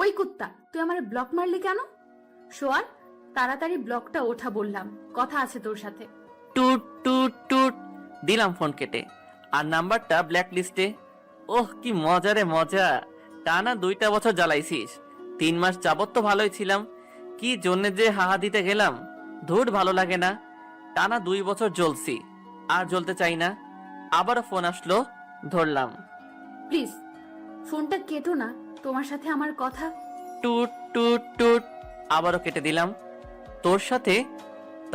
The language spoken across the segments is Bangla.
ওই কুত্তা, তুই আমারে ব্লক মারলি কেন? সোয়াল, তাড়াতাড়ি ব্লকটা ওঠা বললাম, কথা আছে তোর সাথে। টুট টুট টুট দিলাম ফোন কেটে, আর নাম্বারটা ব্ল্যাক লিস্টে। ওহ কি মজা রে মজা, টানা 2টা বছর জ্বালাইছিস। 3 মাস যাবত তো ভালোই ছিলাম, কি জন্য যে হাহা দিতে গেলাম। ধুর ভালো লাগে না, টানা 2 বছর জ্বলছি, আর জ্বলতে চাই না। আবারও ফোন আসলো, ধরলাম। প্লিজ ফোনটা কেটো না, তোমার সাথে আমার কথা। টুট টুট টুট আবারও কেটে দিলাম। তোর সাথে?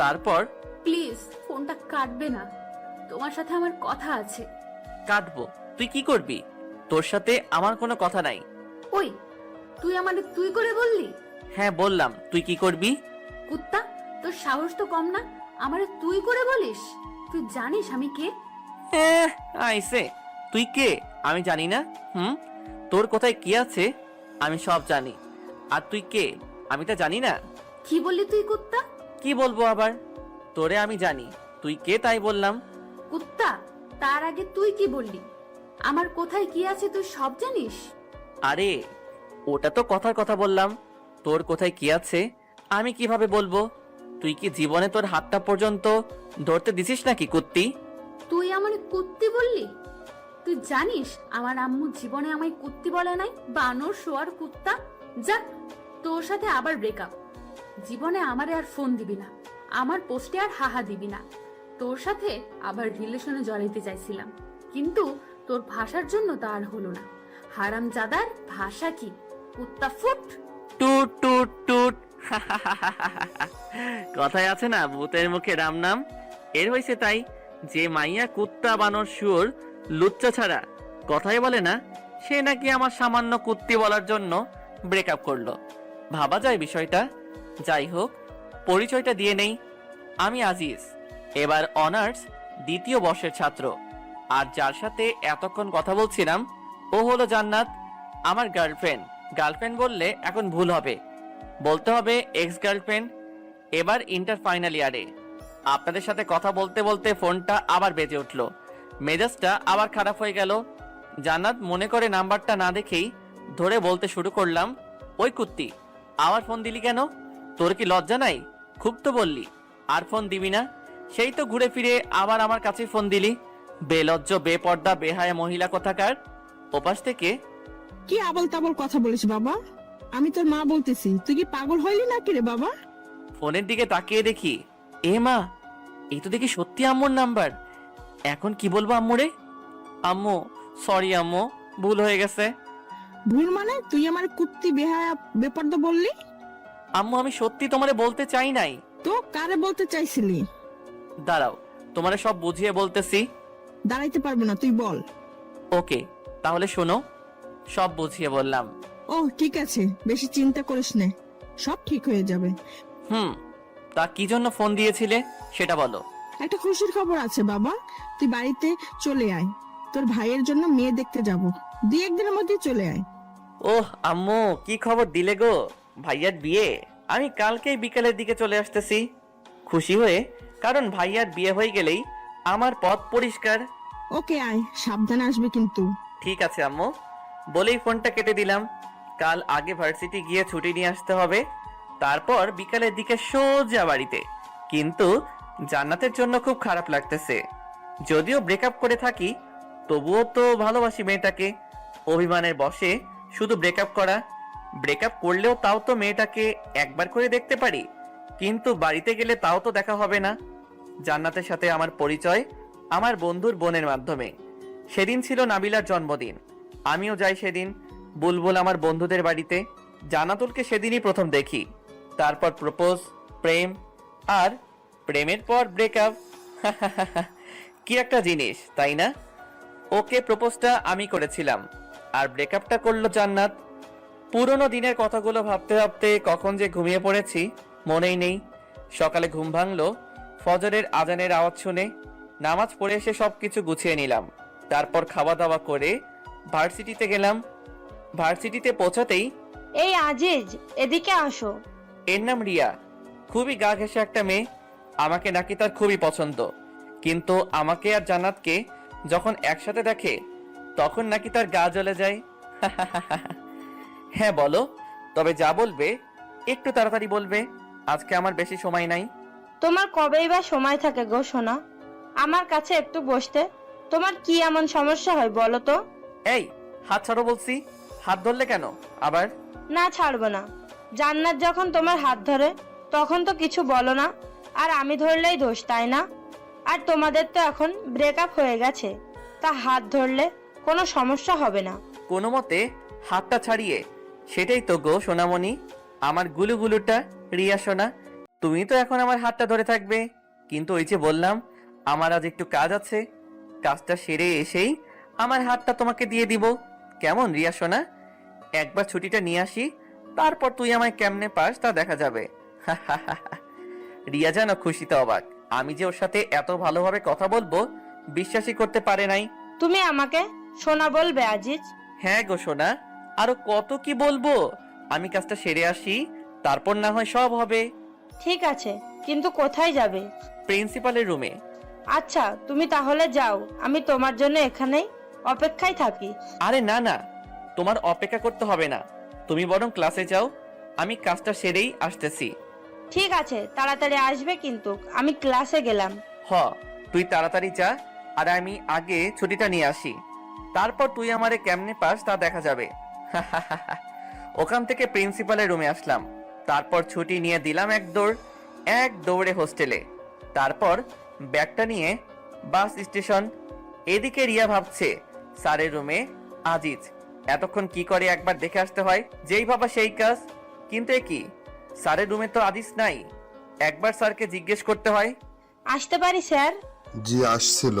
তারপর? প্লিজ ফোনটা কাটবে না, তোমার সাথে আমার কথা আছে। কাটবো? তুই কি করবি? তোর সাথে আমার কোনো কথা নাই। ওই, তুই আমারে তুই করে বললি? হ্যাঁ বললাম, তুই কি করবি? কুত্তা, তোর সাহস তো কম না, আমারে তুই করে বলিস? তুই জানিস আমি কে? আইসে, তুই কে আমি জানি না? তোর কোথায় কি আছে আমি সব জানি, আর তুই কে আমি তা জানি না। কি বললি তুই কুত্তা? কি বলবো আবার? তোরে আমি জানি, তুই কে তাই বললাম। কুত্তা, তার আগে তুই কি বললি? আমার কোথায় কি আছে তুই সব জানিস? আরে ওটা তো কথার কথা বললাম, তোর কোথায় কি আছে আমি কিভাবে বলবো? তুই কি জীবনে তোর হাতটা পর্যন্ত ধরতে দিছিস নাকি কুত্তি? তুই আমারে কুত্তি বললি? তুই জানিস আমার আম্মু জীবনে আমায় কুত্তি বলে নাই, বানর শোয়ার কুত্তা। যা, তোর সাথে আবার ব্রেকআপ। জীবনে আমারে আর ফোন দিবি না, আমার পোস্টে আর হাহা দিবি না। তোর সাথে আবার রিলেশনে জড়াইতে চাইছিলাম, কিন্তু তোর ভাষার জন্য তা আর হলো না। হারামজাদার ভাষা কি, কুত্তা ফুট। টুট টুট টুট কথায় আছে না, ভূতের মুখে রাম নাম। এর হয়েছে তাই, যে মাইয়া কুত্তা বানর শুয়োর লুচ্চা ছাড়া কথাই বলে না, সে নাকি আমার সামান্য কুত্তি বলার জন্য ব্রেকআপ করলো। ভাবা যায় বিষয়টা। যাই হোক, পরিচয়টা দিয়ে নেই। আমি আজিজ, এবার অনার্স 2য় বর্ষের ছাত্র। আর যার সাথে এতক্ষণ কথা বলছিলাম ও হলো জান্নাত, আমার গার্লফ্রেন্ড। গার্লফ্রেন্ড বললে এখন ভুল হবে, বলতে হবে এক্স গার্লফ্রেন্ড। এবার ইন্টার ফাইনাল ইয়ারে। আপনাদের সাথে কথা বলতে বলতে ফোনটা আবার বেজে উঠলো, মেজাজটা আবার খারাপ হয়ে গেল। জান্নাত মনে করে নাম্বারটা না দেখেই ধরে বলতে শুরু করলাম, ওই কুত্তি, আবার ফোন দিলি কেন? তোর কি লজ্জা নাই? খুব তো বললি আর ফোন দিবি না, সেই তো ঘুরে ফিরে আবার আমার কাছে ফোন দিলি। বেলজ্জ বেপর্দা বেহায়া মহিলা কোথাকার। ওপাশ থেকে, কি আবল তাবল কথা বলিস বাবা? আমি তোর মা বলতেছি, তুই কি পাগল হইলি নাকি রে বাবা? ফোনের দিকে তাকিয়ে দেখি, এ মা, এই তো দেখি সত্যি আম্মুর নাম্বার। এখন কি বলবো আম্মুরে? আম্মু সরি আম্মু, ভুল হয়ে গেছে। ভুল মানে? তুই আমার কুত্তি বেহায়া বেপর্দা বললি? আম্মু আমি সত্যি তোমারে বলতে চাই নাই। তো কারে বলতে চাইছিলি? দাঁড়াও, তোমারে সব বুঝিয়ে বলতেছি। দাঁড়াইতে পারবো না, তুই বল। ওকে তাহলে শোনো, সব বুঝিয়ে বললাম। ও ঠিক আছে, বেশি চিন্তা করিস নে, সব ঠিক হয়ে যাবে। তা কি জন্য ফোন দিয়েছিলে সেটা বলো। একটা খুশির খবর আছে বাবা, তুই বাড়িতে চলে আয়, তোর ভাইয়ের জন্য মেয়ে দেখতে যাব, 2-1 দিনের মধ্যে চলে আয়। ওহ আম্মু, কি খবর দিলে গো? ভাইয়ার বিয়ে? আমি কালকেই বিকেলের দিকে চলে আসতেছি খুশি হয়ে, কারণ ভাইয়ার বিয়ে হয়ে গেলেই আমার পথ পরিষ্কার। ওকে আয়, সাবধানে আসবে কিন্তু। ঠিক আছে আম্মু, বলেই ফোনটা কেটে দিলাম। কাল আগে ভার্সিটি গিয়ে ছুটি নিয়ে আসতে হবে, তারপর বিকালের দিকে সোজা বাড়িতে। কিন্তু জান্নাতের জন্য খুব খারাপ লাগতেছে। যদিও ব্রেকআপ করে থাকি, তবুও তো ভালোবাসি মেয়েটাকে। অভিমানের বশে শুধু ব্রেকআপ করা। ব্রেকআপ করলেও তাও তো মেয়েটাকে একবার করে দেখতে পারি, কিন্তু বাড়িতে গেলে তাও তো দেখা হবে না। জান্নাতের সাথে আমার পরিচয় আমার বন্ধুর বোনের মাধ্যমে। সেদিন ছিল নাবিলার জন্মদিন, আমিও যাই সেদিন। বুলবুল আমার বন্ধুদের বাড়িতে। জান্নাতুলকে সেদিনই প্রথম দেখি, তারপর প্রপোজ, প্রেম, আর প্রেমের পর ব্রেকআপ। কি একটা জিনিস তাই না? ওকে প্রপোজটা আমি করেছিলাম, আর ব্রেকআপটা করলো জান্নাত। পুরনো দিনের কথাগুলো ভাবতে ভাবতে কখন যে ঘুমিয়ে পড়েছি মনেই নেই। সকালে ঘুম ভাঙলো ফজরের আজানের আওয়াজ শুনে। নামাজ পড়ে এসে সবকিছু গুছিয়ে নিলাম, তারপর খাওয়া দাওয়া করে ভার্সিটিতে গেলাম। ভার্সিটিতে পৌঁছাতেই, এই আজিজ, এদিকে আসো। এর নাম রিয়া, খুবই গা ঘেঁষে একটা মেয়ে। আমাকে নাকি তার খুবই পছন্দ, কিন্তু আমাকে আর জান্নাতকে যখন একসাথে দেখে তখন নাকি তার গা জ্বলে যায়। হ্যাঁ বলো, তবে যা বলবে একটু তাড়াতাড়ি বলবে, আজকে আমার বেশি সময় নাই। তোমার কবেই বা সময় থাকে গো সোনা আমার কাছে একটু বসতে? তোমার কি এমন সমস্যা হয় বলো তো? এই হাত ছাড়ো বলছি। হাত ধরলে কেন আবার? না, ছাড়বো না। জান্নাত যখন তোমার হাত ধরে তখন তো কিছু বলো না, আর আমি ধরলেই দোষ, তাই না? আর তোমাদের তো এখন ব্রেকআপ হয়ে গেছে, তা হাত ধরলে কোনো সমস্যা হবে না। কোনো মতে হাতটা ছাড়িয়ে, সেটাই তো গো সোনামণি, আমার গুলুগুলুটা রিয়া সোনা। তুমি তো এখন আমার হাতটা ধরে থাকবে, কিন্তু ওই যে বললাম আমার আজ একটু কাজ আছে, কাজটা সেরে এসেই আমার হাতটা তোমাকে দিয়ে দিব। কেমন রিয়া সোনা? একবার ছুটিটা নিয়ে আসি, তারপর তুই আমায় কেমনে পাস তা দেখা যাবে। রিয়া যেন খুশিতে অবাক, আমি যে ওর সাথে এত ভালোভাবে কথা বলবো বিশ্বাসই করতে পারে নাই। তুমি আমাকে সোনা বলবে আজিজ? হ্যাঁ গো সোনা, আরো কত কি বলবো। আমি কাজটা সেরে আসি, তারপর না হয় সব হবে। ঠিক আছে, কিন্তু কোথায় যাবে? প্রিন্সিপালের রুমে। আচ্ছা, তুমি তাহলে যাও, আমি তোমার জন্য এখানেই অপেক্ষায় থাকি। আরে না না, তোমার অপেক্ষা করতে হবে না, তুমি বরং ক্লাসে যাও, আমি কাজটা সেরেই আসতেছি। ঠিক আছে, তাড়াতাড়ি আসবে কিন্তু, আমি ক্লাসে গেলাম। হ, তুই তাড়াতাড়ি যা, আর আমি আগে ছুটিটা নিয়ে আসি, তারপর তুই আমারে কেমনে পাস তা দেখা যাবে। ওখান থেকে প্রিন্সিপালের রুমে আসলাম, তারপর ছুটি নিয়ে দিলাম এক দৌড়ে হোস্টেলে, তারপর ব্যাগটা নিয়ে বাস স্টেশন। এদিকে রিয়া ভাবছে স্যারের রুমে আজিজ এতক্ষণ কি করে একবার দেখে আসতে হয়, যেই ভাবা সেই কাজ। কিন্তু এ কি, স্যারের রুমে তো আজিজ নাই, একবার স্যারকে জিজ্ঞেস করতে হয়। আসতে পারি স্যার? জি আসছিল।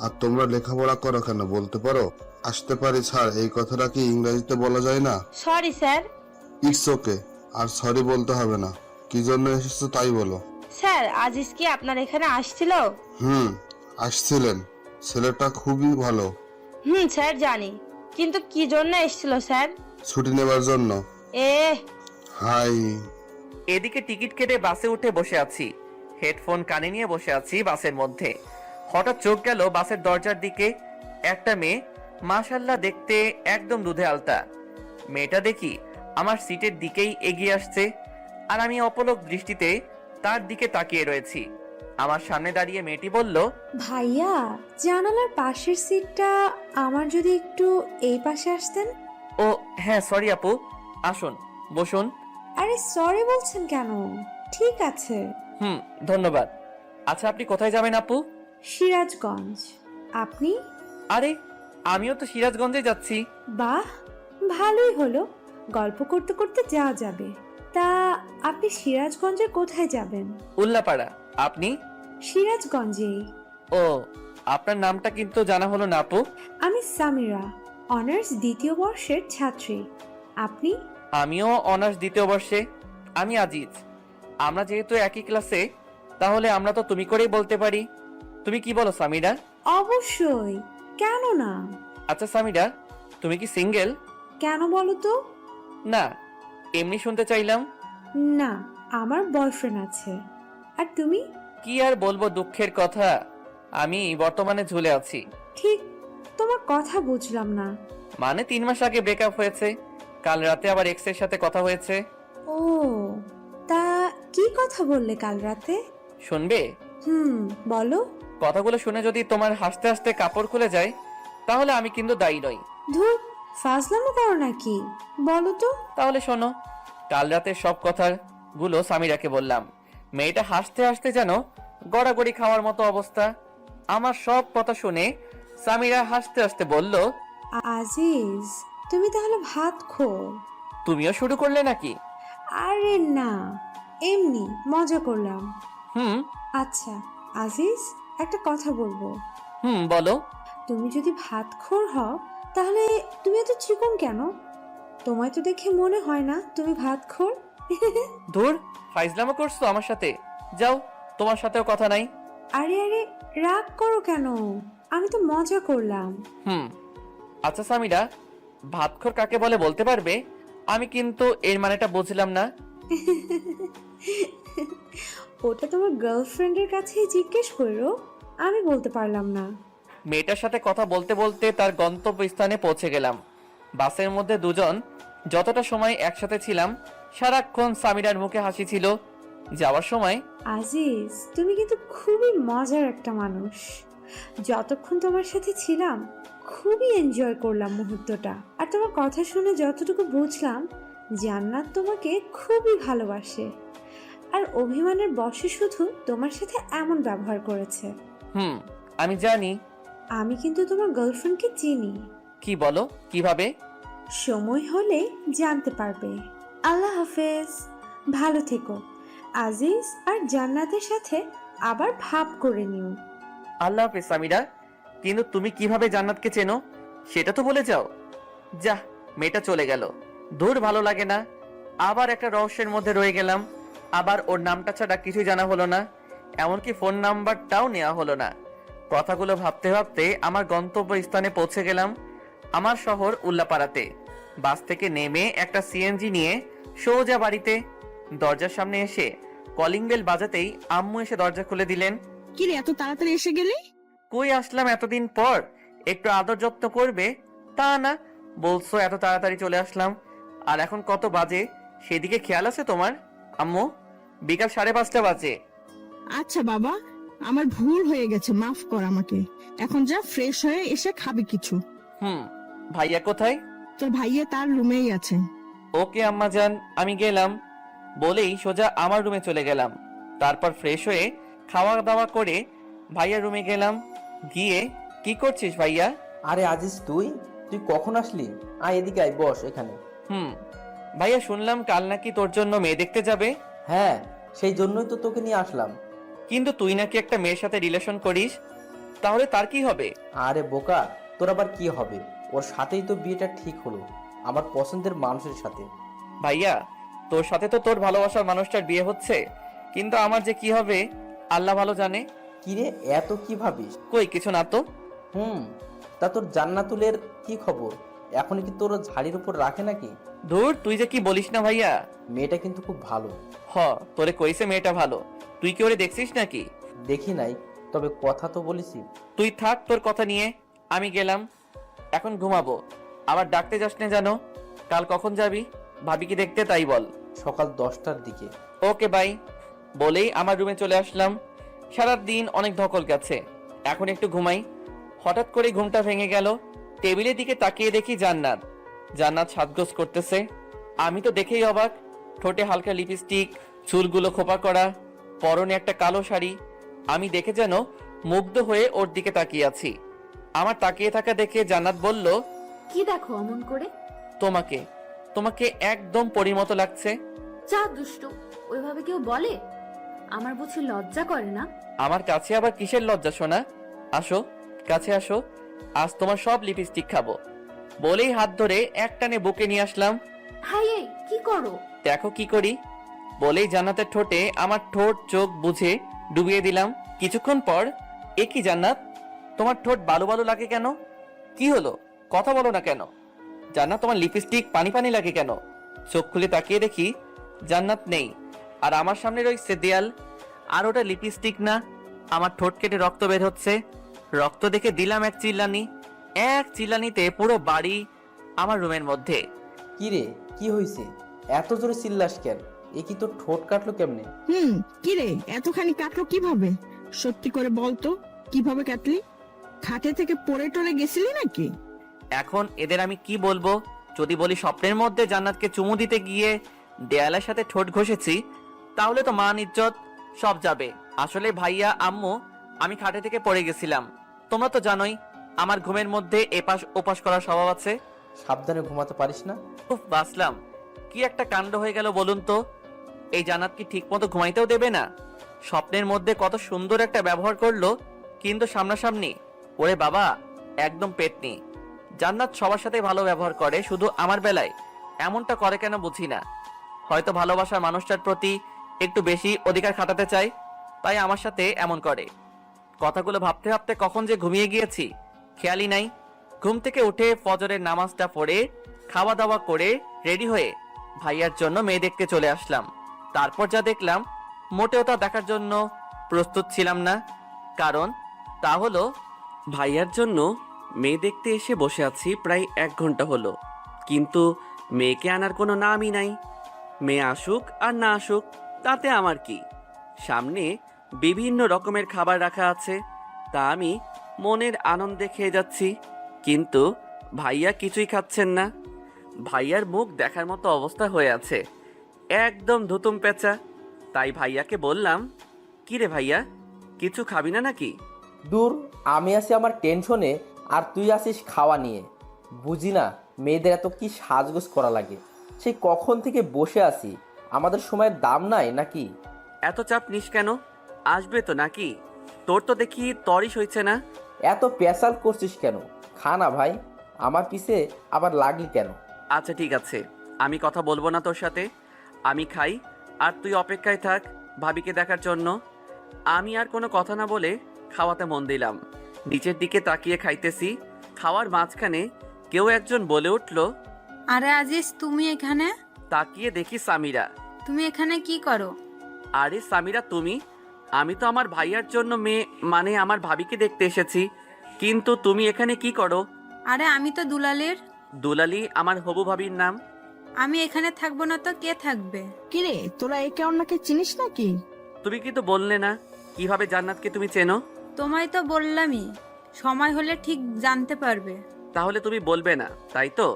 আর তোমরা লেখাপড়া করো কেন বলতে পারো? আসতে পারি স্যার এই কথাটা কি ইংরেজিতে বলা যায় না? Sorry sir. ইটস ওকে, আর সরি বলতে হবে না। কি জন্য এসেছো তাই বলো। স্যার, আজিজ কি আপনার এখানে আসছিল? আসছিলেন। ছেলেটা খুবই ভালো। স্যার জানি, কিন্তু কি জন্য এসেছিল স্যার? ছুটি নেবার জন্য। এ হাই। এদিকে টিকিট কেটে বাসে উঠে বসে আছি, হেডফোন কানে নিয়ে বসে আছি বাসের মধ্যে। হঠাৎ চোখ গেল বাসের দরজার দিকে। একটা মেয়ে, মাশাল্লাহ দেখতে একদম দুধে আলতা। মেয়েটা দেখি আমার সিটের দিকেই এগিয়ে আসছে, আর আমি অপলক দৃষ্টিতে তার দিকে তাকিয়ে রয়েছি। আমার সামনে দাঁড়িয়ে মেয়েটি বলল, ভাইয়া, জানালার পাশের সিটটা আমার, যদি একটু এই পাশে আসতেন। ও হ্যাঁ সরি আপু, আসুন বসুন। আরে সরি বলছেন কেন? ঠিক আছে। ধন্যবাদ। আচ্ছা আপনি কোথায় যাবেন আপু? সিরাজগঞ্জ। আপনি? আরে আমিও তো সিরাজগঞ্জে যাচ্ছি। বাহ, ভালোই হলো, গল্প করতে করতে যাওয়া যাবে। তা আপনি সিরাজগঞ্জের কোথায় যাবেন? উল্লাপাড়া। আপনি? সিরাজগঞ্জেই। ও, আপনার নামটা কিন্তু জানা হলো না আপু। আমি সামিরা, অনার্স দ্বিতীয় বর্ষের ছাত্রী। আপনি? আমিও অনার্স দ্বিতীয় বর্ষে। আমি আজিজ। আমরা যেহেতু একই ক্লাসে, তাহলে আমরা তো তুমি করেই বলতে পারি। তুমি কি বলো সামিরা? অবশ্যই, কেন না। আচ্ছা সামিরা, তুমি কি সিঙ্গেল? কেন বলো তো? না, এমনি শুনতে চাইলাম। না, আমার বয়ফ্রেন্ড আছে। আর তুমি? কি আর বলবো, দুঃখের কথা, আমি বর্তমানে ঝুলে আছি। ঠিক, তোমার কথা বুঝলাম না। মানে 3 মাস আগে ব্রেকআপ হয়েছে, কাল রাতে আবার এক্স এর সাথে কথা হয়েছে। ও, তা কি কথা বললে কাল রাতে? শুনবে? বলো। কথাগুলো শুনে যদি তোমার হাসতে হাসতে কাপড় খুলে যায়, তাহলে আমি কিন্তু দায়ী নই। ধুর, ফাজলামো করো নাকি? বলো তো। তাহলে শোনো, কাল রাতের সব কথাগুলো সামিরাকে বললাম। মেয়েটা হাসতে হাসতে যেন গড়াগড়ি খাওয়ার মতো অবস্থা। আমার সব কথা শুনে সামিরা হাসতে হাসতে বলল, আজিজ, তুমি তাহলে ভাত খো। তুমিও শুরু করলে নাকি? আরে না, এমনি মজা করলাম। হুম আচ্ছা আজিজ, একটা কথা বলবো। বলো। তুমি যদি ভাতখোর হও, তাহলে তুমি এত চিকন কেন? তোমায় তো দেখে মনে হয় না তুমি ভাতখোর। ধুর, ফাইজলামো করছো আমার সাথে, যাও, তোমার সাথেও কথা নাই। আরে আরে, রাগ করো কেন? আমি তো মজা করলাম। আচ্ছা সামিরা, ভাতখোর কাকে বলে বলতে পারবে? আমি কিন্তু এর মানেটা বুঝলাম না। ওটা তোমার গার্লফ্রেন্ডের কাছেই জিজ্ঞেস করো, আমি বলতে পারলাম না। মেয়েটার সাথে কথা বলতে বলতে তার গন্তব্যস্থানে পৌঁছে গেলাম। বাসের মধ্যে দুজন যতটা সময় একসাথে ছিলাম, সারাক্ষণ সামিরার মুখে হাসি ছিল। যাওয়ার সময়, আজিজ, তুমি কিন্তু খুবই মজার একটা মানুষ। যতক্ষণ তোমার সাথে ছিলাম খুবই এনজয় করলাম মুহূর্তটা। আর তোমার কথা শুনে যতটুকু বুঝলাম, জান্নাত তোমাকে খুবই ভালোবাসে আর অভিমানের বশে শুধু তোমার সাথে এমন ব্যবহার করেছে। আমি জানি। আমি কিন্তু তোমার গার্লফ্রেন্ডকে চিনি। কি বলো? কিভাবে? সময় হলে জানতে পারবে। আল্লাহ হাফেজ, ভালো থেকো। আজিজ আর জান্নাতের সাথে আবার ভাব করে নিও। আল্লাহ হাফেজ সামিরা। কিন্তু তুমি কিভাবে জান্নাতকে চেনো সেটা তো বলে যাও। যা, মেয়েটা চলে গেল। দূর, ভালো লাগে না। আবার একটা রহস্যের মধ্যে রয়ে গেলাম। আবার ওর নামটা ছাড়া কিছুই জানা হলো না, এমনকি ফোন নাম্বারটাও নেওয়া হলো না। কথাগুলো ভাবতে ভাবতে আমার গন্তব্য স্থানে পৌঁছে গেলাম, আমার শহর উল্লাপাড়াতে। বাস থেকে নেমে একটা সিএনজি নিয়ে সোজা বাড়িতে। দরজার সামনে এসে কলিং বেল বাজাতেই আম্মু এসে দরজা খুলে দিলেন। কি রে, এত তাড়াতাড়ি এসে গেলি? কই আসলাম এতদিন পর, একটু আদর যত্ন করবে তা না, বলছো এত তাড়াতাড়ি চলে আসলাম। আর এখন কত বাজে সেদিকে খেয়াল আছে তোমার আম্মু? বিকাল 5:30 বাজে। আচ্ছা বাবা, আমার ভুল হয়ে গেছে, মাফ কর আমাকে। এখন যা, ফ্রেশ হয়ে এসে খাবি কিছু। ভাইয়া কোথায়? তোর ভাইয়া তার রুমেই আছে। ওকে আম্মা জান, আমি গেলাম বলেই সোজা আমার রুমে চলে গেলাম। তারপর ফ্রেশ হয়ে খাওয়া দাওয়া করে ভাইয়ার রুমে গেলাম। গিয়ে, কি করছিস ভাইয়া? আরে আজিজ, তুই কখন আসলি? আয় এদিকে, আয়, বস এখানে। ভাইয়া, শুনলাম কাল নাকি তোর জন্য মেয়ে দেখতে যাবে। হ্যাঁ, সেই জন্যই তো তোকে নিয়ে আসলাম। কিন্তু তুই নাকি একটা মেয়ের সাথে রিলেশন করিস, তাহলে তার কি হবে? আরে বোকা, তোর আবার কি হবে? ওর সাথেই তো বিয়েটা ঠিক হলো, আমার পছন্দের মানুষের সাথে। ভাইয়া, তোর সাথে তো তোর ভালোবাসার মানুষটার বিয়ে হচ্ছে, কিন্তু আমার যে কি হবে আল্লাহ ভালো জানে। কিরে, এত কি ভাবিস? কই কিছু না তো। তা তোর জান্নাতুলের কি খবর? এখন কি তোর ঝাড়ির উপর রাখে নাকি? ধুর, তুই যে কি বলিস না ভাইয়া। মেয়েটা কিন্তু খুব ভালো। তোরে কইছে মেয়েটা ভালো, তুই কি ওরে দেখছিস নাকি? দেখি নাই, তবে কথা তো বলিসি। তুই থাক তোর কথা নিয়ে, আমি গেলাম, এখন ঘুমাবো। আবার ডাকতে যাস না জানো। কাল কখন যাবি ভাবি কি দেখতে, তাই বল। সকাল 10টার দিকে। ওকে বাই বলেই আমার রুমে চলে আসলাম। সারাদিন অনেক ধকল গেছে, এখন একটু ঘুমাই। হঠাৎ করে ঘুমটা ভেঙে গেল। টেবিলের দিকে তাকিয়ে দেখি জান্নাত সাজগোজ করতেছে। আমি তো দেখেই অবাক। ঠোঁটে হালকা লিপস্টিক, চুলগুলো খোপা করা, পরনে একটা কালো শাড়ি। আমি দেখে যেন মুগ্ধ হয়ে ওর দিকে তাকিয়ে আছি। আমার তাকিয়ে থাকা দেখে জান্নাত বলল, কি দেখো অমন করে? তোমাকে তোমাকে একদম পরীর মতো লাগছে। যা দুষ্টু, ওইভাবে কেউ বলে? আমার বুঝি লজ্জা করে না? আমার কাছে আবার কিসের লজ্জা শোনা? আসো, কাছে আসো, আজ তোমার সব লিপস্টিক খাবো। বলেই হাত ধরে একটানে বুকে নিয়ে আসলাম। হাই, এই কি করো? দেখো কি করি। বলেই জান্নাতের ঠোঁটে আমার ঠোঁট চোখ বুঝে ডুবিয়ে দিলাম। কিছুক্ষণ পর, এ কি জান্নাত, তোমার ঠোঁট বালু বালু লাগে কেন? কি হলো, কথা বলো না কেন? জান্নাত, তোমার লিপস্টিক পানি পানি লাগে কেন? চোখ খুলে তাকিয়ে দেখি জান্নাত নেই, আর আমার সামনে রয়েছে দেয়াল। আর ওটা লিপস্টিক না, আমার ঠোঁট কেটে রক্ত বের হচ্ছে। রক্ত দেখে দিলাম এক চিল্লানিতে পুরো বাড়ি আমার রুমের মধ্যে। কি রে, কি হয়েছে? এত জোরে চিল্লাস কেন? এ কি তোর ঠোঁট কাটলো কেমনে? কি রে, এতখানি কাটলো কিভাবে? সত্যি করে বলতো, কিভাবে কাটলি? খাটে থেকে পড়ে টরে গেছিলি নাকি? এখন এদের আমি কি বলবো? যদি বলি স্বপ্নের মধ্যে জান্নাতকে চুমু দিতে গিয়ে দেয়ালের সাথে ঠোঁট ঘষেছি, তাহলে তো মান ইজ্জত সব যাবে। আসলে ভাইয়া, আম্মু, আমি খাটে থেকে পড়ে গেছিলাম। তোমরা তো জানোই আমার ঘুমের মধ্যে এপাশ ওপাশ করার স্বভাব আছে। সাবধানে ঘুমাতে পারিস না? বাসলাম, কি একটা কাণ্ড হয়ে গেল বলুন তো। এই জান্নাত কি ঠিক মতো ঘুমাইতেও দেবে না? স্বপ্নের মধ্যে কত সুন্দর একটা ব্যবহার করলো, কিন্তু সামনাসামনি ওরে বাবা, একদম পেটনি। জান্নাত সবার সাথে ভালো ব্যবহার করে, শুধু আমার বেলায় এমনটা করে কেন বুঝি না। হয়তো ভালোবাসার মানুষটার প্রতি একটু বেশি অধিকার খাটাতে চায়, তাই আমার সাথে এমন করে। কথাগুলো ভাবতে ভাবতে কখন যে ঘুমিয়ে গিয়েছি খেয়ালই নাই। ঘুম থেকে উঠে ফজরের নামাজটা পড়ে খাওয়া দাওয়া করে রেডি হয়ে ভাইয়ার জন্য মেয়ে দেখতে চলে আসলাম। তারপর যা দেখলাম, মোটেও তা দেখার জন্য প্রস্তুত ছিলাম না। কারণ তা হলো ভাইয়ার জন্য মেয়ে দেখতে এসে বসে আছি প্রায় 1 ঘন্টা হলো, কিন্তু মেয়েকে আনার কোনো নামই নাই। মেয়ে আসুক আর না আসুক তাতে আমার কি। সামনে বিভিন্ন রকমের খাবার রাখা আছে, তা আমি মনের আনন্দে খেয়ে যাচ্ছি, কিন্তু ভাইয়া কিছুই খাচ্ছেন না। ভাইয়ার মুখ দেখার মতো অবস্থা হয়ে আছে, একদম ধুতুম পেঁচা। তাই ভাইয়াকে বললাম, কিরে ভাইয়া, কিছু খাবি না নাকি? দূর, আমি আছি আমার টেনশনে আর তুই আসিস খাওয়া নিয়ে। বুঝি না মেয়েদের এত কি সাজগোজ করা লাগে। সেই কখন থেকে বসে আছি, আমাদের সময়ের দাম নাই নাকি? এত চাপ নিস কেন? আসবে তো নাকি? তোর তো দেখি তরিস হয়েছে না। এত পেশাল করছিস কেন? খা না ভাই, আমার পিছে আবার লাগলি কেন? আচ্ছা ঠিক আছে, আমি কথা বলবো না তোর সাথে। আমি খাই আর তুই অপেক্ষায় থাক ভাবিকে দেখার জন্য। আমি আর কোনো কথা না বলে খাওয়াতে মন দিলাম। নিচের দিকে তাকিয়ে খাইতেছি। খাওয়ার মাঝখানে কেউ একজন বলে উঠল, আরে আজিজ, তুমি এখানে? তাকিয়ে দেখি সামিরা। তুমি এখানে কি করো? আরে সামিরা তুমি? আমি তো আমার ভাইয়ার জন্য মেয়ে মানে আমার ভাবিকে দেখতে এসেছি, কিন্তু তুমি এখানে কি করো? আরে আমি তো দুলালের। দুলালি আমার হবু ভাবির নাম। আমি এখানে থাকবো না তো কে থাকবে? কিরে, তোরা একে অন্যকে চিনিস নাকি? তুমি কি তো বললে না কিভাবে জান্নাতকে তুমি চেনো? তোমায় তো বললামই, সময় হলে ঠিক জানতে পারবে। তাহলে তুমি বলবে না, তাই তো?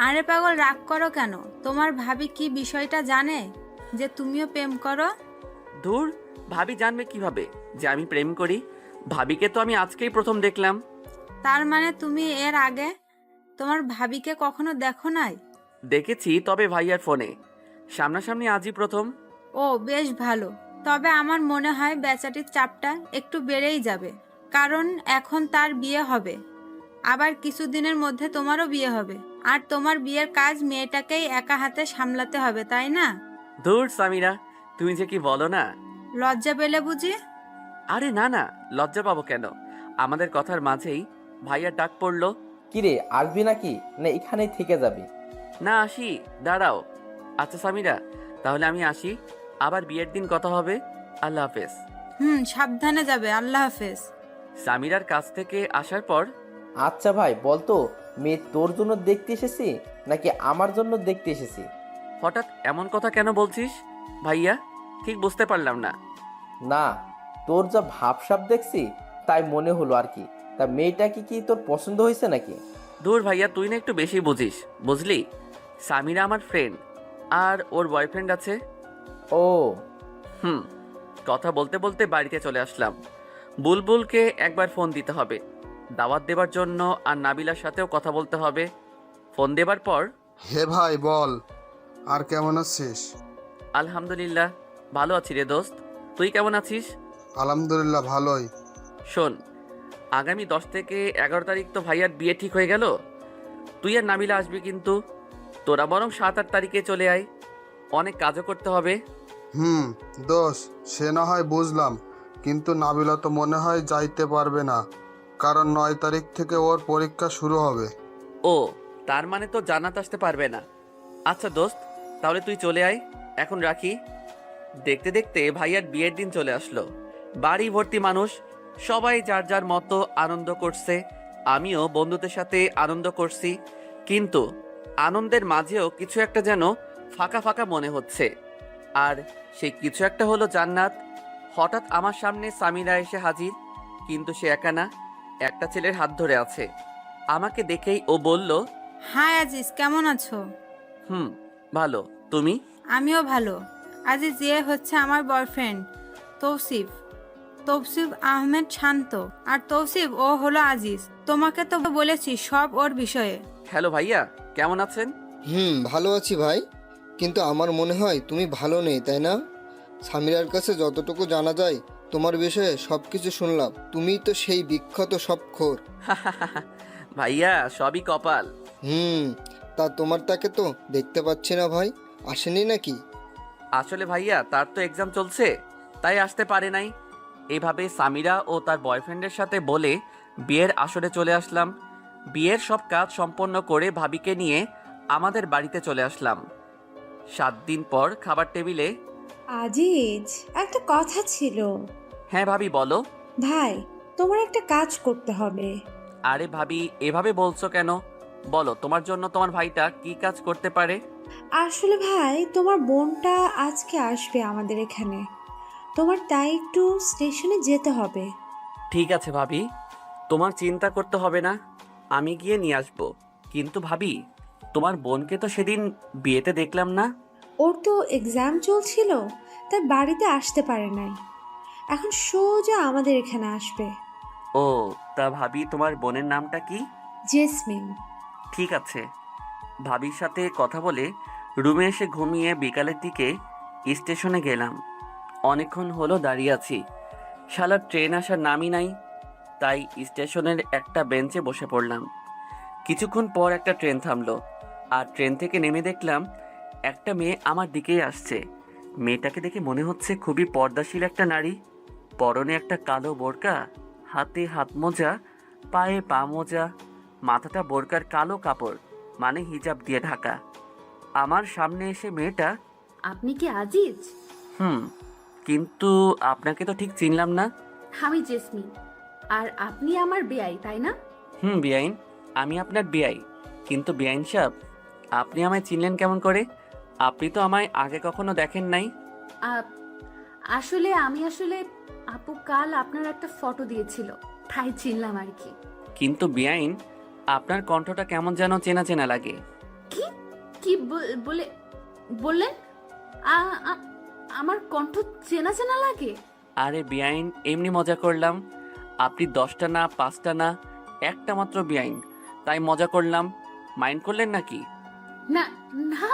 আরে পাগল, রাগ করো কেন? তোমার ভাবি কি বিষয়টা জানে যে তুমিও প্রেম করো? ধুর, ভাবি জানবে কিভাবে যে আমি প্রেম করি? ভাবিকে তো আমি আজকেই প্রথম দেখলাম। তার মানে তুমি এর আগে তোমার ভাবিকে কখনো দেখো নাই? দেখেছি, তবে ভাইয়ার ফোনে। সামনাসামনি আজই প্রথম। ও বেশ ভালো। তবে আমার মনে হয় বেচাটির চাপটা একটু বেড়েই যাবে, কারণ এখন তার বিয়ে হবে, আবার কিছুদিনের মধ্যে তোমারও বিয়ে হবে, আর তোমার বিয়ের কাজ মেয়েটাকেই একা হাতে সামলাতে হবে, তাই না? ধুর সামিরা, তুমি যে কি বলো না। লজ্জা পেলে বুঝি? আরে না না, লজ্জা পাবো কেন? আমাদের কথার মাঝেই ভাইয়ার ডাক পড়লো। কিরে, আসবি নাকি না এখানেই থেকে যাবি? না আসি, দাঁড়াও। আচ্ছা সামিরা, তাহলে আমি আসি, আবার বিয়ের দিন কথা হবে। আল্লাহ হাফেজ। সাবধানে যাবে। আল্লাহ হাফেজ। সামিরার কাছ থেকে আসার পর, আচ্ছা ভাই, বলতো মেয়ে তোর জন্য দেখতে এসেছি নাকি আমার জন্য দেখতে এসেছি? হঠাৎ এমন কথা কেন বলছিস ভাইয়া? ঠিক বুঝতে পারলাম না। না, তোর যা ভাবসাব দেখছি তাই মনে হলো আর কি। তা মেয়েটা কি তোর পছন্দ হয়েছে নাকি? দূর ভাইয়া, তুই না একটু বেশি বুঝিস, বুঝলি? সামিরা আমার ফ্রেন্ড, আর ওর বয়ফ্রেন্ড আছে। ও, কথা বলতে বলতে বাড়িতে চলে আসলাম। বুলবুলকে একবার ফোন দিতে হবে দাওয়াত দেবার জন্য, আর নাবিলার সাথেও কথা বলতে হবে। ফোন দেবার পর, হে ভাই বল, আর কেমন আছিস? আলহামদুলিল্লাহ ভালো আছি রে দোস্ত, তুই কেমন আছিস? আলহামদুলিল্লাহ ভালোই। শোন, আগামী 10 থেকে 11 তারিখ তো ভাইয়ার বিয়ে ঠিক হয়ে গেল। তুই আর নাবিলা আসবি, কিন্তু তোরা বরং 7-8 তারিখে চলে আয়, অনেক কাজও করতে হবে। দোষ, সে না হয় বুঝলাম, কিন্তু নাবিলা তো মনে হয় যাইতে পারবে না, কারণ 9 তারিখ থেকে ওর পরীক্ষা শুরু হবে। ও, তার মানে তো জান্নাত আসতে পারবে না। আচ্ছা দোস্ত, তাহলে তুই চলে আয়, এখন রাখি। দেখতে দেখতে ভাইয়ার বিয়ের দিন চলে আসলো। বাড়ি ভর্তি মানুষ, সবাই যার যার মতো আনন্দ করছে। আমিও বন্ধুদের সাথে আনন্দ করছি, কিন্তু আনন্দের মাঝেও কিছু একটা যেন ফাঁকা ফাঁকা মনে হচ্ছে। আর সেই কিছু একটা হলো জান্নাত। হঠাৎ আমার সামনে সামিরা এসে হাজির, কিন্তু সে একা না, একটা ছেলের হাত ধরে আছে। আমাকে দেখেই ও বলল, হাই আজিজ, কেমন আছো? ভালো, তুমি? আমিও ভালো। আজিজ, যে হচ্ছে আমার বয়ফ্রেন্ড তৌসিফ, তৌসিফ আহমেদ শান্ত। আর তৌসিফ, ও হলো আজিজ। তোমাকে তো বলেছি সব ওর বিষয়ে। হ্যালো ভাইয়া, কেমন আছেন? ভালো আছি ভাই, কিন্তু আমার মনে হয় তুমি ভালো নেই, তাই না? সামিরার কাছে যতটুকু জানা যায় তোমার বিষয়ে সব কিছু শুনলাম, তুমিই তো সেই বিখ্যাত সবখোর। ভাইয়া, সবই কপাল। তা তোমার তাকে তো দেখতে পাচ্ছি না ভাই, আসেনি নাকি? আসলে ভাইয়া, তার তো এক্সাম চলছে, তাই আসতে পারে নাই। এভাবে সামিরা ও তার বয়ফ্রেন্ডের সাথে বলে বিয়ের আসরে চলে আসলাম। বিয়ের সব কাজ সম্পন্ন করে ভাবিকে নিয়ে আমাদের বাড়িতে চলে আসলাম। 7 দিন পর খাবার টেবিলে। আজিজ, একটা কথা ছিল। হ্যাঁ ভাবি, বলো। ভাই, তোমার একটা কাজ করতে হবে। আরে ভাবি, এভাবে বলছো কেন? বলো, তোমার জন্য তোমার ভাইটা কি কাজ করতে পারে? আসলে ভাই, তোমার বোনটা আজকে আসবে আমাদের এখানে, তোমার তাই একটু স্টেশনে যেতে হবে। ঠিক আছে ভাবি, তোমার চিন্তা করতে হবে না, আমি গিয়ে নিয়ে আসবো। কিন্তু ভাবি, তোমার বোনকে তো সেদিন বিয়েতে দেখলাম না। ওর তো এক্সাম চলছিল, তাই বাড়িতে আসতে পারে নাই। এখন সোজা আমাদের এখানে আসবে। ও, তা ভাবি তোমার বোনের নামটা কি? জেসমিন। ঠিক আছে। ভাবির সাথে কথা বলে রুমে এসে ঘুমিয়ে বিকালের দিকে স্টেশনে গেলাম। অনেকক্ষণ হলো দাঁড়িয়ে আছি, শালার ট্রেন আসার নামই নাই। তাই স্টেশনের একটা বেঞ্চে বসে পড়লাম। কিছুক্ষণ পর একটা ট্রেন থামলো, আর ট্রেন থেকে নেমে দেখলাম একটা মেয়ে আমার দিকেই আসছে। মেয়েটাকে দেখে মনে হচ্ছে খুবই পর্দাশীল একটা নারী। পরনে একটা কালো বোরকা, হাতে হাত মোজা, পায়ে পা মোজা, মাথাটা বোরকার কালো কাপড় মানে হিজাব দিয়ে ঢাকা। আমার সামনে এসে মেয়েটা, আপনি কি আজিজ? কিন্তু আপনাকে তো ঠিক চিনলাম না। আমি জেসমিন, আর আপনি আমার বেয়াই, তাই না? বেআইন, আমি আপনার বেআই। কিন্তু বেআইন সাহেব, আপনি আমায় চিনলেন কেমন করে? আপনি তো আমায় আগে কখনো দেখেন নাই। আসলে আপু কাল আপনার একটা ফটো দিয়েছিল, তাই চিনলাম আর কি। কিন্তু বেআইন, আপনার কণ্ঠটা কেমন যেন চেনা চেনা লাগে। কি কি বললেন? আমার কণ্ঠ চেনা চেনা লাগে? আরে বেআইন, এমনি মজা করলাম। আপনি 10টা না 5টা না, একটা মাত্র বেআইন, তাই মজা করলাম। মাইন্ড করলেন নাকি? না না,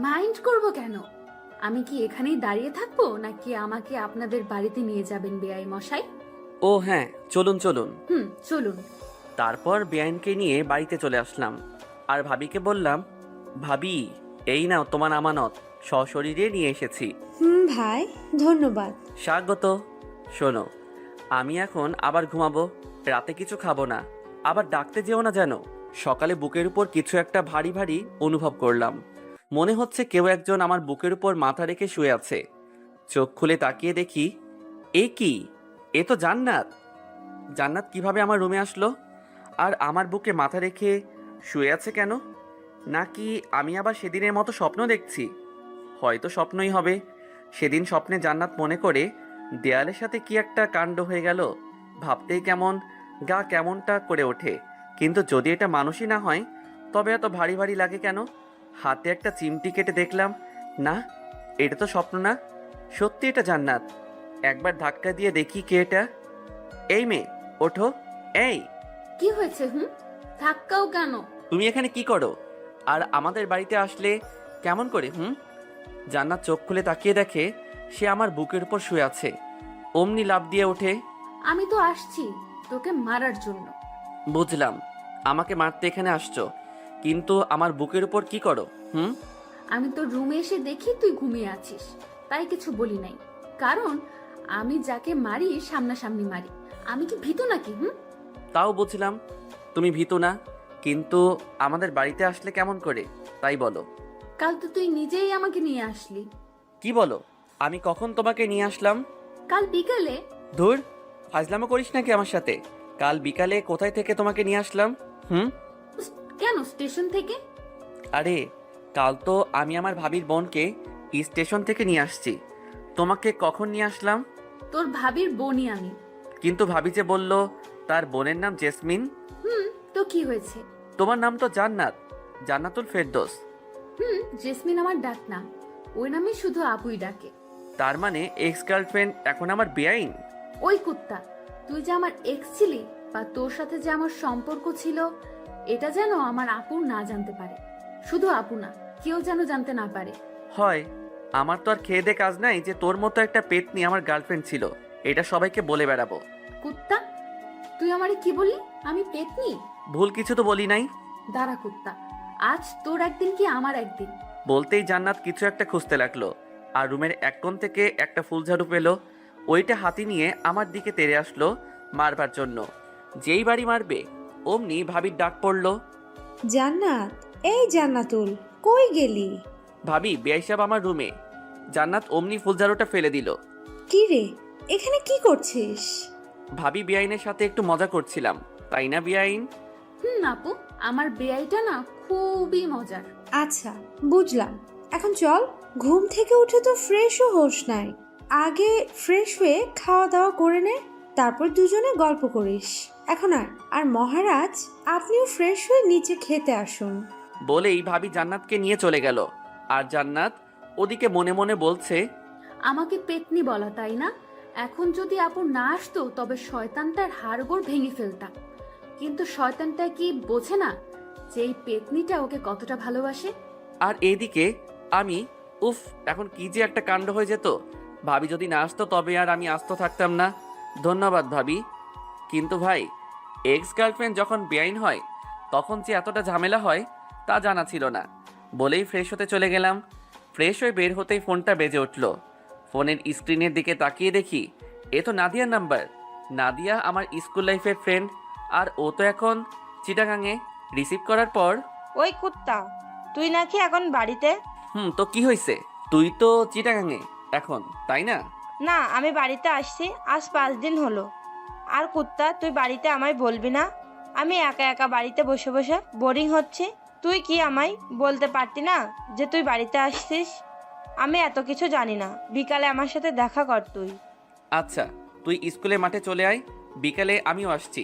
মাইন্ড করব কেন? আমি কি এখানেই দাঁড়িয়ে থাকবো, নাকি আমাকে আপনাদের বাড়িতে নিয়ে যাবেন বেআই মশাই? ও হ্যাঁ, চলুন চলুন। চলুন। তারপর বেআইনকে নিয়ে বাড়িতে চলে আসলাম, আর ভাবিকে বললাম, ভাবি এই নাও তোমার আমানত, সশরীরে নিয়ে এসেছি। ভাই, ধন্যবাদ। স্বাগত। শোনো, আমি এখন আবার ঘুমাবো, রাতে কিছু খাবো না, আবার ডাকতে যেও না যেন। সকালে বুকের উপর কিছু একটা ভারী ভারী অনুভব করলাম। মনে হচ্ছে কেউ একজন আমার বুকের উপর মাথা রেখে শুয়ে আছে। চোখ খুলে তাকিয়ে দেখি, এ কি? এ তো জান্নাত। জান্নাত কিভাবে আমার রুমে আসলো, আর আমার বুকে মাথা রেখে শুয়ে আছে কেন? নাকি আমি আবার সেদিনের মতো স্বপ্ন দেখছি? হয়তো স্বপ্নই হবে। সেদিন স্বপ্নে জান্নাত মনে করে দেয়ালের সাথে কি একটা কাণ্ড হয়ে গেল, ভাবতেই কেমন গা কেমনটা করে ওঠে। কিন্তু যদি এটা মানুষই না হয়, তবে এত ভারী ভারী লাগে কেন? হাতে একটা চিমটি কেটে দেখলাম, না, এটা তো স্বপ্ন না, সত্যি এটা জান্নাত। একবার ধাক্কা দিয়ে দেখি কে এটা। এই মেয়ে, ওঠো। এই, কি হয়েছে? ধাক্কাও কেন? তুমি এখানে কি করো, আর আমাদের বাড়িতে আসলে কেমন করে? জান্নাত চোখ খুলে তাকিয়ে দেখে সে আমার বুকের উপর শুয়ে আছে। অমনি লাফ দিয়ে ওঠে। আমি তো আসছি তোকে মারার জন্য। বুঝলাম, আমাকে মারতে এখানে আসছো, কিন্তু আমার বুকের উপর কি করো? আমি তো রুমে এসে দেখি তুই ঘুমিয়ে আছিস, তাই কিছু বলি নাই। কারণ আমি যাকে মারি সামনাসামনি মারি। আমি কি ভীতু নাকি? তাও বুঝলাম তুমি ভীতু না, কিন্তু আমাদের বাড়িতে আসলে কেমন করে, তাই বলো। কাল তো তুই নিজেই আমাকে নিয়ে আসলি। কি বলো? আমি কখন তোমাকে নিয়ে আসলাম? কাল বিকালে। ধুর, ফাজলামো করিস নাকি আমার সাথে? কাল বিকালে কোথায় থেকে তোমাকে নিয়ে আসলাম? কেন স্টেশন থেকে? আরে কাল তো আমি আমার ভাবির বোনকে স্টেশন থেকে নিয়ে আসছি। তোমাকে কখন নিয়ে আসলাম? তোর ভাবির বোনই আমি। কিন্তু ভাবি যে বলল তার বোনের নাম জেসমিন। তো কি হয়েছে? তোমার নাম তো জান্নাত, জান্নাতুল ফেরদৌস। জেসমিন আমার ডাক নাম, ওই নামে শুধু আপুই ডাকে। তার মানে এক্স গার্লফ্রেন্ড এখন আমার বেআইন? ওই কুত্তা, তুই যে আমার এক্স ছিলি, বা তোর সাথে যে আমার সম্পর্ক ছিল, এটা যেন আমার আপু না জানতে পারে। শুধু আপু না, কেউ যেন জানতে না পারে। হয়, আমার তো আর খেয়ে দে কাজ নাই যে তোর মতো একটা পেতনি আমার গার্লফ্রেন্ড ছিল, এটা সবাইকে বলে বেড়াবো। কুত্তা, তুই আমারে কি বললি? আমি পেতনি? ভুল কিছু তো বলি নাই। দাঁড়া কুত্তা, আজ তোর একদিন কি আমার একদিন। বলতেই জান্নাত কিছু একটা খুঁজতে লাগলো, আর রুমের এক কোণ থেকে একটা ফুল ঝাড়ু পেলো। ওইটা হাতি নিয়ে আমার দিকে তেড়ে আসলো মারবার জন্য। যেই বাড়ি মারবে অমনি ভাবির ডাক পড়লো, জান্নাত, এই জান্নাতুল, কই গেলি? ভাবি, বেআই সাহেব আমার রুমে। জান্নাত অমনি ফুল ঝাড়ুটা ফেলে দিল। কি রে, এখানে কি করছিস? ভাবি বেআইনের সাথে একটু মজা করছিলাম, তাই না বেআইন? আপু, আমার বেআইটা না খুবই মজার। আচ্ছা, বুঝলাম। এখন চল, ঘুম থেকে উঠে তো ফ্রেশও হোস নাই। আগে ফ্রেশ হয়ে খাওয়া দাওয়া করে নে, তারপর দুজনে গল্প করিস। এখন আর মহারাজ, আপনিও ফ্রেশ হয়ে নিচে খেতে আসুন। বলেই ভাবি জান্নাতকে নিয়ে চলে গেল। আর জান্নাত ওদিকে মনে মনে বলছে, আমাকে পেতনি বলা, তাই না? এখন যদি আপু না আসতো তবে শয়তানটার হাড়গোড় ভেঙে ফেলতাম। কিন্তু শয়তানটা কি বোঝে না যে এই পেতনিটা ওকে কতটা ভালোবাসে? আর এইদিকে আমি, উফ, এখন কি যে একটা কাণ্ড হয়ে যেত। ভাবি যদি না আসতো তবে আর আমি আস্ত থাকতাম না। ধন্যবাদ ভাবি। কিন্তু ভাই, এক্স গার্লফ্রেন্ড যখন বেআইন হয় তখন যে এতটা ঝামেলা হয় তা জানা ছিল না। বলেই ফ্রেশ হতে চলে গেলাম। ফ্রেশ হয়ে বের হতেই ফোনটা বেজে উঠল। ফোনের স্ক্রিনের দিকে তাকিয়ে দেখি এ তো নাদিয়ার নাম্বার। নাদিয়া আমার স্কুল লাইফের ফ্রেন্ড, আর ও তো এখন চিটাগাঙে। রিসিভ করার পর, ওই কুত্তা, তুই নাকি এখন বাড়িতে? তো কি হয়েছে? তুই তো চিটাগাঙে এখন, তাই না? না, আমি বাড়িতে আসছি আজ 5 দিন হলো। আর কুত্তা, তুই বাড়িতে আমায় বলবি না? আমি একা একা বাড়িতে বসে বসে বোরিং হচ্ছে। তুই কি আমায় বলতে পারতি না যে তুই বাড়িতে আসছিস? আমি এত কিছু জানি না। বিকালে আমার সাথে দেখা কর তুই। আচ্ছা, তুই স্কুলের মাঠে চলে আয়, বিকালে আমিও আসছি।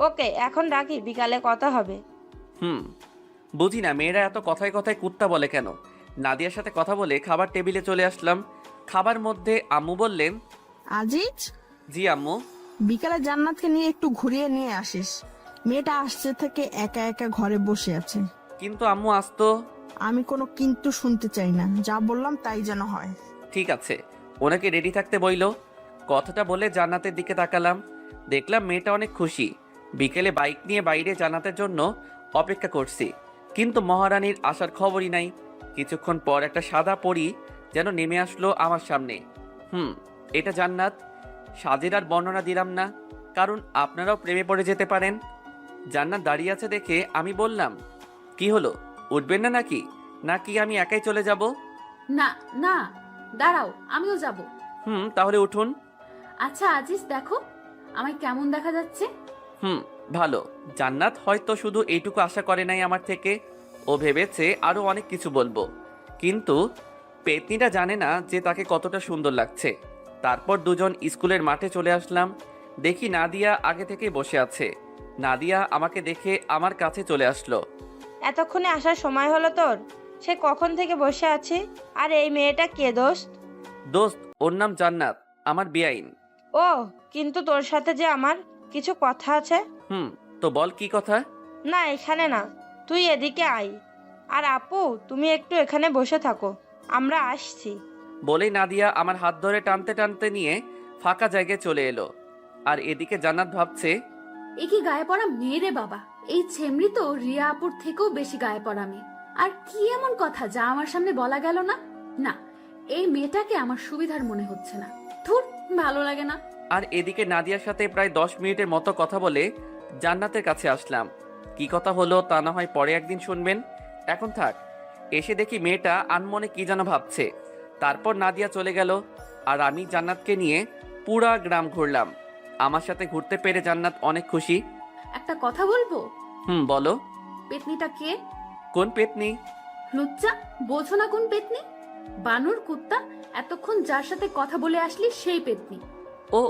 ওকে, এখন রাখি, বিকালে কথা হবে। বুঝি না মেয়েরা এত কথায় কথায় কুত্তা বলে কেন। নাদিয়ার সাথে কথা বলে খাবার টেবিলে চলে আসলাম। খাবার মধ্যে আম্মু বললেন, আজিজ, জি আম্মু। বিকালে জান্নাতকে নিয়ে একটু ঘুরিয়ে নিয়ে আসিস। মেয়েটা আসছে থেকে একা একা ঘরে বসে আছে। কিন্তু আম্মু আসতো। আমি কোনো কিন্তু শুনতে চাই না, যা বললাম তাই যেন হয়। ঠিক আছে, ওনাকে রেডি থাকতে বইলো। কথাটা বলে জান্নাতের দিকে তাকালাম। দেখলাম মেয়েটা অনেক খুশি। বিকেলে বাইক নিয়ে বাইরে জান্নাতের জন্য অপেক্ষা করছি, কিন্তু মহারানীর আসার খবরই নাই। কিছুক্ষণ পর একটা সাদা পরী যেন নেমে আসলো আমার সামনে। এটা জান্নাত। সাজের আর বর্ণনা দিলাম না, কারণ আপনারাও প্রেমে পড়ে যেতে পারেন। জান্নাত দাঁড়িয়ে আছে দেখে আমি বললাম, কি হলো, উঠবেন না নাকি? নাকি আমি একাই চলে যাব? না না, দাঁড়াও, আমিও যাব। তাহলে উঠুন। আচ্ছা আজিজ, দেখো আমায় কেমন দেখা যাচ্ছে? ভালো। জান্নাত হয়তো শুধু এইটুকু আশা করে নাই আমার থেকে, ও ভেবেছে আরো অনেক কিছু বলবো। কিন্তু পেতনিটা জানে না যে তাকে কতটা সুন্দর লাগছে। তারপর দুজন স্কুলের মাঠে চলে আসলাম। দেখি নাদিয়া আগে থেকেই বসে আছে। নাদিয়া আমাকে দেখে আমার কাছে চলে আসলো। এতক্ষণে আসার সময় হলো তোর? সে কখন থেকে বসে আছে? আর এই মেয়েটা কে দোস্ত? দোস্ত, ওর নাম জান্নাত, আমার বেআইন। ও, কিন্তু তোর সাথে যে আমার কিছু কথা আছে। তো বল, কি কথা? না, এখানে না, তুই এদিকে আয়। আর আপু, তুমি একটু এখানে বসে থাকো, আমরা আসছি। বলেই নাদিয়া আমার হাত ধরে টানতে টানতে নিয়ে ফাঁকা জায়গায় চলে এলো। আর এদিকে জান্নাত ভাবছে, এ কি গায়ে পড়া মেয়ে রে বাবা! এই ছেমরি তো রিয়া আপুর থেকেও বেশি গায়ে পড়া মেয়ে। আর কি এমন কথা যা আমার সামনে বলা গেল না? না, এই মেয়েটাকে আমার সুবিধার মনে হচ্ছে না। ধুর, ভালো লাগে না। আর এদিকে নাদিয়ার সাথে প্রায় 10 মিনিটের মতো কথা বলে জান্নাতের কাছে আসলাম। কি কথা হলো তা না হয় পরে একদিন শুনবেন, এখন থাক। এসে দেখি মেয়েটা আনমনে কি যেন ভাবছে। তারপর নাদিয়া চলে গেল, আর আমি জান্নাতকে নিয়ে পুরা গ্রাম ঘুরলাম। আমার সাথে ঘুরতে পেরে জান্নাত অনেক খুশি। একটা কথা বলবো? বলো। পেতনিটা কে? কোন পেতনি? লুচ্চা, বোঝো না কোন পেতনি? বানর কুত্তা, এতক্ষণ যার সাথে কথা বলে আসলি সেই পেতনি। ও,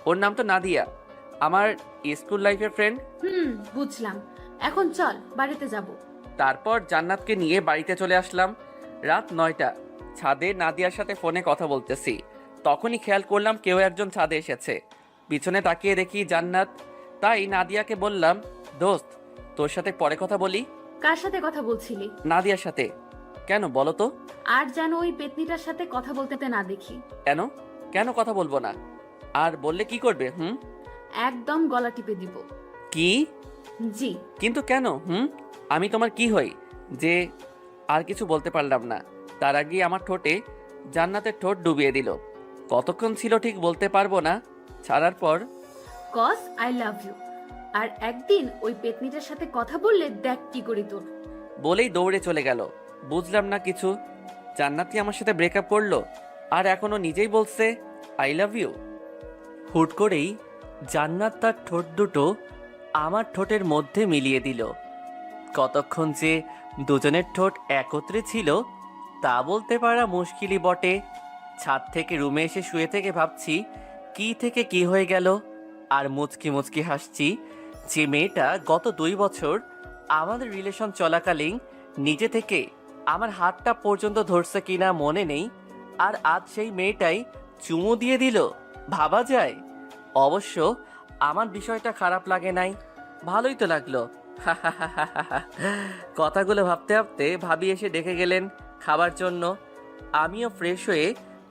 ওর নাম তো নাদিয়া, আমার স্কুল লাইফের ফ্রেন্ড। বুঝলাম। এখন চল, বাড়িতে যাব। তারপর জান্নাতকে নিয়ে বাড়িতে চলে আসলাম। রাত 9টা। ছাদে নাদিয়ার সাথে ফোনে কথা বলতেছি। তখনই খেয়াল করলাম কেউ একজন ছাদে এসেছে। পিছনে তাকিয়ে দেখি জান্নাত। তাই নাদিয়াকে বললাম, দোস্ত, তোর সাথে পরে কথা বলি। কার সাথে কথা বলছিলি? নাদিয়ার সাথে। কেন বলো তো? আর যেন ওই পেতনিটার সাথে কথা বলতে না দেখি। কেন? কেন কথা বলবো না? আর বললে কি করবে? একদম গলা টিপে দিব। কি? জি। কিন্তু কেন? আমি তোমার কি হই যে? আর কিছু বলতে পারলাম না। তার আগেই আমার ঠোঁটে জান্নাতের ঠোঁট ডুবিয়ে দিল। কতক্ষণ ছিল ঠিক বলতে পারবো না। ছাড়ার পর, কজ আই লাভ ইউ। আর একদিন ওই পেতনিটার সাথে কথা বললে দেখ কি করি তোর। বলেই দৌড়ে চলে গেল। বুঝলাম না কিছু। জান্নাত কি আমার সাথে ব্রেকআপ করলো আর এখনো নিজেই বলছে আই লাভ ইউ? হুট করেই জান্নাত তার ঠোঁট দুটো আমার ঠোঁটের মধ্যে মিলিয়ে দিল। কতক্ষণ যে দুজনের ঠোঁট একত্রে ছিল তা বলতে পারা মুশকিলই বটে। ছাদ থেকে রুমে এসে শুয়ে থেকে ভাবছি কি থেকে কি হয়ে গেল, আর মুচকি মুচকি হাসছি যে মেয়েটা গত 2 বছর আমাদের রিলেশন চলাকালীন নিজে থেকে আমার হাতটা পর্যন্ত ধরছে কিনা মনে নেই, আর আজ সেই মেয়েটাই চুমু দিয়ে দিল। ভাবা যায়? অবশ্য আমার বিষয়টা খারাপ লাগে নাই, ভালোই তো লাগলো। কথাগুলো ভাবতে ভাবতে ভাবি এসে ডেকে গেলেন খাবার জন্য। আমিও ফ্রেশ হয়ে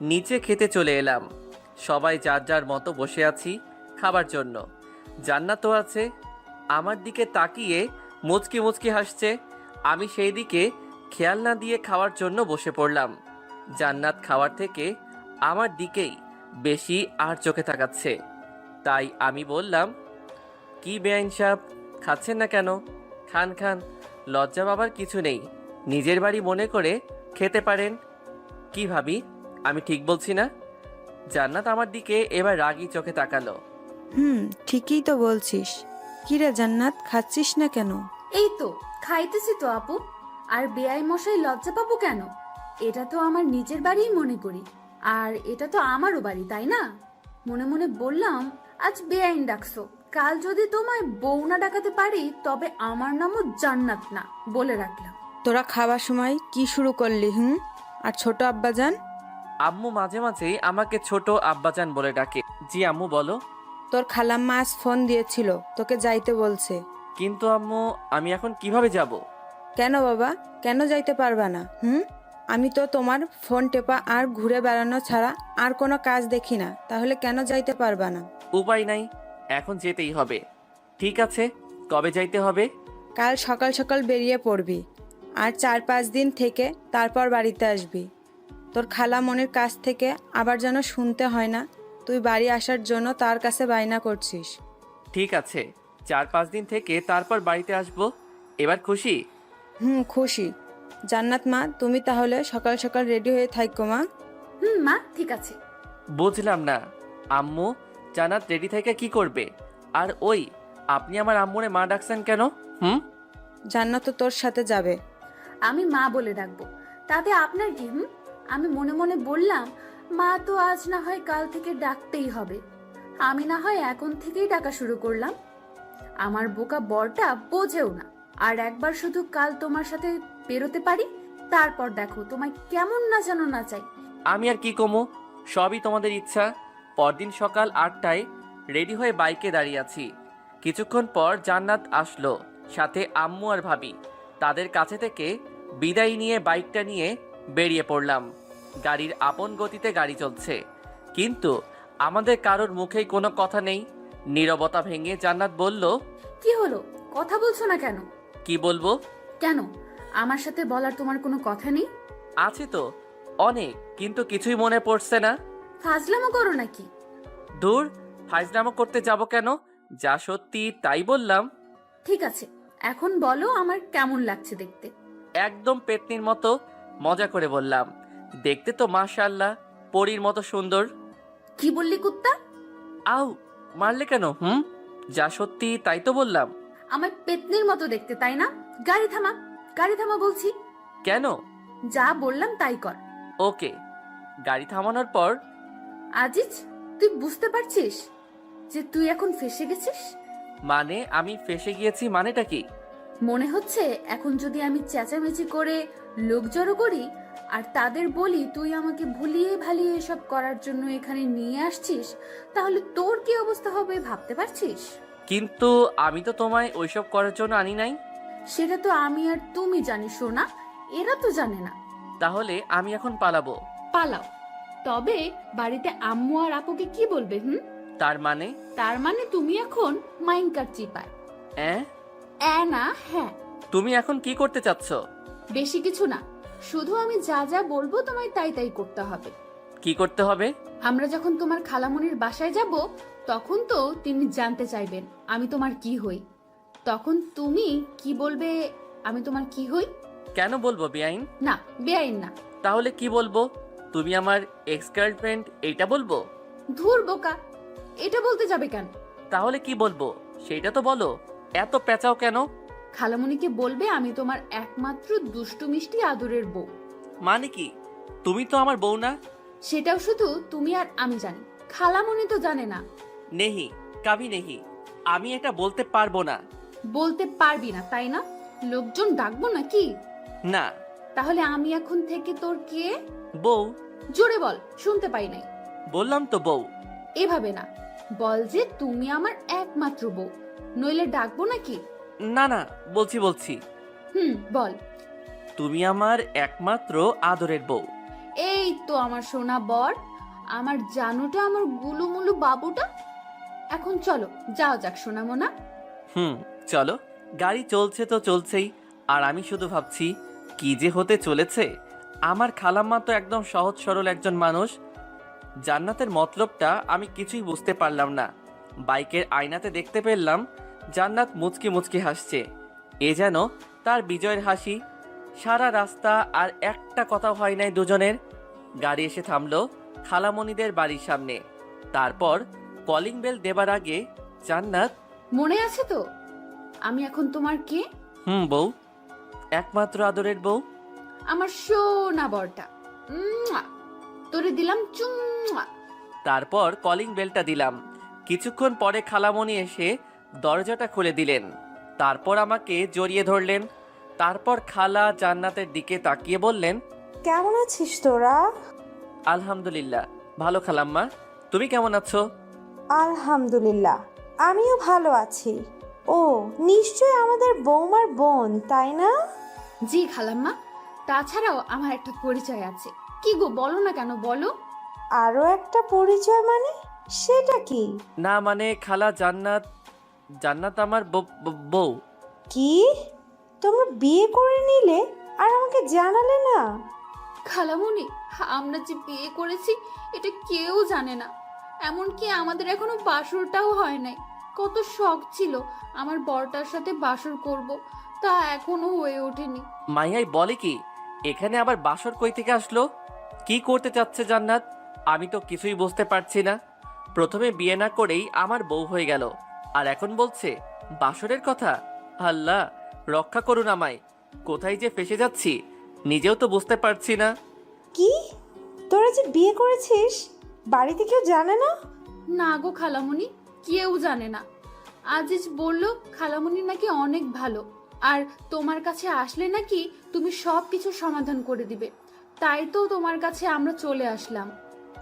নিচে খেতে চলে এলাম। সবাই যার যার মতো বসে আছি খাবার জন্য। জান্নাতও আছে, আমার দিকে তাকিয়ে মুচকি মুচকি হাসছে। আমি সেই দিকে খেয়াল না দিয়ে খাওয়ার জন্য বসে পড়লাম। জান্নাত খাওয়ার থেকে আমার দিকেই বেশি আর চোখে তাকাচ্ছে। তাই আমি বললাম, কি বেআইন সাহেব, খাচ্ছেন না কেন? খান খান, লজ্জা পাবার কিছু নেই, নিজের বাড়ি মনে করে খেতে পারেন। কি ভাবি, আমি ঠিক বলছি না? জান্নাত আমার দিকে এবার রাগী চোখে তাকালো। ঠিকই তো বলছিস। কি রে জান্নাত, খাচ্ছিস না কেন? এই তো খাইতেছি তো আপু। আর বেআই মশাই লজ্জা পাবো কেন? এটা তো আমার নিজের বাড়িই মনে করি, আর এটা তো আমারও বাড়ি, তাই না? মনে মনে বললাম, আজ বেআইন ডাকছো, কাল যদি তোমায় বউ না ডাকাতে পারি তবে আমার নামও জান্নাত না, বলে রাখলাম। তোরা খাওয়ার সময় কি শুরু করলি? আর ছোট আব্বাজান? আম্মু মাঝে মাঝে আমাকে ছোট আব্বাজান বলে ডাকে। জি আম্মু বলো। তোর খালাম্মা আজ ফোন দিয়েছিল, তোকে যাইতে বলছে। কিন্তু আম্মু, আমি এখন কিভাবে যাব? কেন বাবা, কেন যাইতে পারবা না? আমি তো তোমার ফোন টেপা আর ঘুরে বেড়ানো ছাড়া আর কোনো কাজ দেখি না, তাহলে কেন যাইতে পারবা না? উপায় নাই, এখন যেতেই হবে। ঠিক আছে, কবে যাইতে হবে? কাল সকাল সকাল বেরিয়ে পড়বি, আর 4-5 দিন থেকে তারপর বাড়িতে আসবি। তোর খালা মনির কাছ থেকে আবার যেন শুনতে হয় না তুই বাড়ি আসার জন্য তার কাছে বায়না করছিস। ঠিক আছে, 4-5 দিন থেকে তারপর বাড়িতে আসবো। এবার খুশি? খুশি। জান্নাত মা, তুমি তাহলে সকাল সকাল রেডি হয়ে থাকো মা। মা ঠিক আছে। বুঝলাম না আম্মু, জান্নাত রেডি থেকে কি করবে? আর ওই, আপনি আমার আম্মুরে মা ডাকছেন কেন? জান্নাত তো তোর সাথে যাবে। আমি মা বলে ডাকবো, তাতে আপনার কি? আমি মনে মনে বললাম, মা তো আজ না হয় কাল থেকে ডাকতেই হবে, আমি না হয় এখন থেকেই ডাকা শুরু করলাম। আমার বোকা বরটা বোঝেও না। আর একবার শুধু কাল তোমার সাথে বেরোতে পারি, তারপর দেখো তোমায় কেমন না জানো না চাই। আমি আর কি কমো, সবই তোমাদের ইচ্ছা। পরদিন সকাল 8টায় রেডি হয়ে বাইকে দাঁড়িয়ে আছি। কিছুক্ষণ পর জান্নাত আসলো, সাথে আম্মু আর ভাবি। তাদের কাছে থেকে বিদায় নিয়ে বাইকটা নিয়ে বেরিয়ে পড়লাম। গাড়ির আপন গতিতে গাড়ি চলছে, কিন্তু আমাদের কারোর মুখেই কোনো কথা নেই। নীরবতা ভেঙে জান্নাত বলল, কি হলো, কথা বলছো না কেন? কি বলবো? কেন, আমার সাথে বলার তোমার কোনো কথা নেই? আছে তো অনেক, কিন্তু কিছুই মনে পড়ছে না। ফাজলামো করো নাকি? দূর, ফাজলামো করতে যাব কেন? যা সত্যি তাই বললাম। ঠিক আছে, এখন বলো আমার কেমন লাগছে দেখতে? একদম পেতনির মতো, মজা করে বললাম। দেখতে তো মাশাআল্লাহ পরীর মতো সুন্দর। কি বললি কুত্তা? আউ, মারলে কেন? যা সত্যি তাই তো বললাম। আমার পেতনির মতো দেখতে, তাই না? গাড়ি থামা, গাড়ি থামা বলছি। কেন? যা বললাম তাই কর। ওকে। গাড়ি থামানোর পর, আজিজ, তুই বুঝতে পারছিস যে তুই এখন ফেসে গেছিস? মানে আমি ফেসে গিয়েছি মানেটা কি? মনে হচ্ছে এখন যদি আমি চেঁচামেচি করে লোক জড়ো করি আর তাদের বলি তুই আমাকে ভুলিয়ে ভালিয়ে এসব করার জন্য এখানে নিয়ে আসছিস, তাহলে তোর কি অবস্থা হবে ভাবতে পারছিস? কিন্তু আমি তো তোমায় ওইসব করার জন্য আনি নাই। সেটা তো আমি আর তুমি জানি সোনা, এরা তো জানে না। তাহলে আমি এখন পালাবো? পালাও, তবে বাড়িতে আম্মু আর আপুকে কি বলবে? তার মানে? তার মানে তুমি এখন মাইনকার চিপায়। না, হ্যাঁ। তুমি এখন কি করতে চাচ্ছ? বেশি কিছু না, শুধু আমি যা যা বলবো তোমায় তাই তাই করতে হবে। কি করতে হবে? আমরা যখন তোমার খালামনির বাসায় যাব তখন তো তিনি জানতে চাইবেন আমি তোমার কি হই। তখন তুমি কি বলবে? আমি তোমার কি হই? কেন বলবো বেআইন? না, বেআইন না। তাহলে কি বলবো? তুমি আমার এক্স গার্লফ্রেন্ড, এইটা বলবো? ধুর বোকা, এটা বলতে যাবে কেন? তাহলে কি বলবো সেটা তো বলো, এত পেঁচাও কেন? খালামণিকে বলবে আমি তোমার একমাত্র দুষ্টু মিষ্টি আদরের বউ। মানে কি? তুমি তো আমার বউ না। সেটাও শুধু তুমি আর আমি জানি, খালামণি তো জানে না। নেহি, কাভি নেহি, আমি এটা বলতে পারবো না। বলতে পারবি না তাই না? লোকজন ডাকবো নাকি? না। তাহলে আমি এখন থেকে তোর কে? বউ। জোরে বল, শুনতে পাই নাই। বললাম তো বউ। এভাবে না, বল যে তুমি আমার একমাত্র বউ, নইলে ডাকবো নাকি? না না, বলছি। বল। তুমি আমার একমাত্র আদরের বউ। এই তো আমার সোনা বর, আমার জানুটা, আমার গুলুমুলু বাবুটা। এখন চলো যাওয়া যাক সোনামোনা। চলো। গাড়ি চলছে তো চলছেই, আর আমি শুধু ভাবছি কি যে হতে চলেছে। আমার খালাম্মা তো একদম সহজ সরল একজন মানুষ। জান্নাতের মতলবটা আমি কিছুই বুঝতে পারলাম না। বাইকের আয়নাতে দেখতে পেলাম জান্নাত মুচকি মুচকি হাসছে। এ যেন তার বিজয়ের হাসি। সারা রাস্তা আর একটা কথা হয় নাই দুজনের। গাড়ি এসে থামলো খালামণিদের বাড়ির সামনে। তারপর কলিং বেল দেবার আগে জান্নাত, মনে আছে তো আমি এখন তোমার কে? বউ, একমাত্র আদরের বউ। আমার সোনা বরটা। তোরে দিলাম চুম্মা। তারপর কলিং বেলটা দিলাম। কিছুক্ষণ পরে খালামণি এসে দরজাটা খুলে দিলেন। তারপর আমাকে জড়িয়ে ধরলেন। তারপর খালা জান্নাতের দিকে তাকিয়ে বললেন, কেমন আছিস তোরা? আলহামদুলিল্লাহ ভালো খালাম্মা, তুমি কেমন আছো? আলহামদুলিল্লাহ, আমিও ভালো আছি। ও নিশ্চয় আমাদের বৌমার বোন, তাই না? জি খালাম্মা, তাছাড়াও আমার একটা পরিচয় আছে। কি গো, বলো না কেন, বলো। আরো একটা পরিচয় মানে? সেটা কি? না মানে খালা, জান্নাত আমার বউ। কি, তোমরা বিয়ে করে নিলে আর আমাকে জানালে না? খালামণি, আমরা যে বিয়ে করেছি এটা কেউ জানে না। এমনকি আমাদের এখনো বাসরটাও হয় নাই। কত শখ ছিল আমার বরটার সাথে বাসর করব, তা এখনো হয়ে ওঠেনি। মাইয়াই বলে কি, এখানে আবার বাসর কই থেকে আসলো? কি করতে চাচ্ছে জান্নাত? আমি তো কিছুই বুঝতে পারছি না। প্রথমে বিয়ে না করেই আমার বউ হয়ে গেল, আর এখন বলছে বাসরের কথা। আল্লাহ রক্ষা করুন আমায়, কোথায় যে ফেসে যাচ্ছি নিজেও তো বুঝতে পারছি না। কি, তোরা যে বিয়ে করেছিস বাড়িতে কেউ জানে না? না গো খালামণি, কেউ জানে না। আজিজ বলল খালামণি নাকি অনেক ভালো, আর তোমার কাছে আসলে নাকি তুমি সব কিছু সমাধান করে দিবে। তাই তো তোমার কাছে আমরা চলে আসলাম।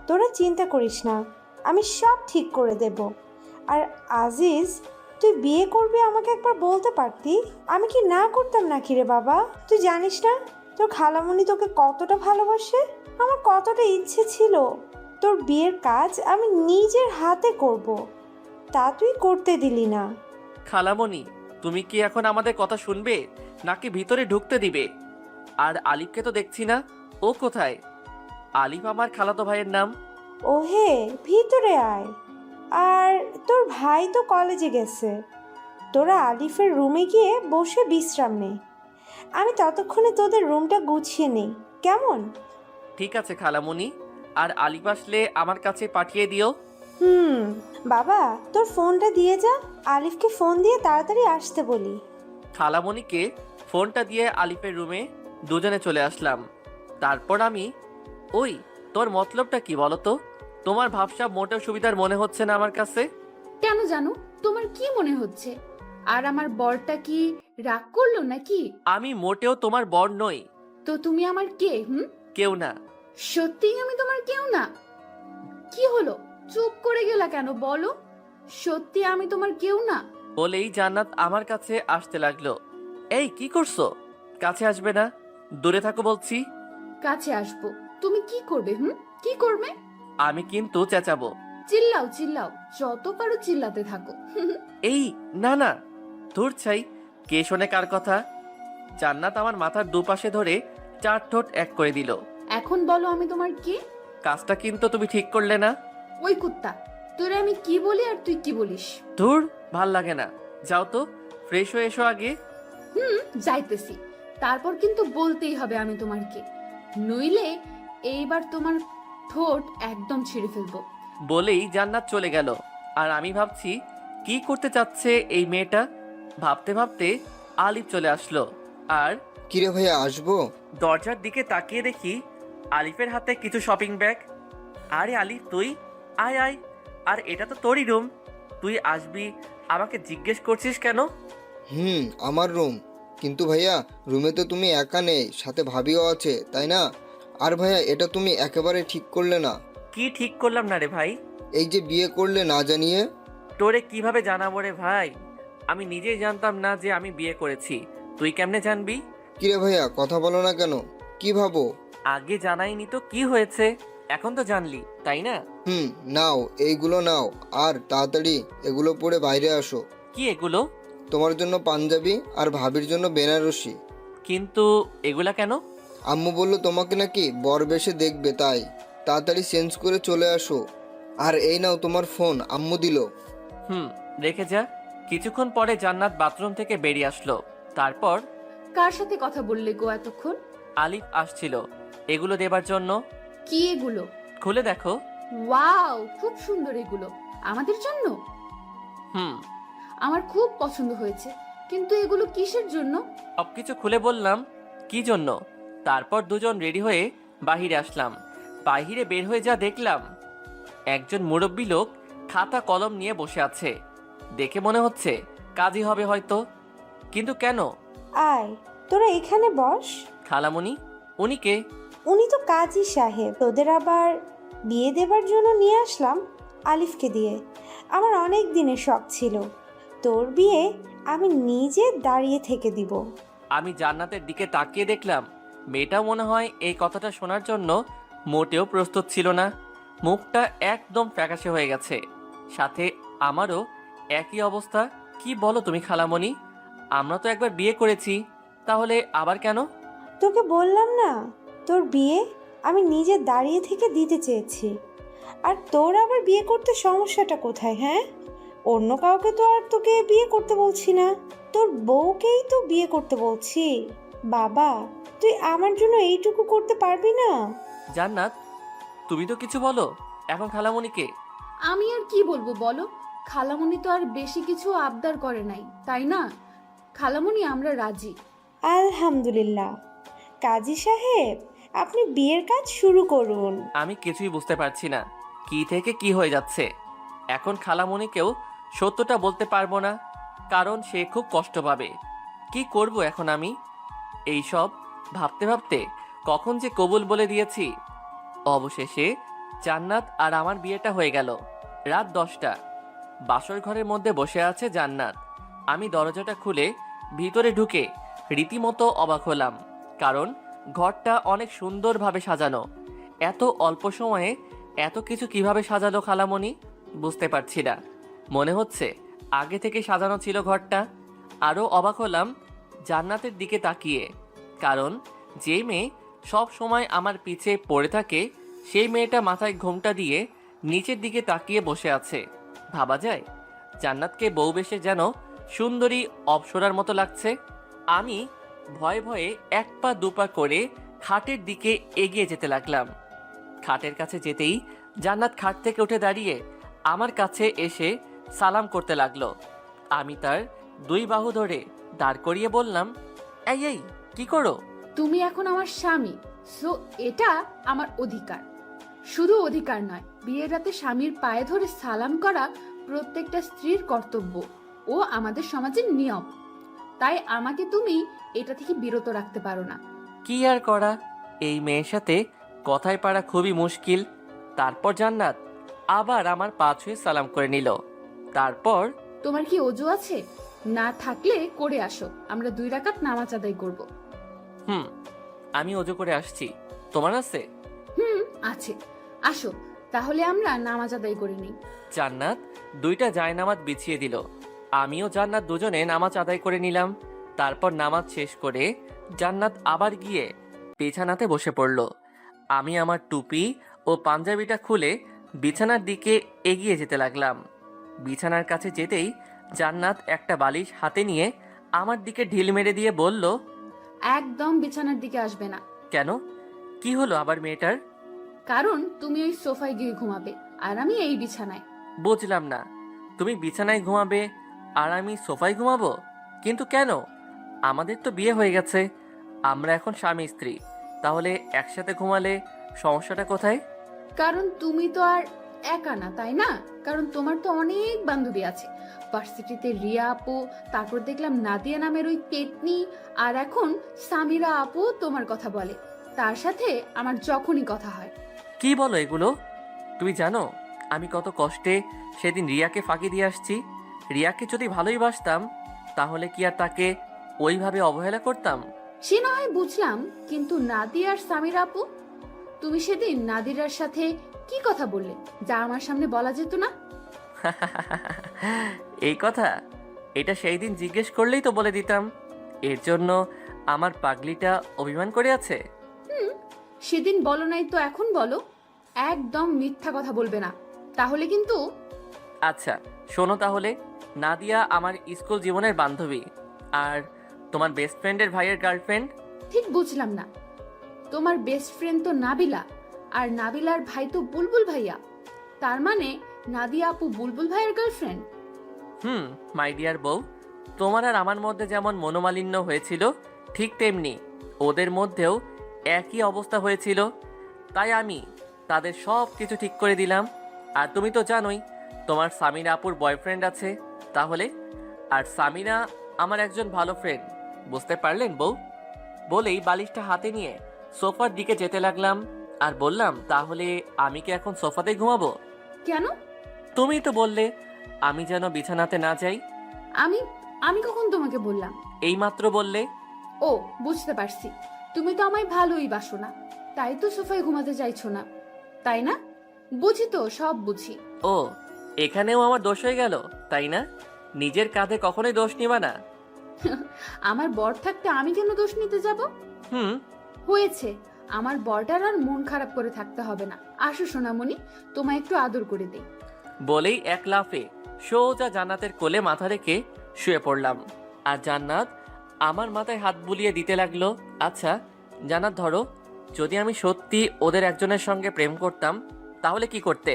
তোরা চিন্তা করিস না, আমি সব ঠিক করে দেব। আর আজিজ, তুই বিয়ে করবি আমাকে একবার বলতে পারতি, আমি কি না করতাম নাকি রে বাবা? তুই জানিস না তোর খালামণি তোকে কতটা ভালোবাসে। আমার কতটা ইচ্ছে ছিল তোর বিয়ের কাজ আমি নিজের হাতে করব, তা তুই করতে দিলি না। খালামণি, তুমি কি এখন আমাদের কথা শুনবে নাকি ভিতরে ঢুকতে দিবে? আর আলিফকে তো দেখছি না, ও কোথায়? আলিফ আমার খালাতো ভাইয়ের নাম। ওহে, ভিতরে আয়। আর তোর ভাই তো কলেজে গেছে, তোরা আলিফের রুমে গিয়ে বসে বিশ্রাম নে। আমি ততক্ষণে তোদের রুমটা গুছিয়ে নেই, কেমন? ঠিক আছে খালামণি, আর আলিফ আসলে আমার কাছে পাঠিয়ে দিও। বাবা, তোর ফোনটা দিয়ে যা, আলিফকে ফোন দিয়ে তাড়াতাড়ি আসতে বলি। খালামণিকে ফোনটা দিয়ে আলিফের রুমে দুজনে চলে আসলাম। তারপর আমি, ওই তোর মতলবটা কি বলো তো? তোমার ভাবসাব মোটেও সুবিধার মনে হচ্ছে না আমার কাছে। কেন জানো, তোমার কি মনে হচ্ছে? আর আমার বরটা কি রাগ করলো নাকি? আমি মোটেও তোমার বর নই। তো তুমি আমার কে? কেউ না। সত্যিই আমি তোমার কেউ না? কি হলো, চুপ করে গেলা কেন, বলো। সত্যি আমি তোমার কেউ না? বলেই জান্নাত আমার কাছে আসতে লাগলো। এই কি করছো? কাছে আসবে না, দূরে থাকো বলছি। কাছে আসবো? তুমি কি করবে? কি করবে? আমি কিন্তু চেঁচাবো। চিল্লাও চিল্লাও, যত পারো চিল্লাতে থাকো। এই না না, ধুর ছাই, কে শোনে কার কথা? জান্নাত আমার মাথার দুপাশে ধরে চার ঠোঁট এক করে দিল। এখন বলো আমি তোমার কে? কাজটা কিন্তু তুমি ঠিক করলে না। ওই কুত্তা, তোরে আমি কি বলি আর তুই কি বলিস? ধুর, ভাল লাগে না। যাও তো, ফ্রেশ হয়ে এসো আগে। যাইতেছি, তারপর কিন্তু বলতেই হবে আমি তোমার কে, নইলে এইবার তোমার ঠোঁট একদম ছিঁড়ে ফেলবো। বলেই জান্নাত চলে গেল। আর আমি ভাবছি কি করতে চাচ্ছে এই মেয়েটা? ভাবতে ভাবতে আলিফ চলে আসলো। আর কিরে ভাইয়া, আসবো? দরজার দিকে তাকিয়ে দেখি আলিফের হাতে কিছু শপিং ব্যাগ। আরে আলিফ, তুই আয় আয়। আর এটা তো তোরই রুম, তুই আসবি, আমাকে জিজ্ঞেস করছিস কেন? আমার রুম। কিন্তু ভাইয়া, রুমে তো তুমি একা নেই, সাথে ভাবিও আছে, তাই না? আর ভাইয়া, এটা তুমি একেবারে ঠিক করলে না। কি ঠিক করলাম না রে ভাই? এই যে বিয়ে করলে না জানিয়ে। তোরে কিভাবে জানাবো রে ভাই? আমি নিজেই জানতাম না যে আমি বিয়ে করেছি, তুই কেমনে জানবি? কিরে ভাইয়া, কথা বলো না কেন? কি ভাবো? আগে জানাইনি তো কি হয়েছে, এখন তো জানলি, তাই না? নাও, এইগুলো নাও, আর তাড়াতাড়ি এগুলো পরে বাইরে আসো। কি এগুলো? তোমার জন্য পাঞ্জাবি আর ভাবির জন্য বেনারসি। কিন্তু এগুলা কেন? আম্মু বললো তোমাকে নাকি বর বেশে দেখবে, তাই তাড়াতাড়ি চেঞ্জ করে চলে আসো। আর এই নাও তোমার ফোন, আম্মু দিল। রেখে যা। কিছুক্ষণ পরে জান্নাত বাথরুম থেকে বেরিয়ে আসলো। তারপর কার সাথে কথা বললে গো এতক্ষণ? আলিফ আসছিল এগুলো দেবার জন্য। কি এগুলো? খুলে দেখো। ওয়াও, খুব সুন্দর এগুলো। আমাদের জন্য? আমার খুব পছন্দ হয়েছে, কিন্তু এগুলো কিসের জন্য? সবকিছু খুলে বললাম কি জন্য। তারপর দুজন রেডি হয়ে বাহিরে আসলাম। বাহিরে বের হয়ে যা দেখলাম, একজন মুরব্বী লোক খাতা কলম নিয়ে বসে আছে। দেখে মনে হচ্ছে কাজী হবে হয়তো, কিন্তু কেন? আয়, তোরা এখানে বস। খালামণি, উনি কে? উনি তো কাজী সাহেব। তোদের আবার বিয়ে দেবার জন্য নিয়ে আসলাম আলিফকে দিয়ে। আমার অনেক দিনের শখ ছিল তোর বিয়ে আমি নিজে দাঁড়িয়ে থেকে দিব। আমি জান্নাতের দিকে তাকিয়ে দেখলাম মেয়েটা মনে হয় এই কথাটা শোনার জন্য মোটেও প্রস্তুত ছিল না। মুখটা একদম ফ্যাকাশে হয়ে গেছে, সাথে আমারও একই অবস্থা। কি বলো তুমি খালামণি? আমরা তো একবার বিয়ে করেছি, তাহলে আবার কেন? তোকে বললাম না, তোর বিয়ে আমি নিজে দাঁড়িয়ে থেকে দিতে চেয়েছি। আর তোর আবার বিয়ে করতে সমস্যাটা কোথায়? হ্যাঁ, অন্য কাউকে তো আর তোকে বিয়ে করতে বলছি না, তোর বউকেই তো বিয়ে করতে বলছি। বাবা, তুই আমার জন্য এইটুকু করতে পারবি না? জান্নাত, তুমি তো কিছু বলো এখন খালামণিকে। আমি আর কি বলবো বলো? খালামণি তো আর বেশি কিছু আবদার করে নাই, তাই না? খালামণি, আমরা রাজি। আলহামদুলিল্লাহ। কাজী সাহেব, আপনি বিয়ের কাজ শুরু করুন। আমি কিছুই বুঝতে পারছি না কি থেকে কি হয়ে যাচ্ছে। এখন খালামণিকেও সত্যটা বলতে পারবো না, কারণ সে খুব কষ্ট পাবে। কি করব এখন আমি? এই সব ভাবতে ভাবতে কখন যে কবুল বলে দিয়েছি। অবশেষে জান্নাত আর আমার বিয়েটা হয়ে গেল। রাত 10টা। বাসর ঘরের মধ্যে বসে আছে জান্নাত। আমি দরজাটা খুলে ভিতরে ঢুকে রীতিমতো অবাক হলাম, কারণ ঘরটা অনেক সুন্দরভাবে সাজানো। এত অল্প সময়ে এত কিছু কিভাবে সাজালো খালামণি বুঝতে পারছি না। মনে হচ্ছে আগে থেকে সাজানো ছিল ঘরটা। আরও অবাক হলাম জান্নাতের দিকে তাকিয়ে, কারণ যে মেয়ে সব সময় আমার পিছে পড়ে থাকে সেই মেয়েটা মাথায় ঘোমটা দিয়ে নিচের দিকে তাকিয়ে বসে আছে। ভাবা যায় জান্নাতকে বউ বেশে যেন সুন্দরী অপ্সরার মতো লাগছে। আমি ভয়ে ভয়ে এক পা দুপা করে খাটের দিকে এগিয়ে যেতে লাগলাম। খাটের কাছে যেতেই জান্নাত খাট থেকে উঠে দাঁড়িয়ে আমার কাছে এসে সালাম করতে লাগলো। আমি তার 2 বাহু ধরে দাঁড় করিয়ে বললাম, এই এই কি করো? তুমি এখন আমার স্বামী, সো এটা আমার অধিকার। শুধু অধিকার নয়, বিয়ের রাতে স্বামীর পায়ে ধরে সালাম করা প্রত্যেকটা স্ত্রীর কর্তব্য ও আমাদের সমাজের নিয়ম। তাই আমাকে তুমি এটা থেকে বিরত রাখতে পারো না। কি আর করা, এই মেয়ের সাথে কথায় পারা খুবই মুশকিল। তারপর জান্নাত আবার আমার পা ছুঁয়ে সালাম করে নিল। তারপর, তোমার কি ওযু আছে? না থাকলে করে আসো, আমরা 2 রাকাত নামাজ আদায় করব। আমি ওযু করে আসছি, তোমার আছে? আছে, আসো তাহলে আমরা নামাজ আদায় করে নিই। জান্নাত 2টা জায়নামাজ বিছিয়ে দিল। আমিও জান্নাত দুজনে নামাজ আদায় করে নিলাম। তারপর নামাজ শেষ করে জান্নাত আবার গিয়ে বিছানাতে বসে পড়ল। আমি আমার টুপি ও পাঞ্জাবিটা খুলে বিছানার দিকে এগিয়ে যেতে লাগলাম। বিছানার কাছে যেতেই জান্নাত একটা বালিশ হাতে নিয়ে আমার দিকে ঢিল মেরে দিয়ে বলল, একদম বিছানার দিকে আসবে না। কেন? কি হলো আবার মেয়েটার? কারণ তুমি ওই সোফায় গিয়ে ঘুমাবে আর আমি এই বিছানায়। বুঝলাম না, তুমি বিছানায় ঘুমাবে আর আমি সোফায় ঘুমাবো? কিন্তু কেন? আমাদের তো বিয়ে হয়ে গেছে, আমরা এখন স্বামী স্ত্রী, তাহলে একসাথে ঘুমালে সমস্যাটা কোথায়? কারণ তুমি তো আর একা না, তাই না? কারণ তোমার তো অনেক বান্ধবী আছে। ভার্সিটিতে রিয়া আপু, তারপর দেখলাম নাদিয়া নামের ওই পেতনি, আর এখন সামিরা আপু তোমার কথা বলে। তার সাথে আমার যখনই কথা হয়। কি বলো এগুলো? তুমি জানো আমি কত কষ্টে সেদিন রিয়াকে ফাঁকি দিয়ে আসছি? রিয়াকে যদি ভালোই বাসতাম তাহলে কি আর তাকে ওইভাবে অবহেলা করতাম? সে না হয় বুঝলাম, কিন্তু নাদিয়া আর সামিরা আপু, তুমি সেদিন নাদিরার সাথে কি কথা বললে যা আমার সামনে বলা যেত না? এই কথা এটা সেই দিন জিজ্ঞেস করলেই তো বলে দিতাম। এর জন্য আমার পাগলিটা অভিমান করে আছে? সেদিন বলো নাই তো এখন বলো। একদম মিথ্যা কথা বলবে না, তাহলে কিন্তু। আচ্ছা শোনো তাহলে, নাদিয়া আমার স্কুল জীবনের বান্ধবী, আর তোমার বেস্ট ফ্রেন্ডের ভাইয়ের গার্লফ্রেন্ড। ঠিক বুঝলাম না। তোমার বেস্ট ফ্রেন্ড তো নাবিলা, আর নাবিলার ভাই তো বুলবুল ভাইয়া। তার মানে নাদিয়া আপু বুলবুল ভাইয়ের গার্লফ্রেন্ড? মাই ডিয়ার বউ, তোমার আর আমার মধ্যে যেমন মনোমালিন্য হয়েছিল ঠিক তেমনি ওদের মধ্যেও একই অবস্থা হয়েছিল। তাই আমি তাদের সব কিছু ঠিক করে দিলাম। আর তুমি তো জানোই তোমার সামিরা আপুর বয়ফ্রেন্ড আছে, তাহলে? আর সামিরা আমার একজন ভালো ফ্রেন্ড, বুঝতে পারলেন বউ? বলেই বালিশটা হাতে নিয়ে সোফার দিকে যেতে লাগলাম আর বললাম, তাহলে আমি কি এখন সোফাতে ঘুমাবো? কেন? তুমি তো বললে আমি যেন বিছানাতে না যাই। আমি আমি কখন তোমাকে বললাম? এইমাত্র বললে। ও, বুঝতে পারছি। তুমি তো আমায় ভালোই বাসো না, তাই তো সোফায় ঘুমাতে চাইছো না, তাই না? বুঝি তো, সব বুঝি। ও, এখানেও আমার দোষ হয়ে গেল, তাই না? নিজের কাঁধে কখনোই দোষ নিবা না। আমার বর থাকতে আমি কেন দোষ নিতে যাব? হুম হয়েছে, আমার বরটার আর মন খারাপ করে থাকতে হবে না। আসো সোনামণি, তোমায় একটু আদর করে দেই। বলেই এক লাফে সোজা জান্নাতের কোলে মাথা রেখে শুয়ে পড়লাম। আর জান্নাত আমার মাথায় হাত বুলিয়ে দিতে লাগলো। আচ্ছা জান্নাত, ধরো যদি আমি সত্যি ওদের একজনের সঙ্গে প্রেম করতাম তাহলে কি করতে?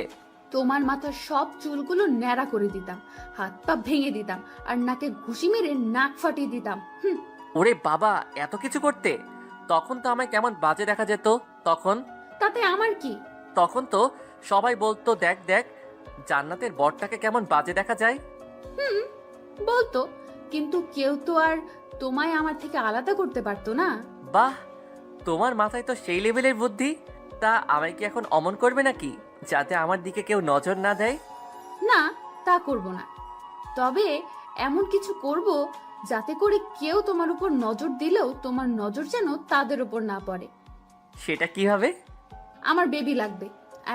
তোমার মাথার সব চুলগুলো ন্যাড়া করে দিতাম, হাত পা ভেঙে দিতাম, আর নাকে ঘুষি মেরে নাক ফাটিয়ে দিতাম। ওরে বাবা, এত কিছু করতে? তখন তো আমায় কেমন বাজে দেখা যেত। তখন তাতে আমার কি? তখন তো সবাই বলতো, দেখ দেখ জান্নাতের বরটাকে কেমন বাজে দেখা যায়। বলতো, কিন্তু কেউ তো আর তোমায় আমার থেকে আলাদা করতে পারতো না। বাহ, তোমার মাথায় তো সেই লেভেলের বুদ্ধি। তা আমায় কি এখন অমন করবে নাকি, যাতে আমার দিকে কেউ নজর না দেয়? না, তা করব না। তবে এমন কিছু করব যাতে করে কেউ তোমার উপর নজর দিলেও তোমার নজর যেন তাদের উপর না পড়ে। সেটা কিভাবে? আমার বেবি লাগবে,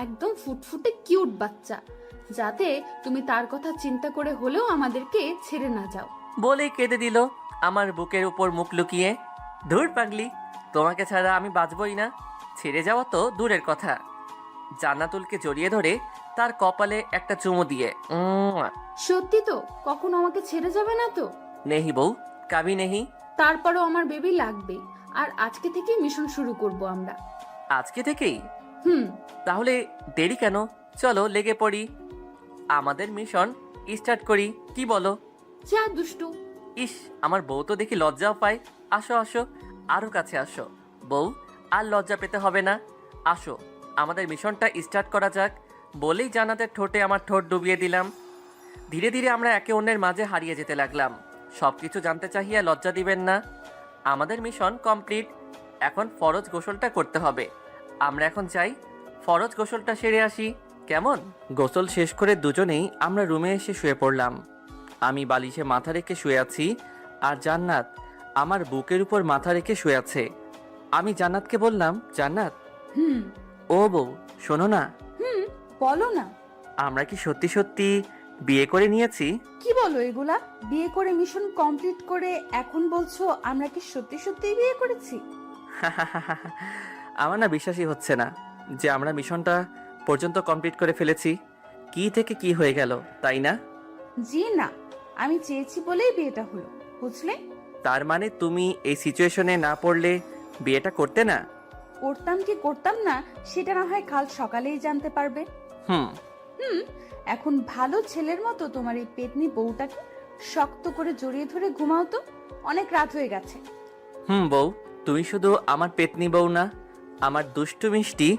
একদম ফুটফুটে কিউট বাচ্চা, যাতে তুমি তার কথা চিন্তা করে হলেও আমাদেরকে ছেড়ে না যাও। বলেই কেঁদে দিল আমার বুকের উপর মুখ লুকিয়ে। ধুর পাগলি, তোমাকে ছাড়া আমি বাঁচবই না। ছেড়ে যাওয়া তো দূরের কথা, জান্নাতুলকে জড়িয়ে ধরে তার কপালে একটা চুমু দিয়ে, সত্যি তো? কখনো আমাকে ছেড়ে যাবে না তো? নেহি বউ, কাবি নেহি। তারপরও আমার বেবি লাগবে, আর আজকে থেকেই মিশন শুরু করব আমরা। আজকে থেকেই? হুম। তাহলে দেরি কেন? চলো লেগে পড়ি, আমাদের মিশন স্টার্ট করি, কি বলো? যা দুষ্টু। ইস, আমার বউ তো দেখি লজ্জাও পায়। আসো আসো, আরো কাছে আসো। বউ, আর লজ্জা পেতে হবে না, আসো আমাদের মিশনটা স্টার্ট করা যাক। বলেই জান্নাতের ঠোঁটে আমার ঠোঁট ডুবিয়ে দিলাম। ধীরে ধীরে আমরা একে অন্যের মাঝে হারিয়ে যেতে লাগলাম। সবকিছু জানতে চাহিয়া লজ্জা দিবেন না। আমাদের মিশন কমপ্লিট, এখন ফরজ গোসলটা করতে হবে। আমরা এখন যাই, ফরজ গোসলটা সেরে আসি, কেমন? গোসল শেষ করে দুজনেই আমরা রুমে এসে শুয়ে পড়লাম। আমি বালিশে মাথা রেখে শুয়ে আছি, আর জান্নাত আমার বুকের উপর মাথা রেখে শুয়ে আছে। আমি জান্নাতকে বললাম, জান্নাত। ও বউ, শোনো না। বলো না। আমরা কি সত্যি সত্যি বিয়ে করে নিয়েছি? কি বলো এগুলা? বিয়ে করে মিশন কমপ্লিট করে এখন বলছো আমরা কি সত্যি সত্যি বিয়ে করেছি? আমার না বিশ্বাসই হচ্ছে না যে আমরা মিশনটা পর্যন্ত কমপ্লিট করে ফেলেছি। কি থেকে কি হয়ে গেল, তাই না? জি না, আমি চেয়েছি বলেই বিয়েটা হলো, বুঝলে? তার মানে তুমি এই সিচুয়েশনে না পড়লে বিয়েটা করতে না? করতাম কি করতাম না সেটা না হয় কাল সকালেই জানতে পারবে। এখন ভালো ছেলের মতো তোমার এই পেতনি বউটাকে শক্ত করে জড়িয়ে ধরে ঘুমাও তো, অনেক রাত হয়ে গেছে। বউ, তুমি শুধু আমার পেতনি বউ না, আমার দুষ্টু মিষ্টি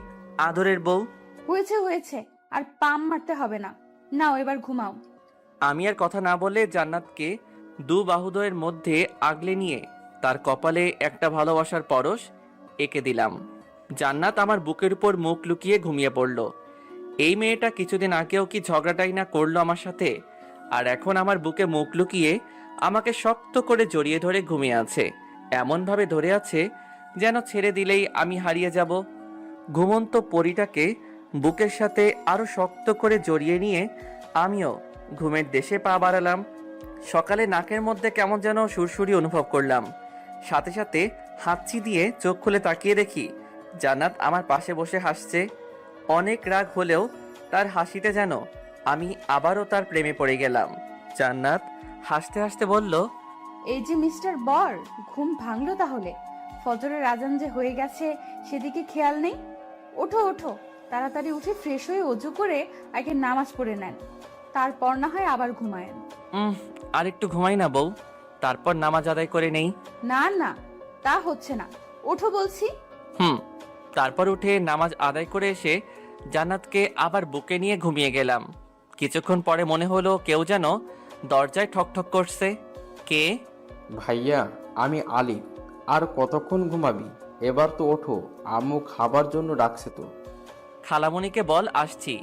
আদরের বউ। হয়েছে হয়েছে, আর পাম মারতে হবে না, নাও এবার ঘুমাও। আমি আর কথা না বলে জান্নাতকে দু বাহুদয়ের মধ্যে আগলে নিয়ে তার কপালে একটা ভালোবাসার পরশ এঁকে দিলাম। জান্নাত আমার বুকের উপর মুখ লুকিয়ে ঘুমিয়ে পড়ল। এই মেয়েটা কিছুদিন আগেও কি ঝগড়াটাই না করলো আমার সাথে, আর এখন আমার বুকে মুখ লুকিয়ে আমাকে শক্ত করে জড়িয়ে ধরে ঘুমিয়ে আছে। এমনভাবে ধরে আছে যেন ছেড়ে দিলেই আমি হারিয়ে যাব। ঘুমন্ত পরীটাকে বুকের সাথে আরো শক্ত করে জড়িয়ে নিয়ে আমিও ঘুমের দেশে পা বাড়ালাম। সকালে নাকের মধ্যে কেমন যেন সুরসুরি অনুভব করলাম, সাথে সাথে হাঁচি দিয়ে চোখ খুলে তাকিয়ে দেখি জান্নাত আমার পাশে বসে হাসছে। অনেক রাগ হলেও তার হাসিতে যেন আমি আবারও তার প্রেমে পড়ে গেলাম। জান্নাত হাসতে হাসতে বলল, এই যে মিস্টার বর, ঘুম ভাঙলো তাহলে? ফজরের আজান যে হয়ে গেছে সেদিকে খেয়াল নেই। ওঠো ওঠো, তাড়াতাড়ি উঠে ফ্রেশ হয়ে অজু করে আগে নামাজ পড়ে নেন, তারপর না হয় আবার ঘুমায়েন। আর একটু ঘুমাই না বউ, তারপর নামাজ আদায় করে নেই। না না, তা হচ্ছে না, ওঠো বলছি। তারপর উঠে নামাজ আদায় করে এসে জান্নাতকে আবার বুকে নিয়ে ঘুমিয়ে গেলাম। কিছুক্ষণ পরে মনে হলো কেউ যেন দরজায় ঠকঠক করছে। কে? ভাইয়া, আমি আলিফ। আর কতক্ষণ ঘুমাবি? এবার তো ওঠো, আম্মু খাবার জন্য ডাকছে তো। খালামণিকে বল আসছি।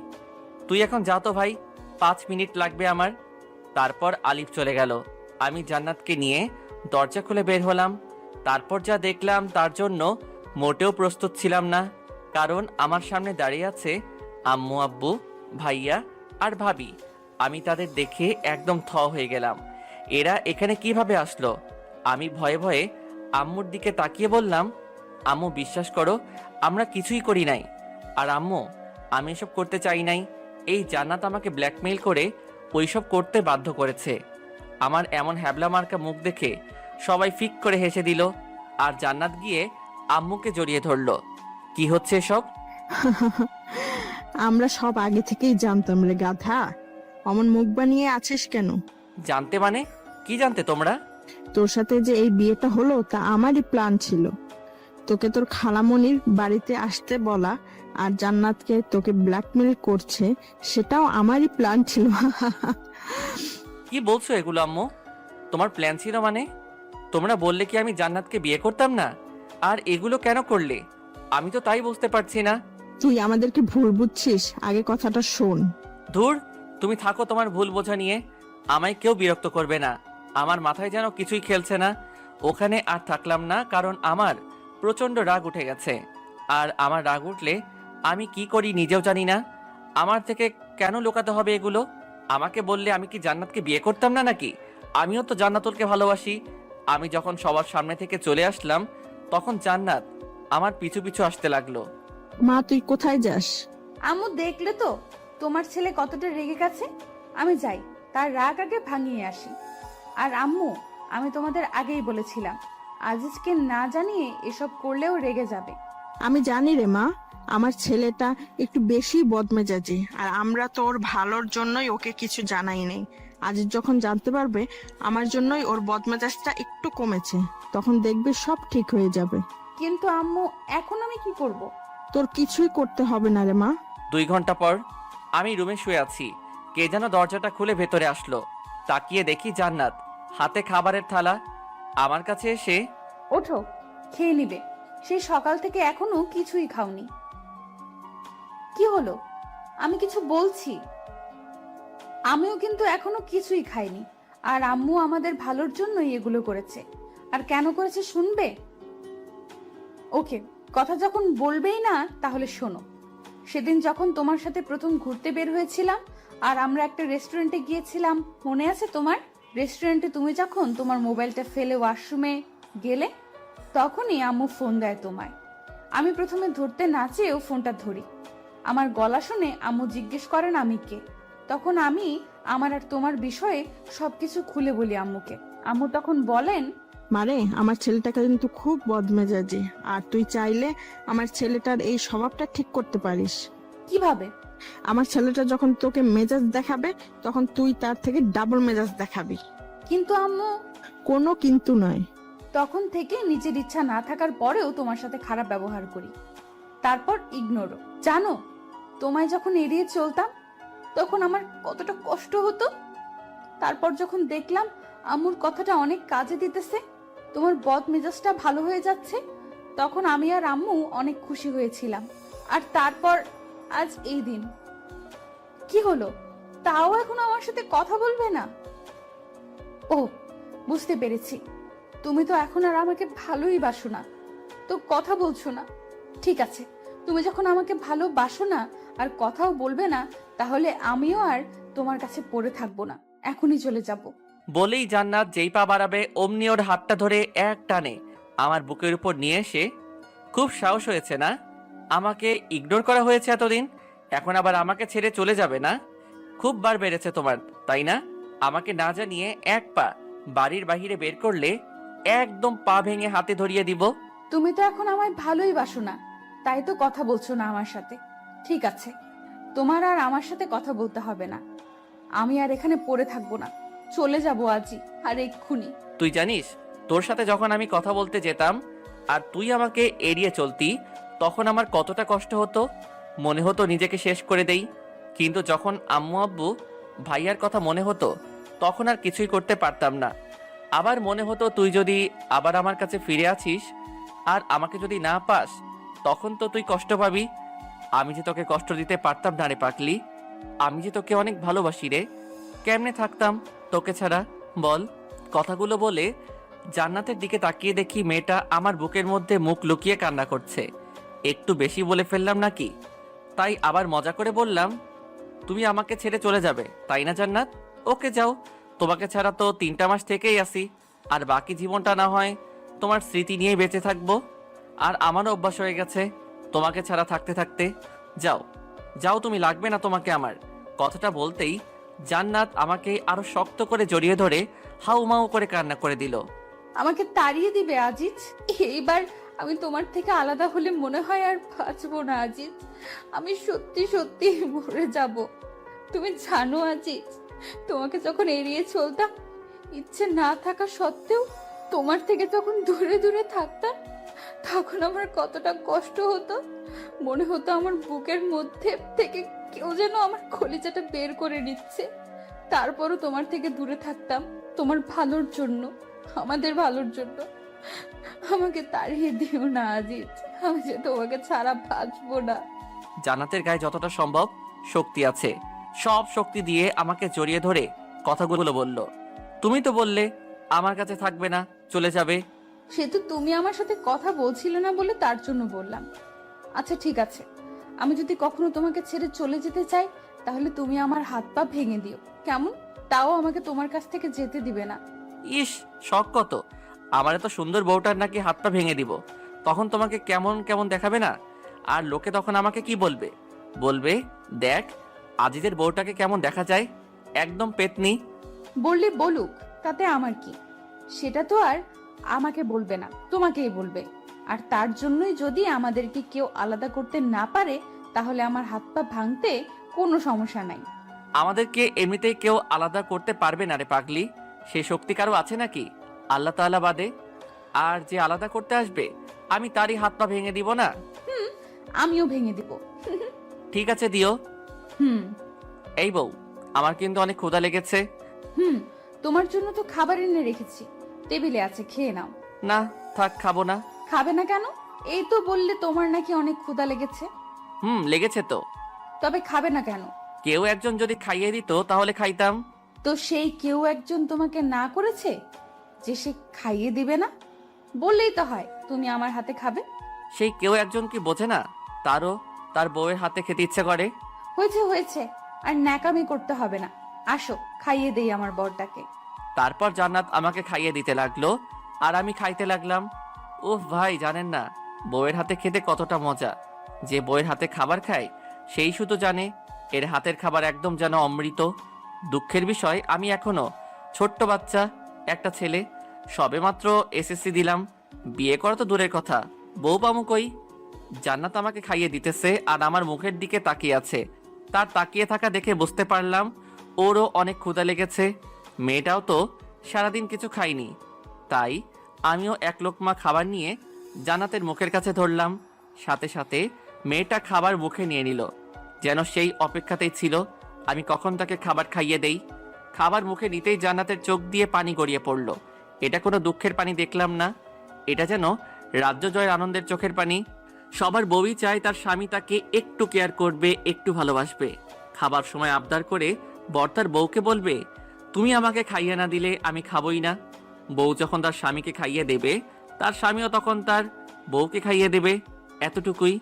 তুই এখন যা তো ভাই, 5 মিনিট লাগবে আমার। তারপর আলিফ চলে গেল। আমি জান্নাতকে নিয়ে দরজা খুলে বের হলাম। তারপর যা দেখলাম তার জন্য মোটেও প্রস্তুত ছিলাম না, কারণ আমার সামনে দাঁড়িয়ে আছে আম্মু, আব্বু, ভাইয়া আর ভাবি। আমি তাদের দেখে একদম থ হয়ে গেলাম। এরা এখানে কিভাবে আসলো? আমি ভয়ে ভয়ে আম্মুর দিকে তাকিয়ে বললাম, আম্মু বিশ্বাস করো, আমরা কিছুই করি নাই। আর আম্মু, আমি এসব করতে চাই নাই। এই জান্নাত আমাকে ব্ল্যাকমেইল করে ওইসব করতে বাধ্য করেছে। আমার এমন হ্যাবলা মার্কা মুখ দেখে সবাই ফিক করে হেসে দিল, আর জান্নাত গিয়ে আম্মুকে জড়িয়ে ধরলো। কি হচ্ছে সব? আমরা সব আগে থেকেই জানতাম রে গাধা। অমন মুখ বানিয়ে আছিস কেন? জানতে মানে? কি জানতে তোমরা? তোর সাথে যে এই বিয়েটা হলো তা আমারই প্ল্যান ছিল। তোকে তোর খালামণির বাড়িতে আসতে বলা আর জান্নাতকে তোকে ব্ল্যাকমেল করছে, সেটাও আমারই প্ল্যান ছিল। কি বলছো এগুলো আম্মু? তোমার প্ল্যান ছিল মানে? তোমরা বললে কি আমি জান্নাতকে বিয়ে করতাম না? আর এগুলো কেন করলে? আমি তো তাই বুঝতে পারছি না। তুই আমাদেরকে ভুল বুঝছিস, আগে কথাটা শোন। ধুর, তুমি থাকো তোমার ভুল বোঝা নিয়ে। আমায় কেউ বিরক্ত করবে না। আমার মাথায় যেন কিছুই খেলছে না। ওখানে আর থাকলাম না, কারণ আমার প্রচন্ড রাগ উঠে গেছে। আর আমার রাগ উঠলে আমি কি করি নিজেও জানি না। আমার থেকে কেন লুকাতে হবে এগুলো? আমাকে বললে আমি কি জান্নাতকে বিয়ে করতাম না নাকি? আমিও তো জান্নাতুলকে ভালোবাসি। আমি যখন সবার সামনে থেকে চলে আসলাম তখন জান্নাত আমার পিছু পিছু আসতে লাগলো। মা, তুই কোথায় যাস? আম্মু, দেখলে তো তোমার ছেলে কতটা রেগে গেছে। আমি যাই, তার রাগ আগে ভাঙিয়ে আসি। আর আম্মু, আমি তোমাদের আগেই বলেছিলাম আজিজকে না জানিয়ে এসব করলেও রেগে যাবে। আমি জানি রে মা, আমার ছেলেটা একটু বেশি বদমেজাজি, আর আমরা তো ওর ভালোর জন্যই ওকে কিছু জানাই নেই। আজ যখন জানতে পারবে আমার জন্যই ওর বদমেজাজটা একটু কমেছে, তখন দেখবে সব ঠিক হয়ে যাবে। কিন্তু আম্মু, এখন আমি কি করব? তোর কিছুই করতে হবে না রে মা। 2 ঘন্টা পর আমি রুমে শুয়ে আছি। কে যেন দরজাটা খুলে ভেতরে আসলো। তাকিয়ে দেখি জান্নাত, হাতে খাবারের থালা। আমার কাছে এসে, ওঠো, খেয়ে নিবে। সেই সকাল থেকে এখনো কিছুই খাওনি। কি হলো? আমি কিছু বলছি। আমিও কিন্তু এখনো কিছুই খাইনি। আর আম্মু আমাদের ভালোর জন্যই এগুলো করেছে। আর কেন করেছে শুনবে? ওকে, কথা যখন বলবেই না তাহলে শোনো। সেদিন যখন তোমার সাথে প্রথম ঘুরতে বের হয়েছিলাম আর আমরা একটা রেস্টুরেন্টে গিয়েছিলাম, মনে আছে তোমার? রেস্টুরেন্টে তুমি যখন তোমার মোবাইলটা ফেলে ওয়াশরুমে গেলে, তখনই আম্মু ফোন দেয় তোমায়। আমি প্রথমে ধরতে না চেয়েও ফোনটা ধরি। আমার গলা শুনে আম্মু জিজ্ঞেস করেন আমি কে। তখন আমি আমার আর তোমার বিষয়ে সবকিছু খুলে বলি আম্মুকে। আম্মু তখন বলেন, মারে, আমার ছেলেটাকে কিন্তু খুব বদমেজাজি, আর তুই চাইলে আমার ছেলেটার এই স্বভাবটা ঠিক করতে পারিস। কিভাবে? আমার ছেলেটা যখন তোকে মেজাজ দেখাবে তখন তুই তার থেকে ডাবল মেজাজ দেখাবি। কিন্তু আম্মু, কোনো কিন্তু নয়। তখন থেকে নিজের ইচ্ছা না থাকার পরেও তোমার সাথে খারাপ ব্যবহার করি, তারপর ইগনোরও। জানো, তোমায় যখন এড়িয়ে চলতাম তখন আমার কতটা কষ্ট হতো। তারপর যখন দেখলাম আম্মুর কথাটা অনেক কাজে দিতেছে, তোমার বদ মেজাজটা ভালো হয়ে যাচ্ছে, তখন আমি আর আম্মু অনেক খুশি হয়েছিলাম। আর তারপর আজ এই দিন। কি হলো, তাও এখন আমার সাথে কথা বলবে না? ও, বুঝতে পেরেছি, তুমি তো এখন আর আমাকে ভালোই বাসো না, তো কথা বলছো না। ঠিক আছে, তুমি যখন আমাকে ভালোবাসো না আর কথাও বলবে না, তাহলে আমিও আর তোমার কাছে পড়ে থাকবো না, এখনই চলে যাব। বলেই জান্নাত যেই পা বাড়াবে অমনি ওর হাতটা ধরে এক টানে আমার বুকের উপর নিয়ে এসে, খুব সাহস হয়েছে না? আমাকে ইগনোর করা হয়েছে এতদিন, এখন আবার আমাকে ছেড়ে চলে যাবে না? খুব বার বেড়েছে তোমার, তাই না? আমাকে না জানিয়ে এক পা বাড়ির বাহিরে বের করলে একদম পা ভেঙে হাতে ধরিয়ে দিব। তুমি তো এখন আমায় ভালোই বাসো না, তাই তো কথা বলছো না আমার সাথে। ঠিক আছে, তোমার আর আমার সাথে কথা বলতে হবে না, আমি আর এখানে পড়ে থাকবো না, চলে যাবো আজই, আর এক্ষুনি। তুই জানিস, তোর সাথে যখন আমি কথা বলতে যেতাম আর তুই আমাকে এড়িয়ে চলতি, তখন আমার কতটা কষ্ট হতো। মনে হতো নিজেকে শেষ করে দেই। কিন্তু যখন আম্মু আব্বু ভাইয়ার কথা মনে হতো, তখন আর কিছুই করতে পারতাম না। আবার মনে হতো তুই যদি আবার আমার কাছে ফিরে আছিস আর আমাকে যদি না পাস, তখন তো তুই কষ্ট পাবি। আমি যে তোকে কষ্ট দিতে পারতাম না রে পাগলি, আমি যে তোকে অনেক ভালোবাসি রে। কেমনে থাকতাম তোকে ছাড়া বল? কথাগুলো বলে জান্নাতের দিকে তাকিয়ে দেখি মেয়েটা আমার বুকের মধ্যে মুখ লুকিয়ে কান্না করছে। একটু বেশি বলে ফেললাম নাকি? তাই আবার মজা করে বললাম, তুমি আমাকে ছেড়ে চলে যাবে তাই না জান্নাত? ওকে যাও, তোমাকে ছাড়া তো 3টা মাস থেকেই আসি, আর বাকি জীবনটা না হয় তোমার স্মৃতি নিয়েই বেঁচে থাকবো। আর আমারও অভ্যাস হয়ে গেছে তোমাকে ছাড়া থাকতে থাকতে। যাও যাও, তুমি লাগবে না তোমাকে আমার। কথাটা বলতেই জান্নাত আমাকে আরো শক্ত করে জড়িয়ে ধরে হাউমাউ করে কান্না করে দিল। আমাকে তাড়িয়ে দিবে আজিজ? এইবার আমি তোমার থেকে আলাদা হলে মনে হয় আর বাঁচবো না আজিজ, আমি সত্যি সত্যি মরে যাব। তুমি জানো আজিজ, তোমাকে যখন এড়িয়ে চলতাম, ইচ্ছে না থাকা সত্ত্বেও তোমার থেকে যখন দূরে দূরে থাকতাম, তখন আমার কতটা কষ্ট হতো। মনে হতো আমার বুকের মধ্যে থেকে কেউ যেন আমার কলিজাটা বের করে নিচ্ছে। তারপরও তোমার থেকে দূরে থাকতাম তোমার ভালোর জন্য, আমাদের ভালোর জন্য। আমাকে তাড়িয়ে দিও না আজিজ, আমি যে তোমাকে ছাড়া বাঁচবো না। জান্নাতের গায়ে যতটা সম্ভব শক্তি আছে, সব শক্তি দিয়ে আমাকে জড়িয়ে ধরে কথাগুলো বলল। তুমি তো বললে আমার কাছে থাকবে না, চলে যাবে। সে তো তুমি আমার সাথে কথা বলছিলে না বলে তার জন্য বললাম। আচ্ছা ঠিক আছে, আমি যদি কখনো তোমাকে ছেড়ে চলে যেতে চাই, তাহলে তুমি আমার হাত পা ভেঙে দিও, কেমন? তাও আমাকে তোমার কাছ থেকে যেতে দিবে না। ইস, শখ কত! আমার এত সুন্দর বউটার নাকি হাত পা ভেঙে দিব, তখন তোমাকে কেমন কেমন দেখাবে না? আর লোকে তখন আমাকে কি বলবে? বলবে, দেখ আজিজের বউটাকে কেমন দেখা যায়, একদম পেতনি। বললে বলুক, তাতে আমার কি? সেটা তো আর আমাকে বলবে না, তোমাকেই বলবে। আর তার জন্যই যদি আমাদেরকে কেউ আলাদা করতে না পারে, তাহলে আমার হাত পা ভাঙতে কোনো সমস্যা নাই। আমাদেরকে এমনিতেই কেউ আলাদা করতে পারবে না রে পাগলি, সে শক্তি কারো আছে নাকি আল্লাহ তাআলা বাদে? আর যে আলাদা করতে আসবে, আমি তারই হাত পা ভেঙে দিব না? আমিও ভেঙে দিব। ঠিক আছে, দিও। হুম এই বউ, আমার কিন্তু অনেক ক্ষুধা লেগেছে। হুম তোমার জন্য তো খাবার এনে রেখেছি, টেবিলে আছে, খেয়ে নাও। না থাক, খাবো না। খাবে না কেন? এই তো বললে তোমার নাকি অনেক ক্ষুধা লেগেছে। লেগেছে তো। তবে খাবে না কেন? কেউ একজন যদি খাইয়ে দিত তাহলে খাইতাম। তো সেই কেউ একজন তোমাকে না করেছে যে সে খাইয়ে দিবে না? বললেই তো হয় তুমি আমার হাতে খাবে। সেই কেউ একজন কি বোঝে না তারও তার বউয়ের হাতে খেতে ইচ্ছে করে? হয়েছে হয়েছে, আর ন্যাকামি করতে হবে না, আসো খাইয়ে দেই আমার বরটাকে। তারপর জান্নাত আমাকে খাইয়ে দিতে লাগলো আর আমি খাইতে লাগলাম। উফ ভাই, জানেন না বউয়ের হাতে খেতে কতটা মজা। যে বউয়ের হাতে খাবার খায় সেই শুধু জানে এর হাতের খাবার একদম যেন অমৃত। দুঃখের বিষয়, আমি এখনো ছোট্ট বাচ্চা, একটা ছেলে, সবেমাত্র এসএসসি দিলাম, বিয়ে করা তো দূরের কথা, বউ পামু কই? জান্নাত আমাকে খাইয়ে দিতেছে আর আমার মুখের দিকে তাকিয়ে আছে। তার তাকিয়ে থাকা দেখে বুঝতে পারলাম ওরও অনেক ক্ষুধা লেগেছে। মেয়েটাও তো সারাদিন কিছু খায়নি, তাই আমিও এক লোকমা খাবার নিয়ে জান্নাতের মুখের কাছে ধরলাম। সাথে সাথে মেয়েটা খাবার মুখে নিয়ে নিল, যেন সেই অপেক্ষাতেই ছিল আমি কখন তাকে খাবার খাইয়ে দেই। খাবার মুখে নিতেই জান্নাতের চোখ দিয়ে পানি গড়িয়ে পড়ল। এটা কোনো দুঃখের পানি দেখলাম না, এটা যেন রাজ্য জয়ের আনন্দের চোখের পানি। সবার বউই চায় তার স্বামী তাকে একটু কেয়ার করবে, একটু ভালোবাসবে। খাবার সময় আবদার করে বর তার বউকে বলবে, তুমি আমাকে খাইয়ে না দিলে আমি খাবই না। বউ যখন তার স্বামীকে খাইয়ে দেবে, তার স্বামীও তখন তার বউকে খাইয়ে দেবে। এতটুকুই।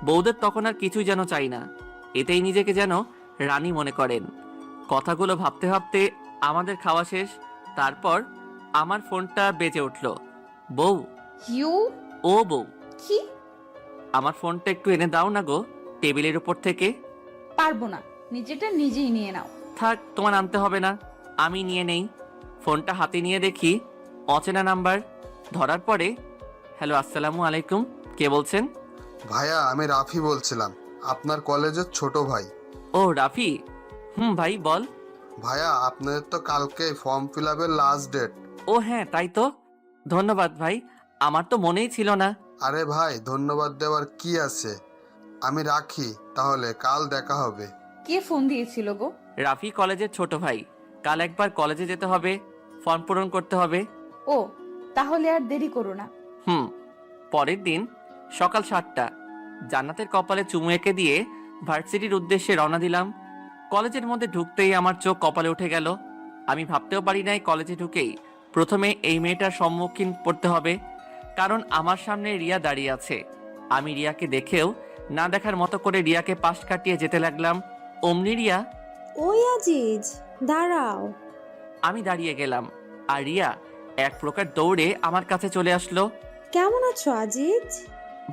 বউদের তখন আর কিছুই যেন চাই না, এতেই নিজেকে যেন রানী মনে করেন। কথাগুলো ভাবতে ভাবতে আমাদের খাওয়া শেষ। তারপর আমার ফোনটা বেজে উঠল। বউ। ইউ ও বউ, কি? আমার ফোনটা একটু এনে দাও না গো, টেবিলের উপর থেকে। পারবো না, নিজেটা নিজেই নিয়ে নাও। থাক, তোমার আনতে হবে না, আমি নিয়ে নেই। ফোনটা হাতে নিয়ে দেখি অচেনা নাম্বার। ধরার পরে, হ্যালো, আসসালামু আলাইকুম, কে বলছেন? ভাইয়া, আমি রাফি বলছিলাম, আপনার কলেজের ছোট ভাই। ও রাফি, ভাই বল। ভাইয়া, আপনাদের তো কালকে ফর্ম ফিল আপের লাস্ট ডেট। ও হ্যাঁ, তাই তো, ধন্যবাদ ভাই, আমার তো মনেই ছিল না। আরে ভাই, ধন্যবাদ দেওয়ার কি আছে, আমি রাখি তাহলে, কাল দেখা হবে। কে ফোন দিয়েছিল গো? রাফি কলেজের ছোট ভাই, কাল একবার কলেজে যেতে হবে, ফর্ম পূরণ করতে হবে। ও, তাহলে আর দেরি করো না। পরের দিন সকাল 7টা, জান্নাতের কপালে চুমু এঁকে দিয়ে ভার্সিটির উদ্দেশ্যে রওনা দিলাম। কলেজের মধ্যে ঢুকতেই আমার চোখ কপালে উঠে গেল। আমি ভাবতেও পারি নাই কলেজে ঢুকেই প্রথমে এই মেয়েটার সম্মুখীন পড়তে হবে, কারণ আমার সামনে রিয়া দাঁড়িয়ে আছে। আমি রিয়াকে দেখেও না দেখার মতো করে রিয়াকে পাশ কাটিয়ে যেতে লাগলাম। অমনি রিয়া, ওই আজিজ, দাঁড়াও। আমি দাঁড়িয়ে গেলাম, আর রিয়া এক প্রকার দৌড়ে আমার কাছে চলে আসলো। কেমন আছো আজিজ?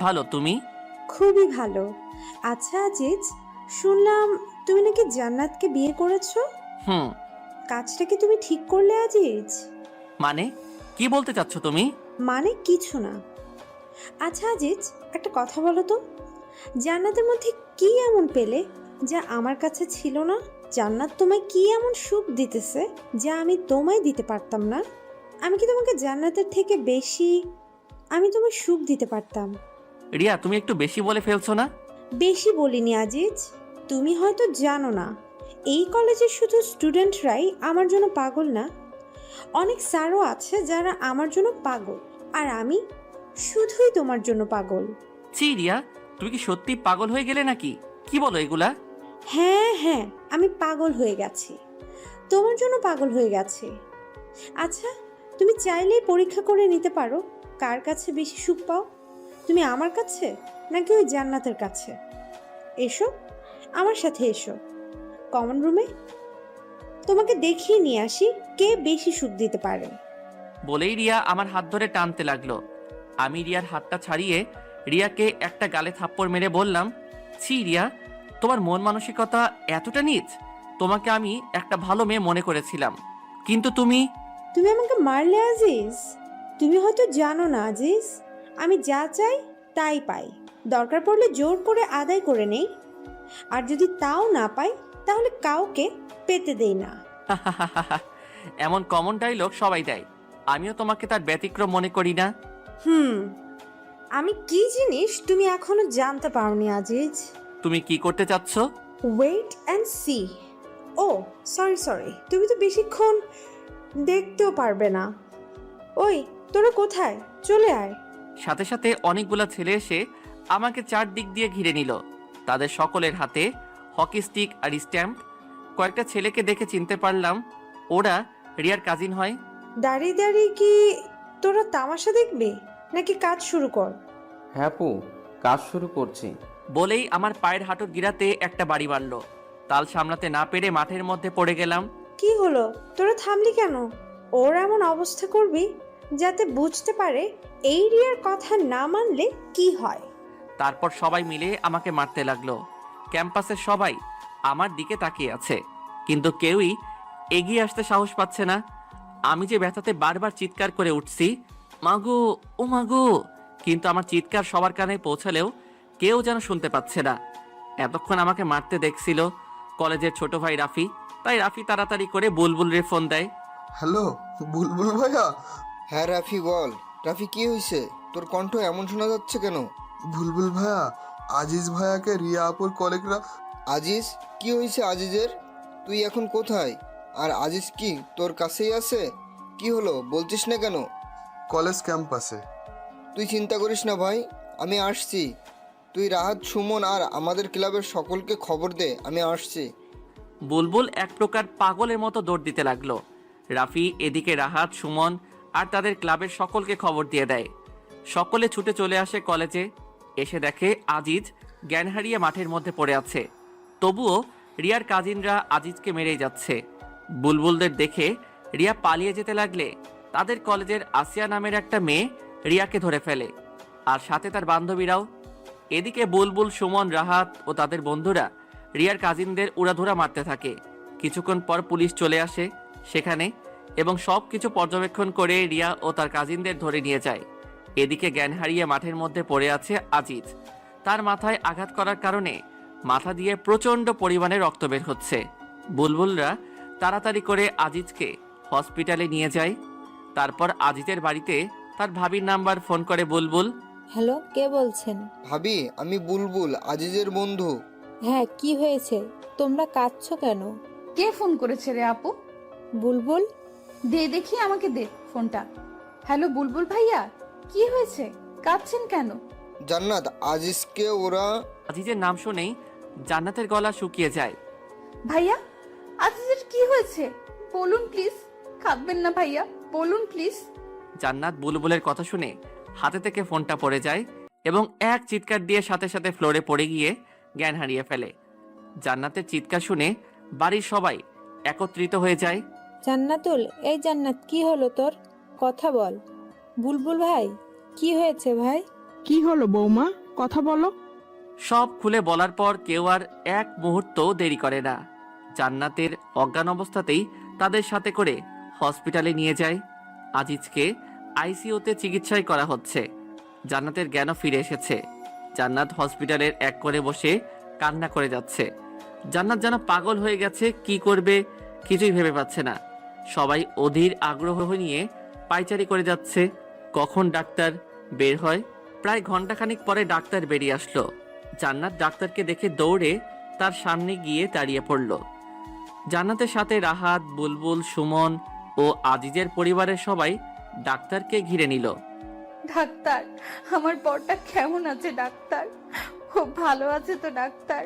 ভালো, তুমি? খুবই ভালো। আচ্ছা আজিজ, শুনলাম তুমি নাকি জান্নাতকে বিয়ে করেছো। হুম। কাজটা কি তুমি ঠিক করলে আজিজ? মানে কি বলতে চাচ্ছ তুমি? মানে কিছু না। আচ্ছা আজিজ, একটা কথা বলো তো, জান্নাতের মধ্যে কি এমন পেলে যা আমার কাছে ছিল না? জান্নাত তোমায় কি এমন সুখ দিতেছে যা আমি তোমায় দিতে পারতাম না? আমি কি তোমাকে জান্নাতের থেকে বেশি আমি তোমায় সুখ দিতে পারতাম? রিয়া, তুমি একটু বেশি বলে ফেলছো না? বেশি বলিনি আজিজ, তুমি হয়তো জানো না, এই কলেজের শুধু স্টুডেন্টরাই আমার জন্য পাগল না, অনেক স্যারও আছে যারা আমার জন্য পাগল, আর আমি শুধুই তোমার জন্য পাগল। ছি রিয়া, তুমি কি সত্যি পাগল হয়ে গেলে নাকি? কি বলো এগুলা? হ্যাঁ হ্যাঁ, আমি পাগল হয়ে গেছি, তোমার জন্য পাগল হয়ে গেছি। আচ্ছা, তুমি চাইলেই পরীক্ষা করে নিতে পারো কার কাছে বেশি সুখ পাও, তুমি আমার কাছে নাকি ওই জান্নাতের কাছে। এসো আমার সাথে, এসো কমন রুমে, তোমাকে দেখিয়ে নিয়ে আসি কে বেশি সুখ দিতে পারে। বলেই রিয়া আমার হাত ধরে টানতে লাগলো। আমি রিয়ার হাতটা ছাড়িয়ে রিয়াকে একটা গালে থাপ্পড় মেরে বললাম, ছি রিয়া, তোমার মন মানসিকতা এতটা নীচ? তোমাকে আমি একটা ভালো মেয়ে মনে করেছিলাম, কিন্তু তুমি আমাকে মারলে আজিজ। তুমি হয়তো জানো না আজিজ, আমি যা চাই তাই পাই, দরকার পড়লে জোর করে আদায় করে নেই, আর যদি তাও না পাই তাহলে কাউকে পেতে দেই না। এমন কমন ডায়লগ সবাই দেয়, আমিও তোমাকে তার ব্যতিক্রম মনে করি না। আমি কি জিনিস তুমি এখনো জানতে পারোনি আজিজ। তুমি কি করতে চাচ্ছ? Wait and see. Oh sorry, তুমি তো বেশিক্ষণ দেখতেও পারবে না। ওই তোরা কোথায়, চলে আয়। সাথে সাথে অনেকগুলা ছেলে এসে আমাকে চারদিক দিয়ে ঘিরে নিল। তাদের সকলের হাতে হকি স্টিক আর স্ট্যাম্প। কয়েকটা ছেলেকে দেখে চিনতে পারলাম ওরা রিয়ার কাজিন হয়। দাঁড়িয়ে দাঁড়িয়ে কি তোরা তামাশা দেখবে নাকি কাজ শুরু কর? হ্যাঁ পু, কাজ শুরু করছি। বলেই আমার পায়ের হাঁটুর গিরাতে একটা বাড়ি মারল। তাল সামলাতে না পেরে মাঠের মধ্যে পড়ে গেলাম। কি হলো, তোরা থামলি কেন? ওর এমন অবস্থা করবি যাতে বুঝতে পারে এই রিয়ার কথা না মানলে কি হয়। তারপর সবাই মিলে আমাকে মারতে লাগলো। ক্যাম্পাসের সবাই আমার দিকে তাকিয়ে আছে, কিন্তু কেউই এগিয়ে আসতে সাহস পাচ্ছে না। আমি যে ব্যথাতে বারবার চিৎকার করে উঠছি, মাগো ও মাগো, কিন্তু আমার চিৎকার সবার কানে পৌঁছালেও কেউ যেন শুনতে পাচ্ছে না। এতক্ষণ আমাকে মারতে দেখছিল কলেজের ছোট ভাই রাফি, তাই রাফি তাড়াতাড়ি করে বুলবুলের ফোন দেয়। হ্যালো বুলবুল ভাইয়া। হ্যাঁ রাফি বল। রাফি কি হয়েছে? তোর কণ্ঠ এমন শোনা যাচ্ছে কেন? বুলবুল ভাইয়া, আজিজ ভাইয়াকে রিয়া আপুর কলিগরা। আজিজ? কি হয়েছে আজিজের? তুই এখন কোথায়? আর আজিজ কি তোর কাছেই আছে? কি হলো বলছিস না কেন? কলেজ ক্যাম্পাসে। তুই চিন্তা করিস না ভাই, আমি আসছি। তুই রাহাত, সুমন আর আমাদের ক্লাবের সকলকে খবর দে, আমি আসছি। বুলবুল এক প্রকার পাগলের মতো দৌড় দিতে লাগলো। রাফি এদিকে রাহাত, সুমন আর তাদের ক্লাবের সকলকে খবর দিয়ে দেয়। সকলে ছুটে চলে আসে কলেজে। এসে দেখে আজিজ জ্ঞান হারিয়ে মাঠের মধ্যে পড়ে আছে। তবুও রিয়ার কাজিনরা আজিজকে মেরেই যাচ্ছে। বুলবুলদের দেখে রিয়া পালিয়ে যেতে লাগলে তাদের কলেজের আসিয়া নামের একটা মেয়ে রিয়াকে ধরে ফেলে, আর সাথে তার বান্ধবীরাও। এদিকে বুলবুল, সুমন, রাহাত ও তাদের বন্ধুরা রিয়ার কাজিনদের উড়াধুরা মারতে থাকে। কিছুক্ষণ পর পুলিশ চলে আসে সেখানে এবং সব কিছু পর্যবেক্ষণ করে রিয়া ও তার কাজিনদের ধরে নিয়ে যায়। এদিকে জ্ঞান হারিয়ে মাঠের মধ্যে পড়ে আছে আজিজ। তার মাথায় আঘাত করার কারণে মাথা দিয়ে প্রচণ্ড পরিমাণে রক্ত বের হচ্ছে। বুলবুলরা তাড়াতাড়ি করে আজিজকে হসপিটালে নিয়ে যায়। তারপর আজিজের বাড়িতে তার ভাবির নাম্বার ফোন করে বুলবুল। হ্যালো, কে বলছেন? ভাবি, আমি বুলবুল, আজিজের বন্ধু। হ্যাঁ, কি হয়েছে? তোমরা কাঁদছো কেন? কে ফোন করেছে রে আপু? বুলবুল? দে দেখি, আমাকে দে ফোনটা। হ্যালো বুলবুল ভাইয়া, কি হয়েছে? কাঁদছেন কেন? জান্নাত, আজিজকে ওরা। আজিজের নাম শুনেই জান্নাতের গলা শুকিয়ে যায়। ভাইয়া, আজিজের কি হয়েছে বলুন প্লিজ। কাঁদবেন না ভাইয়া, বলুন প্লিজ। জান্নাত বুলবুলের কথা শুনে হাতে থেকে ফোনটা পড়ে যায় এবং এক চিৎকার দিয়ে সাথে সাথে ফ্লোরে পড়ে গিয়ে জ্ঞান হারিয়ে ফেলে। জান্নাতের চিৎকার শুনে বাড়ির সবাই একত্রিত হয়ে যায়। জান্নাতুল, এই জান্নাত, কি হলো তোর? কথা বল। বুলবুল ভাই, কি হয়েছে ভাই? কি হলো বৌমা, কথা বলো। সব খুলে বলার পর কেউ আর এক মুহূর্ত দেরি করে না। জান্নাতের অজ্ঞান অবস্থাতেই তাদের সাথে করে হসপিটালে নিয়ে যায়। আজিজকে আইসিইউতে চিকিৎসায় করা হচ্ছে। জান্নাতের জ্ঞানও ফিরে এসেছে। জান্নাত হসপিটালের এক কোণে বসে কান্না করে যাচ্ছে। জান্নাত যেন পাগল হয়ে গেছে, কি করবে কিছুই ভেবে পাচ্ছে না। সবাই অধীর আগ্রহ নিয়ে পাইচারি করে যাচ্ছে কখন ডাক্তার বের হয়। প্রায় ঘন্টাখানিক পরে ডাক্তার বেরিয়ে আসলো। জান্নাত ডাক্তারকে দেখে দৌড়ে তার সামনে গিয়ে দাঁড়িয়ে পড়ল। জান্নাতের সাথে রাহাত, বুলবুল, সুমন ও আজিজের পরিবারের সবাই ডাক্তারকে ঘিরে নিল। ডাক্তার, আমার বরটা কেমন আছে ডাক্তার? খুব ভালো আছে তো ডাক্তার?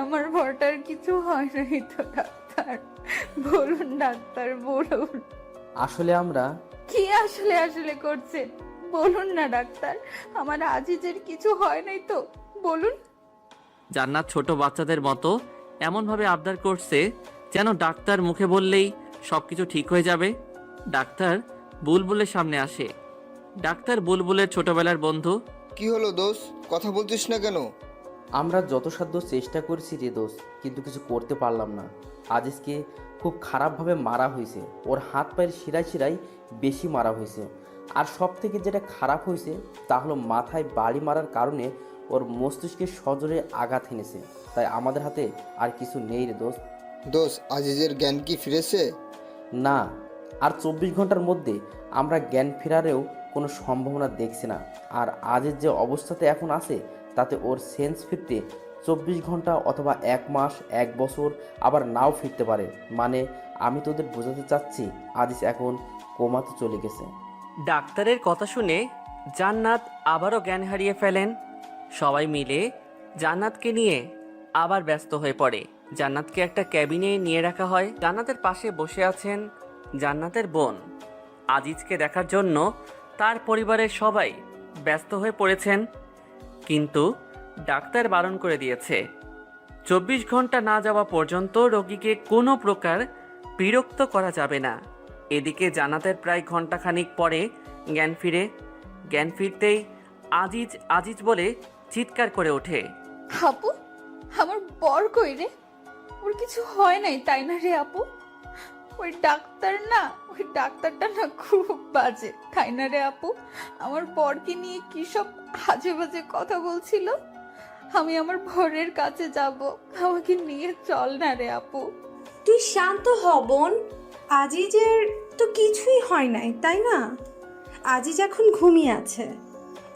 আমার বরটার কিছু হয় নাই তো ডাক্তার? বলুন ডাক্তার, বলুন। আসলে আমরা কি আসলে আসলে করছেন? বলুন না ডাক্তার, আমার আজিজের কিছু হয় নাই তো? বলুন। জান্নাত ছোট বাচ্চাদের মতো এমনভাবে আবদার করছে যেন ডাক্তার মুখে বললেই সবকিছু ঠিক হয়ে যাবে। ডাক্তার বুলবুলের সামনে আসে। ডাক্তার বুলবুলের ছোটবেলার বন্ধু। কি হলো দোষ, কথা বলছিস না কেন? আমরা যথাসাধ্য চেষ্টা করছি রে দোস্ত, কিন্তু কিছু করতে পারলাম না। আজিজকে খুব খারাপভাবে মারা হয়েছে। ওর হাত পায়ের শিরায় শিরায় বেশি মারা হয়েছে। আর সব থেকে যেটা খারাপ হয়েছে তা হলো মাথায় বাড়ি মারার কারণে ওর মস্তিষ্কে সজোরে আঘাত এনেছে। তাই আমাদের হাতে আর কিছু নেই রে দোস্ত। দোষ, আজিজের জ্ঞান কি ফিরেছে? না, আর 24 ঘন্টার মধ্যে আমরা জ্ঞান ফেরারেও কোনো সম্ভাবনা দেখছি না। আর আজের যে অবস্থাতে এখন আছে তাতে ওর সেন্স ফিরতে 24 ঘন্টা অথবা 1 মাস, 1 বছর, আবার নাও ফিরতে পারে। মানে আমি তোদের বোঝাতে চাচ্ছি আজিজ এখন কোমাতে চলে গেছে। ডাক্তারের কথা শুনে জান্নাত আবারও জ্ঞান হারিয়ে ফেলেন। সবাই মিলে জান্নাতকে নিয়ে আবার ব্যস্ত হয়ে পড়ে। জান্নাতকে একটা ক্যাবিনে নিয়ে রাখা হয়। জান্নাতের পাশে বসে আছেন জান্নাতের বোন। আজিজকে দেখার জন্য তার পরিবারের সবাই ব্যস্ত হয়ে পড়েছেন, কিন্তু ডাক্তার বারণ করে দিয়েছে 24 ঘন্টা না যাওয়া পর্যন্ত রোগীকে কোনো প্রকার বিরক্ত করা যাবে না। এদিকে জান্নাতের প্রায় ঘন্টাখানিক পরে জ্ঞান ফিরে। জ্ঞান ফিরতেই আজিজ আজিজ বলে চিৎকার করে ওঠে। আপু, আমার বর কই রে? ওর কিছু হয় নাই তাই না রে আপু? ওই ডাক্তারটা না খুব বাজে তাই না রে আপু? আমার বরকে নিয়ে কি সব আজে বাজে কথা বলছিল। আমি আমার ভরের কাছে যাব, আমাকে নিয়ে চল না রে আপু। তুই শান্ত হ বোন। আজিজের তো কিছুই হয় নাই, তাই না? আজিজ এখন ঘুমিয়ে আছে,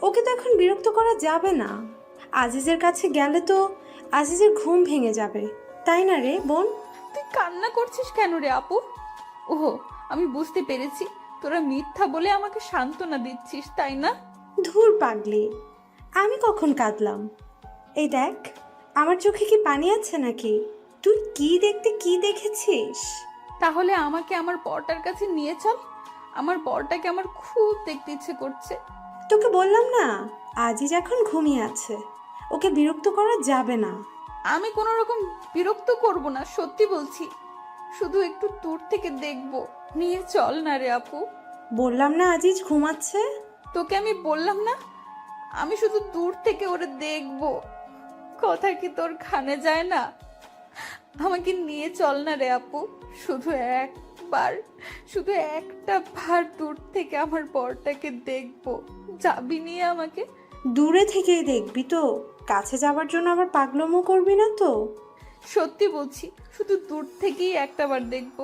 ওকে তো এখন বিরক্ত করা যাবে না। আজিজের কাছে গেলে তো আজিজের ঘুম ভেঙে যাবে, তাই না রে বোন? তুই কান্না করছিস কেন রে আপু? ওহো, আমি বুঝতে পেরেছি, তোরা মিথ্যা বলে আমাকে সান্ত্বনা দিচ্ছিস, তাই না? ধুর পাগলি, আমি কখন কাঁদলাম? এই দেখ, আমার চোখে কি পানি আছে নাকি? তুই কি দেখতে কি দেখেছিস? তাহলে আমাকে আমার বরটার কাছে নিয়ে চল, আমার বরটাকে আমার খুব দেখতে ইচ্ছে করছে। তোকে বললাম না, আজিজ এখন ঘুমিয়ে আছে, ওকে বিরক্ত করা যাবে না। আমি কোনো রকম বিরক্ত করব না, সত্যি বলছি, শুধু একটু দূর থেকে দেখব, নিয়ে চল না রে আপু। বললাম না আজিজ ঘুমাচ্ছে। তোকে আমি বললাম না, আমি শুধু দূর থেকে ওরে দেখব, কথা কি তোর কানে যায় না? আমাকে নিয়ে চল না রে আপু, শুধু একবার, শুধু একটা বার দূর থেকে আমার বরটাকে দেখব, যাবি নিয়ে আমাকে? দূরে থেকেই দেখবি তো, কাছে যাবার জন্য আবার পাগলামো করবি না তো? সত্যি বলছি, শুধু দূর থেকেই একটাবার দেখব।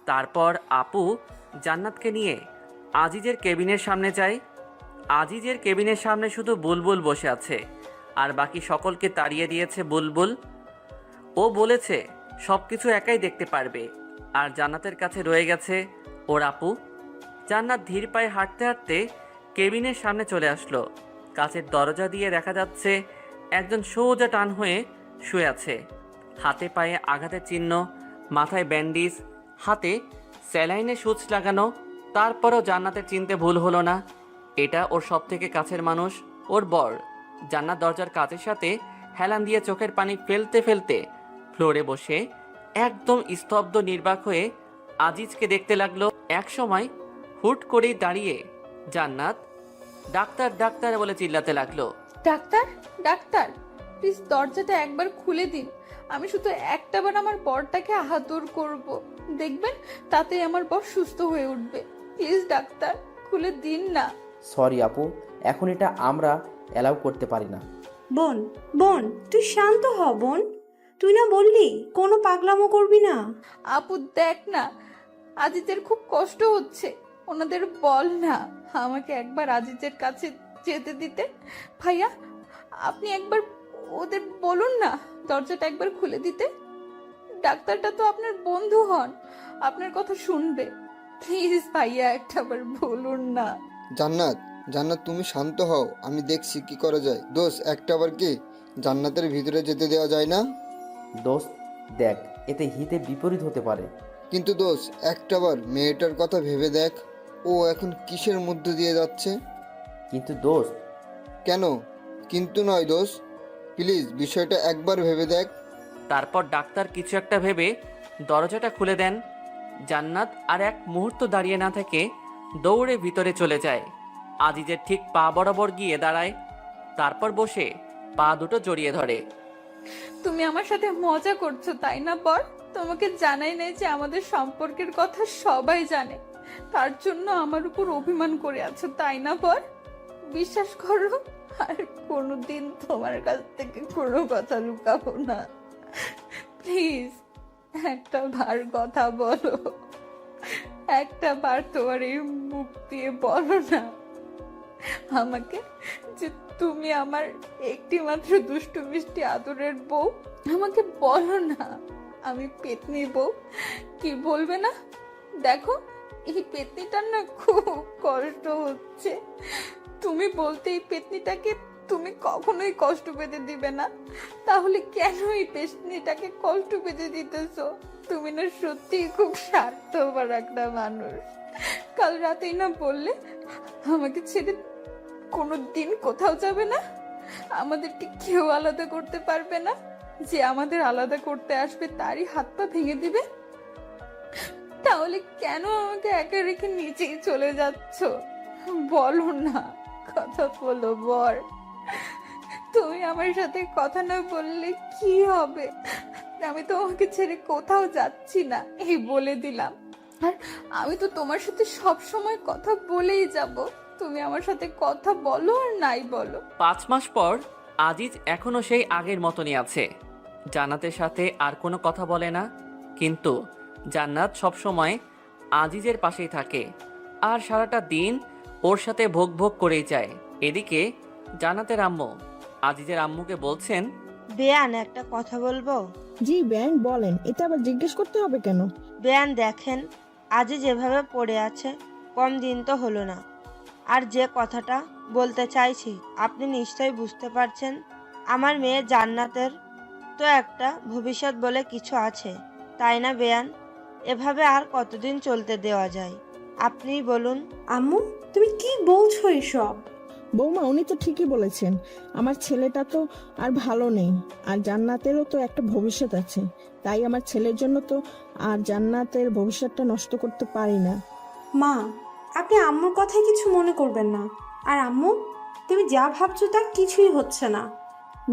তারপর আপু জান্নাতকে নিয়ে আজিজের কেবিনের সামনে যায়। আজিজের কেবিনের সামনে শুধু বুলবুল বসে আছে, আর বাকি সকলকে তাড়িয়ে দিয়েছে বুলবুল। ও বলেছে সব কিছু একাই দেখতে পারবে, আর জান্নাতের কাছে রয়ে গেছে ওর আপু। জান্নাত ধীর পায়ে হাঁটতে হাঁটতে কেবিনের সামনে চলে আসলো। কাছের দরজা দিয়ে দেখা যাচ্ছে একজন সোজা টান হয়ে শুয়ে আছে, হাতে পায়ে আঘাতের চিহ্ন, মাথায় ব্যান্ডিজ, হাতে স্যালাইনের সুচ লাগানো। তারপরও জান্নাতের চিনতে ভুল হলো না, এটা ওর সব থেকে কাছের মানুষ, ওর বর। জান্নাত দরজার কাচের সাথে হেলান দিয়ে চোখের পানি ফেলতে ফেলতে ফ্লোরে বসে একদম স্তব্ধ নির্বাক হয়ে আজিজকে দেখতে লাগলো। এক সময় হুট করেই দাঁড়িয়ে জান্নাত ডাক্তার ডাক্তার বলে চিল্লাতে লাগলো। ডাক্তার, ডাক্তার, প্লিজ দরজাটা একবার খুলে দিন, আমি শুধু একটাবার আমার বরটাকে আদর করব, দেখবেন তাতে আমার বর সুস্থ হয়ে উঠবে। প্লিজ ডাক্তার, খুলে দিন না। সরি আপু, এখন এটা আমরা অ্যালাউ করতে পারি না। বোন, বোন, তুই শান্ত হ বোন। তুই না বললি কোনো পাগলামো করবি না? আপু দেখ না, আজিজের খুব কষ্ট হচ্ছে, ওনাদের বল না আমাকে একবার আজিজের কাছে যেতে দিতে। ভাইয়া, আপনি একবার ওদের বলুন না দরজাটা একবার খুলে দিতে। ডাক্তারটা তো আপনার বন্ধু হন, আপনার কথা শুনবে। প্লিজ ভাইয়া, একটাবার বলুন না। জান্নাত, জান্নাত তুমি শান্ত হও, আমি দেখছি কি করা যায়। দোস্ত, একটাবার কি জান্নাতের ভিতরে যেতে দেওয়া যায় না? দোস্ত দেখ, এতে হিতে বিপরীত হতে পারে। কিন্তু দোস্ত, একটাবার মেয়েটার কথা ভেবে দেখ, ও এখন কিসের মধ্য দিয়ে যাচ্ছে। কিন্তু দোস্ত, কেন কিন্তু নয় দোস্ত, প্লিজ বিষয়টা একবার ভেবে দেখ। তারপর ডাক্তার কিছু একটা ভেবে দরজাটা খুলে দেন। জান্নাত আর এক মুহূর্ত দাঁড়িয়ে না থেকে দৌড়ে ভিতরে চলে যায়। আজিজের ঠিক পা বরাবর গিয়ে দাঁড়ায়, তারপর বসে পা দুটো জড়িয়ে ধরে। তুমি আমার সাথে মজা করছো তাই না বর? তোমাকে জানাই নাই যে আমাদের সম্পর্কের কথা সবাই জানে, তার জন্য আমার উপর অভিমান করে আছো তাই না বর? বিশ্বাস করো, আর কোনোদিন তোমার কাছ থেকে কোনো কথা লুকাবো না। প্লিজ একটা বার কথা বলো, একটা বার তোমার এই মুখ দিয়ে বলো না আমাকে যে তুমি আমার একটি মাত্র দুষ্টু মিষ্টি আদরের বউ। আমাকে বলো না আমি পেতনি বউ। কি বলবে না? দেখো, এই পেতনিটার না খুব কষ্ট হচ্ছে, তুমি বলতে এই পেতনিটাকে তুমি কখনোই কষ্ট পেতে দিবে না, তাহলে কেন এই পেতনিটাকে কষ্ট পেতে দিতেছো? তুমি না সত্যি খুব স্বার্থপর একটা মানুষ। কাল রাতেই না বললে আমাকে ছেড়ে কোনো দিন কোথাও যাবে না, আমাদেরকে কেউ আলাদা করতে পারবে না, যে আমাদের আলাদা করতে আসবে তারই হাত পা ভেঙে দিবে। তাহলে কেন আমাকে একা রেখে নিচেই চলে যাচ্ছ? বলো না, কথা বলো বর। তুমি আমার সাথে কথা না বললে কি হবে? আমি তোমাকে ছেড়ে কোথাও যাচ্ছি না, এই বলে দিলাম। আর আমি তো তোমার সাথে সব সময় কথা বলেই যাব, তুমি আমার সাথে কথা বলো আর নাই বলো। 5 মাস পর আজিজ এখনো সেই আগের মতনই আছে। জান্নাতের সাথে আর কোনো কথা বলে না, কিন্তু জান্নাত সবসময় আজিজের পাশেই থাকে আর সারাটা দিন ওর সাথে ভোগ ভোগ করেই যায়। এদিকে জান্নাতের আম্মু আজিজের আম্মুকে বলছেন, বেয়ান, একটা কথা বলবো? জি বেন বলেন, এটা আবার জিজ্ঞেস করতে হবে কেন? বেয়ান দেখেন, আজই যেভাবে পড়ে আছে, কম দিন তো হলো না। আর যে কথাটা বলতে চাইছি আপনি নিশ্চয়ই বুঝতে পারছেন। আমার মেয়ে জান্নাতের তো একটা ভবিষ্যৎ বলে কিছু আছে, তাই না বেয়ান? এভাবে আর কতদিন চলতে দেওয়া যায় আপনিই বলুন। আম্মু, তুমি কি বলছো এসব? বৌমা উনি তো ঠিকই বলেছেন, আমার ছেলেটা তো আর ভালো নেই, আর জান্নাতেরও তো একটা ভবিষ্যৎ আছে, তাই আমার ছেলের জন্য তো আর জান্নাতের ভবিষ্যৎটা নষ্ট করতে পারি না। মা, আপনি আম্মুর কথায় কিছু মনে করবেন না। আর আম্মু, তুমি যা ভাবছো তা কিছুই হচ্ছে না।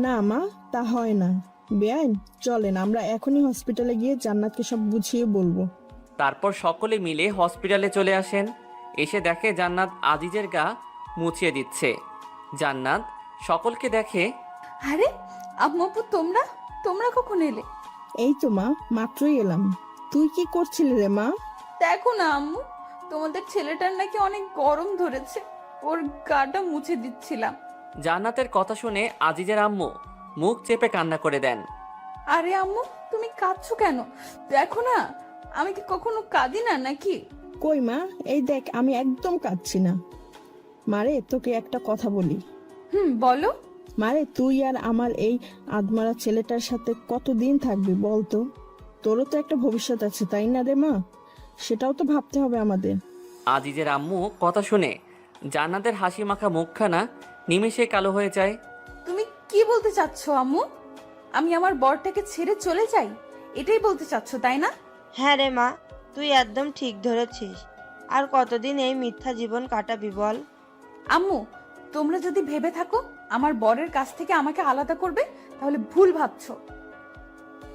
না মা, তা হয় না। বেআইন চলেন আমরা এখনই হসপিটালে গিয়ে জান্নাতকে সব বুঝিয়ে বলবো। তারপর সকলে মিলে হসপিটালে চলে আসেন। এসে দেখে জান্নাত আজিজের গা মুছিয়ে দিচ্ছে। জান্নাত সকলকে দেখে, আরে আম্মু আপু, তোমরা তোমরা কখন এলে? এই তো মা, মাত্রই এলাম। তুই কি করছিলি রে মা? দেখো না আম্মু, তোমাদের ছেলেটার নাকি অনেক গরম ধরেছে, ওর গাটা মুছে দিচ্ছিলাম। জান্নাতের কথা শুনে আজিজের আম্মু মুখ চেপে কান্না করে দেন। আরে আম্মু, তুমি কাঁদছো কেন? দেখো না, আমি কি কখনো কাঁদি না নাকি? কই মা, এই দেখ আমি একদম কাঁদছি না। মারে তোকে একটা কথা বলি। বলো। মারে তুই আর আমার এই আদমারা ছেলেটার সাথে কতদিন থাকবি বলতো? তোরও তো একটা ভবিষ্যৎ আছে, তাই না রে মা? সেটাও তো ভাবতে হবে আমাদের। আজিজের আম্মু কথা শুনে জান্নাতের হাসি মাখা মুখখানা নিমেষে কালো হয়ে যায়। তুমি কি বলতে চাচ্ছো আম্মু? আমি আমার বরটাকে ছেড়ে চলে যাই, এটাই বলতে চাচ্ছো তাই না? হ্যাঁ রে মা, তুই একদম ঠিক ধরেছিস। আর কতদিন এই মিথ্যা জীবন কাটাবি বল? আম্মু, তোমরা যদি ভেবে থাকো আমার বরের কাছ থেকে আমাকে আলাদা করবে, তাহলে ভুল ভাবছো।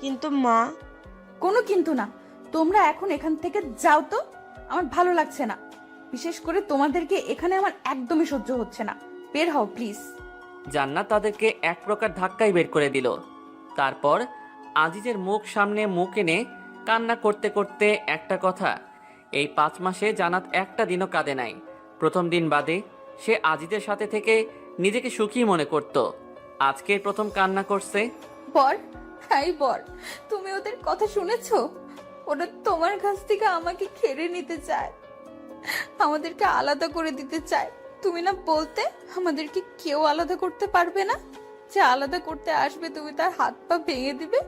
কিন্তু মা। কোনো কিন্তু না, তোমরা এখন এখান থেকে যাও তো, আমার ভালো লাগছে না। বিশেষ করে তোমাদেরকে এখানে আমার একদমই সহ্য হচ্ছে না। বের হও প্লিজ। জান্নাত তাদেরকে এক প্রকার ধাক্কাই বের করে দিল। তারপর আজিজের মুখ সামনে মুখ এনে কান্না করতে করতে একটা কথা, এই 5 মাসে জান্নাত একটা দিনও কাঁদে নাই। প্রথম দিন বাদে সে আজিজের সাথে থেকে নিজেকে সুখী মনে করত। আজকের প্রথম কান্না করছে। বর, হাই বর, তুমি ওদের কথা শুনেছো? ওরা তোমার কাছ থেকে আমাকে কেড়ে নিতে চায়, আমাদেরকে আলাদা করে দিতে চায়। তুমি না বলতে আমাদেরকে কেউ আলাদা করতে পারবে না, যে আলাদা করতে আসবে তুমি তার হাত পা ভেঙে দিবে।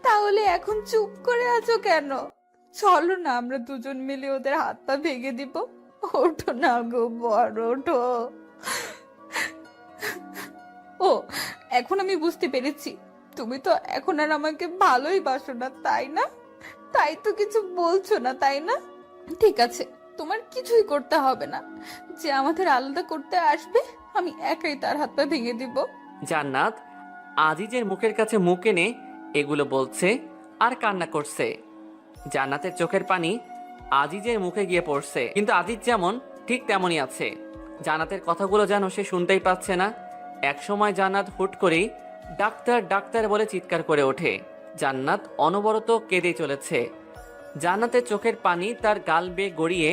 তাহলে এখন চুপ করে আছো কেন? চলো না, আমরা দুজন মিলে ওদের হাত পা ভেঙে দিব। ওঠো না গো বর, ওঠো। ও, এখন আমি বুঝতে পেরেছি, তুমি তো এখন আর আমাকে ভালোই বাসো না, তাই না? তাই তো কিছু বলছো না, তাই না? ঠিক আছে, তোমার কিছুই করতে হবে না। যে আমাদের আলাদা করতে আসবে আমি একাই তার হাত পা ভেঙে দিব। জান্নাত আজিজের মুখের কাছে মুখ এনে এগুলো বলছে আর কান্না করছে। জান্নাতের চোখের পানি আজিজের মুখে গিয়ে পড়ছে, কিন্তু আজিজ যেমন ঠিক তেমনই আছে। জান্নাতের কথাগুলো যেন সে শুনতেই পাচ্ছে না। একসময় জান্নাত হুট করেই ডাক্তার ডাক্তার বলে চিৎকার করে ওঠে। জান্নাত অনবরত কেঁদে চলেছে। জান্নাতের চোখের পানি তার গাল বেয়ে গড়িয়ে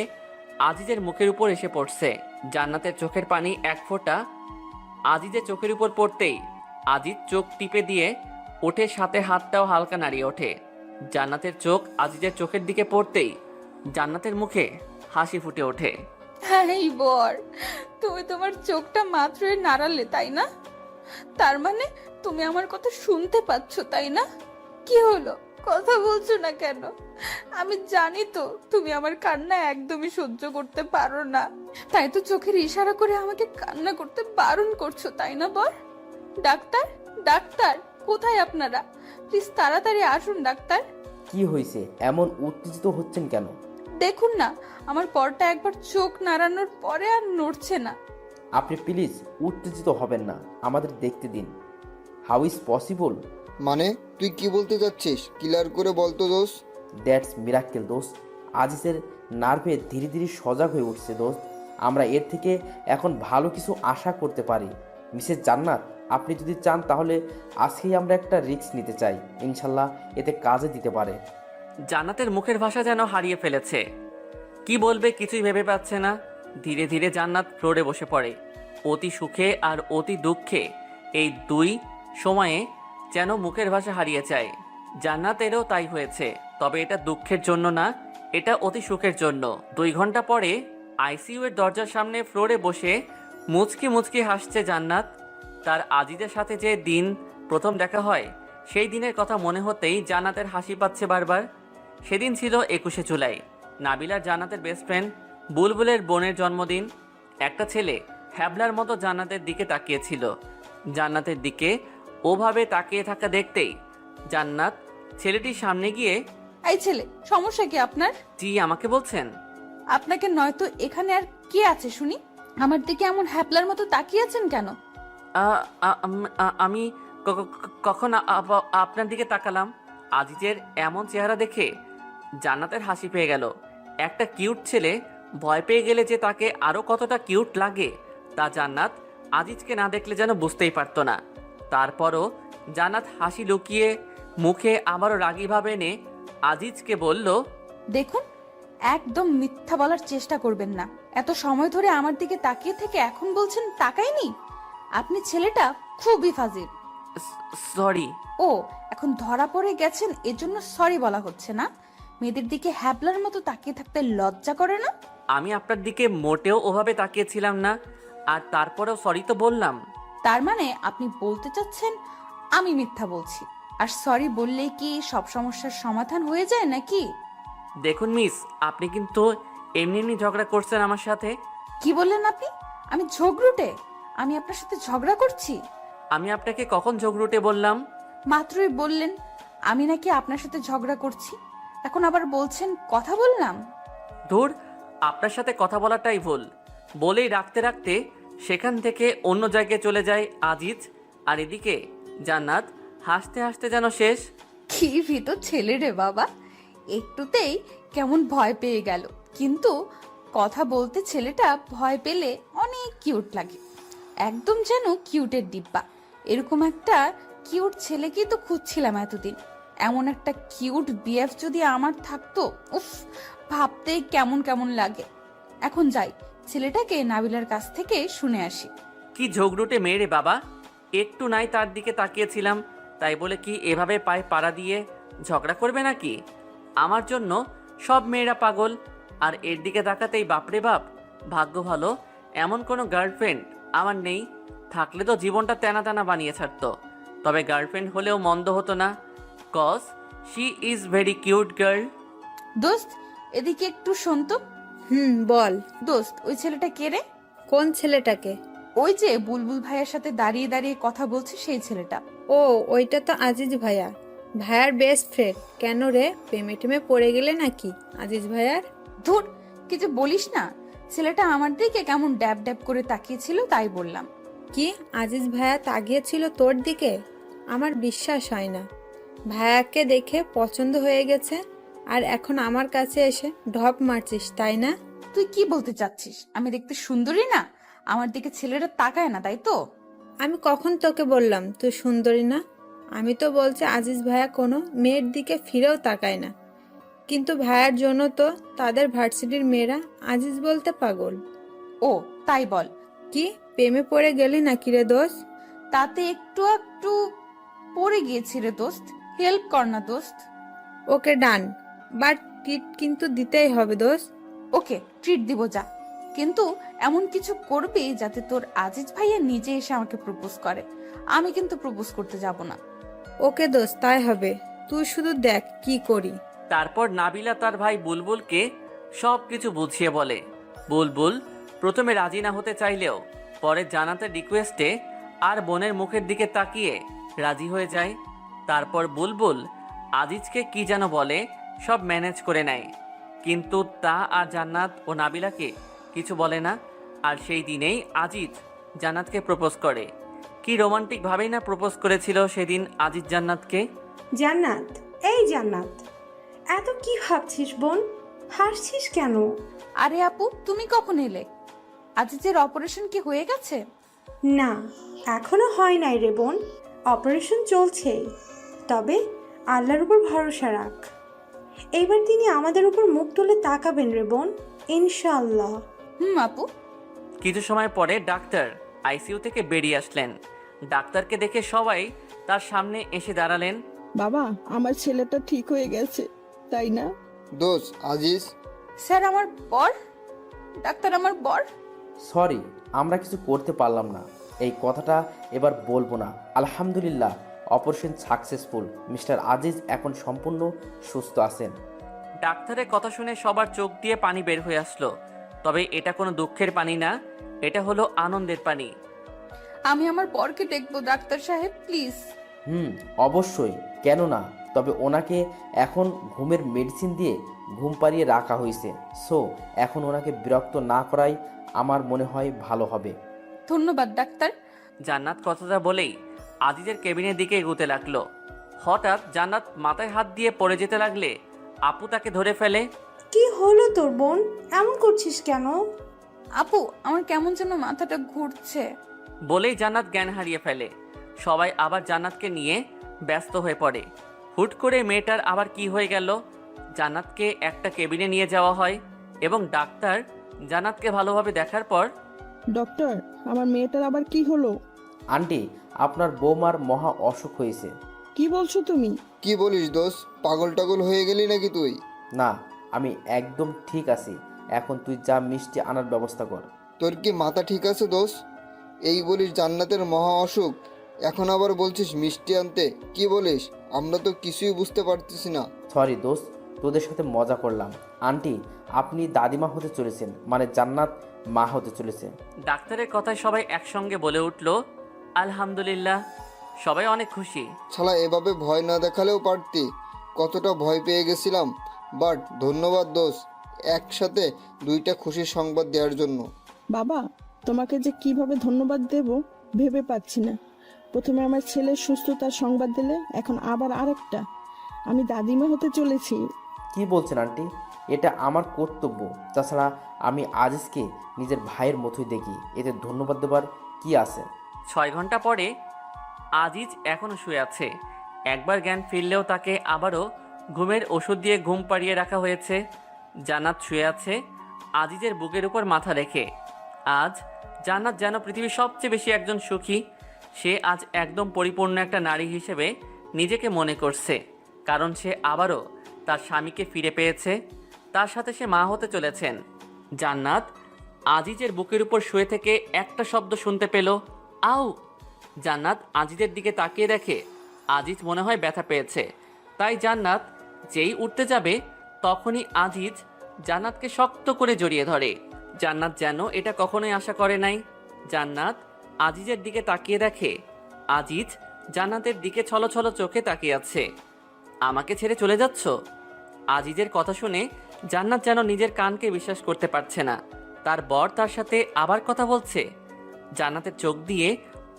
আজিজের মুখের উপর এসে পড়ছে। জান্নাতের চোখের পানি এক ফোঁটা আজিজের চোখের উপর পড়তেই আজিজ চোখ টিপে দিয়ে উঠে, সাথে হাতটাও হালকা নাড়িয়ে ওঠে। জান্নাতের চোখ আজিজের চোখের দিকে পড়তেই জান্নাতের মুখে হাসি ফুটে ওঠে। এই বর, তুমি তোমার চোখটা মাত্রই নাড়ালে তাই না? তার মানে তুমি আমার কথা শুনতে পাচ্ছ তাই না? কি হলো, কথা বলছো না কেন? আমি জানি তো তুমি আমার কান্না একদমই সহ্য করতে পারো না, তাই তো চোখের ইশারা করে আমাকে কান্না করতে বারণ করছো তাই না বর? ডাক্তার, ডাক্তার, কোথায় আপনারা? প্লিজ তাড়াতাড়ি আসুন ডাক্তার। কি হয়েছে, এমন উত্তেজিত হচ্ছেন কেন? দেখুন না, আমার বরটা একবার চোখ নাড়ানোর পরে আর নড়ছে না। আপনি প্লিজ উত্তেজিত হবেন না, আমাদের দেখতে দিন। How is possible? মানে তুই কি বলতে চাচ্ছিস? ক্লিয়ার করে বলতো দোস্ত। দ্যাটস মিরাক্কেল দোস্ত। আজিজের নার্ভে ধীরে ধীরে সজাগ হয়ে উঠছে দোস্ত। আমরা এর থেকে এখন ভালো কিছু আশা করতে পারি। মিসেস জান্নাত, আপনি যদি চান তাহলে আজকেই আমরা একটা রিস্ক নিতে চাই, ইনশাল্লাহ এতে কাজে দিতে পারে। জান্নাতের মুখের ভাষা যেন হারিয়ে ফেলেছে, কি বলবে কিছুই ভেবে পাচ্ছে না। ধীরে ধীরে জান্নাত ফ্লোরে বসে পড়ে। অতি সুখে আর অতি দুঃখে এই দুই সময়ে যেন মুখের ভাষা হারিয়ে যায়। জান্নাতেরও তাই হয়েছে, তবে এটা দুঃখের জন্য না, এটা অতি সুখের জন্য। 2 ঘন্টা পরে আইসিইউ এর দরজার সামনে ফ্লোরে বসে মুচকি মুচকি হাসছে জান্নাত। তার আজিজের সাথে যে দিন প্রথম দেখা হয়, সেই দিনের কথা মনে হতেই জান্নাতের হাসি পাচ্ছে বারবার। সেদিন ছিল 21শে জুলাই, নাবিলার জান্নাতের বেস্ট ফ্রেন্ড বুলবুলের বোনের জন্মদিন। একটা ছেলে হ্যাবলার মতো জান্নাতের দিকে তাকিয়েছিল। জান্নাতের দিকে ওভাবে তাকিয়ে থাকা দেখতেই জান্নাত ছেলেটির সামনে গিয়ে, এই ছেলে, সমস্যা কি আপনার? জি আমাকে বলছেন? আপনাকে নয়তো এখানে আর কে আছে শুনি? আমার দিকে এমন হ্যাপলার মতো তাকিয়ে আছেন কেন? আমি কখন আপনার দিকে তাকালাম? আজিজের এমন চেহারা দেখে জান্নাতের হাসি পেয়ে গেল। একটা কিউট ছেলে ভয় পেয়ে গেলে যে তাকে আরো কতটা কিউট লাগে তা জান্নাত আজিজকে না দেখলে যেন বুঝতেই পারতো না। তারপরও জান্নাত হাসি লুকিয়ে মুখে আবারও রাগী ভাবে এনে আজিজকে বলল, দেখুন, একদম মিথ্যা বলার চেষ্টা করবেন না। এত সময় ধরে আমার দিকে তাকিয়ে থেকে এখন বলছেন তাকাইনি? আপনি ছেলেটা খুবই ফাজিল। সরি। ও, এখন ধরা পড়ে গেছেন এজন্য সরি বলা হচ্ছে না? মেয়েদের দিকে হ্যাবলার মতো তাকিয়ে থাকতে লজ্জা করে না? আমি আপনার দিকে মোটেও ওভাবে তাকিয়েছিলাম না, আর তারপরেও সরি তো বললাম। তার মানে আপনি বলতে চাচ্ছেন আমি মিথ্যা বলছি, আর সরি বললেই কি সব সমস্যার সমাধান হয়ে যায় নাকি? দেখুন মিস, আপনি কিন্তু এমনি এমনি ঝগড়া করছেন আমার সাথে। কি বললেন আপনি? আমি ঝগড়ুটে? আমি আপনার সাথে ঝগড়া করছি? আমি আপনাকে কখন ঝগড়ুটে বললাম? মাত্রই বললেন আমি নাকি আপনার সাথে ঝগড়া করছি, এখন আবার বলছেন কথা বললাম। ধুর, আপনার সাথে কথা বলাটাই ভুল বলেই রাখতে রাখতে সেখান থেকে অন্য জায়গায় চলে যায় আজিজ। আর এদিকে জান্নাত হাসতে হাসতে যেন শেষ। কি ভিতর ছেলে রে বাবা, একটুতেই কেমন ভয় পেয়ে গেল, কিন্তু কথা বলতে ছেলেটা ভয় পেলে অনেক কিউট লাগে, একদম যেন কিউটের ডিব্বা। এরকম একটা কিউট ছেলেকেই তো খুঁজছিলাম এতদিন। এমন একটা কিউট বিএফ যদি আমার থাকতো, উফ, ভাবতেই কেমন কেমন লাগে। এখন যাই, ছেলেটাকে নাবিলার কাছ থেকে শুনে আসি। কি ঝগড়ুটে মেয়ে রে বাবা, একটু নাই তার দিকে তাকিয়েছিলাম, তাই বলে কি এভাবে পায়ে পাড়া দিয়ে ঝগড়া করবে নাকি? আমার জন্য সব মেয়েরা পাগল, আর এর দিকে তাকাতেই বাপরে বাপ। ভাগ্য ভালো এমন কোনো গার্লফ্রেন্ড আমার নেই, থাকলে তো জীবনটা তেনা তেনা বানিয়ে ছাড়তো। তবে গার্লফ্রেন্ড হলেও মন্দ হতো না, cause she is very cute girl. দোস্ত, এদিকে একটু শোন তো। বল। দোস্ত, ওই ছেলেটা কে রে? কোন ছেলেটাকে? ওই যে বুলবুল ভাইয়ের সাথে দাঁড়িয়ে দাঁড়িয়ে কথা বলছে সেই ছেলেটা। ও, ওইটা তো আজিজ ভাইয়া, ভাইয়ার বেস্ট ফ্রেন্ড। কেন রে, প্রেমে টেমে পড়ে গেলে নাকি আজিজ ভাইয়ার? ধুর, কিছু বলিস না। ছেলেটা আমার দিকে কেমন ড্যাব ড্যাব করে তাকিয়েছিল, তাই বললাম। কি, আজিজ ভাইয়া তাকিয়েছিল তোর দিকে? আমার বিশ্বাস হয় না। ভাইয়াকে দেখে পছন্দ হয়ে গেছে, আর এখন আমার কাছে এসে ঢপ মারছিস, তাই না? তুই কি বলতে চাচ্ছিস? আমি দেখতে সুন্দরী না? আমার দিকে ছেলেটা তাকায় না, তাই তো? আমি কখন তোকে বললাম তুই সুন্দরী না? আমি তো বলছি আজিজ ভাইয়া কোনো মেয়ের দিকে ফিরেও তাকায় না, কিন্তু ভাইয়ার জন্য তো তাদের ভার্সিটির মেয়েরা আজিজ বলতে পাগল। ও, তাই বল। কি, প্রেমে পড়ে গেলি নাকি রে দোস্ত? তাতে একটু একটু পড়ে গিয়েছি রে দোস্ত, হেল্প কর না দোস্ত। ওকে ডান, বাট ট্রিট কিন্তু দিতেই হবে দোস্ত। ওকে, ট্রিট দিব যা, কিন্তু এমন কিছু করবি যাতে তোর আজিজ ভাইয়া নিজে এসে আমাকে প্রপোজ করে। আমি কিন্তু প্রপোজ করতে যাব না। ওকে দোস্ত, তাই হবে, তুই শুধু দেখ কি করি। তারপর নাবিলা তার ভাই বুলবুলকে সব কিছু বুঝিয়ে বলে। বুলবুল প্রথমে রাজি না হতে চাইলেও পরে জান্নাতের রিকোয়েস্টে আর বোনের মুখের দিকে তাকিয়ে রাজি হয়ে যায়। তারপর বুলবুল আজিজকে কি যেন বলে সব ম্যানেজ করে নেয়, কিন্তু তা আর জান্নাত ও নাবিলাকে কিছু বলে না। আর সেই দিনেই আজিজ জান্নাতকে প্রপোজ করে। কি রোমান্টিক ভাবেই না প্রপোজ করেছিল সেদিন আজিজ জান্নাতকে। জান্নাত, এই জান্নাত, এত কি ভাবছিস বোন? হাসছিস কেন? আরে আপু, তুমি কখন এলে? আজিজের অপারেশন কি হয়ে গেছে? না, এখনো হয় নাই রে বোন, অপারেশন চলছে। তবে আল্লাহর উপর ভরসা রাখ, এইবার তিনি আমাদের উপর মুখ তুলে তাকাবেন রে বোন, ইনশাআল্লাহ। আপু। কিছু সময় পরে ডাক্তার আইসিইউ থেকে বেরিয়ে আসলেন। ডাক্তারকে দেখে সবাই তার সামনে এসে দাঁড়ালেন। বাবা, আমার ছেলেটা ঠিক হয়ে গেছে, তাই না? দোষ আজিজ, স্যার আমার বর, ডাক্তার আমার বর। সরি, আমরা কিছু করতে পারলাম না। এই কথাটা এবার বলবো না। আলহামদুলিল্লাহ, অপারেশন সাকসেসফুল। মিস্টার আজিজ এখন সম্পূর্ণ সুস্থ আছেন। ডাক্তারের কথা শুনে সবার চোখ দিয়ে পানি বের হয়ে আসলো। তবে এটা কোনো দুঃখের পানি না, এটা হলো আনন্দের পানি। আমি আমার বরকে দেখবো ডাক্তার সাহেব, প্লিজ। অবশ্যই, কেন না। তবে ওনাকে এখন ঘুমের মেডিসিন দিয়ে ঘুম পাড়িয়ে রাখা হয়েছে। সো এখন ওনাকে বিরক্ত না করাই আমার মনে হয় ভালো হবে। ধন্যবাদ ডাক্তার। জান্নাত কথাটা বলেই আজিজের কেবিনের দিকে এগোতে লাগলো। হঠাৎ জান্নাত মাথায় হাত দিয়ে পড়ে যেতে লাগলে আপু তাকে ধরে ফেলে। কি হলো তোর বোন, এমন করছিস কেন? আপু, আমার কেমন যেন মাথাটা ঘুরছে। বলেই জান্নাত জ্ঞান হারিয়ে ফেলে। সবাই আবার জান্নাতকে নিয়ে ব্যস্ত হয়ে পড়ে। হুট করে মেয়েটার আবার কি হয়ে গেল? জান্নাতকে একটা কেবিনে নিয়ে যাওয়া হয় এবং ডাক্তার জান্নাতকে ভালোভাবে দেখার পর, ডক্টর, আমার মেয়েটার আবার কি হলো? আন্টি, আপনার বৌমার মহা অসুখ হয়েছে। কি বলছো তুমি? কি বলিস দোষ? পাগল টাগল হয়ে গেলি নাকি তুই? না, আমি একদম ঠিক আছি। এখন তুই যা মিষ্টি আনার ব্যবস্থা কর। তোর কি মাথা ঠিক আছে দোষ? এই বলিস জান্নাতের মহা অসুখ, এখন আবার বলছিস মিষ্টি আনতে? কি বলিস? আমরা তো কিছুই বুঝতে পারতেছি না। সরি দোস্ত, তোদের সাথে মজা করলাম। আন্টি, আপনি দাদিমা হতে চলেছেন, মানে জান্নাত মা হতে চলেছে। ডাক্তারের কথায় সবাই একসঙ্গে বলে উঠল, আলহামদুলিল্লাহ। সবাই অনেক খুশি। শালা, এভাবে ভয় না দেখালেও পারতি। কতটা ভয় পেয়ে গেছিলাম। বাট ধন্যবাদ দোষ, একসাথে দুইটা খুশির সংবাদ দেওয়ার জন্য। বাবা, তোমাকে যে কিভাবে ধন্যবাদ দেব ভেবে পাচ্ছি না। প্রথমে আমার ছেলের সুস্থতার সংবাদ দিলে, এখন আবার আরেকটা। আমি দাদিমা হতে চলেছি। কি বলছেন আন্টি? এটা আমার কর্তব্য। তাছাড়া আমি আজিজকে নিজের ভাইয়ের মতোই দেখি, এতে ধন্যবাদ দেবার কি আছে? 6 ঘন্টা পরে আজিজ এখনো শুয়ে আছে। একবার জ্ঞান ফিরলেও তাকে আবারও ঘুমের ওষুধ দিয়ে ঘুম পাড়িয়ে রাখা হয়েছে। জান্নাত শুয়ে আছে আজিজের বুকের উপর মাথা রেখে। আজ জান্নাত যেন পৃথিবীর সবচেয়ে বেশি একজন সুখী। সে আজ একদম পরিপূর্ণ একটা নারী হিসেবে নিজেকে মনে করছে, কারণ সে আবারও তার স্বামীকে ফিরে পেয়েছে। তার সাথে সে মা হতে চলেছেন। জান্নাত আজিজের বুকের উপর শুয়ে থেকে একটা শব্দ শুনতে পেল, আউ। জান্নাত আজিজের দিকে তাকিয়ে দেখে আজিজ মনে হয় ব্যথা পেয়েছে। তাই জান্নাত যেই উঠতে যাবে তখনই আজিজ জান্নাতকে শক্ত করে জড়িয়ে ধরে। জান্নাত যেন এটা কখনোই আশা করে নাই। জান্নাত আজিজের দিকে তাকিয়ে দেখে আজিজ জান্নাতের দিকে ছলছল চোখে তাকিয়ে আছে। আমাকে ছেড়ে চলে যাচ্ছ? আজিজের কথা শুনে জান্নাত যেন নিজের কানকে বিশ্বাস করতে পারছে না। তার বর তার সাথে আবার কথা বলছে। জান্নাতের চোখ দিয়ে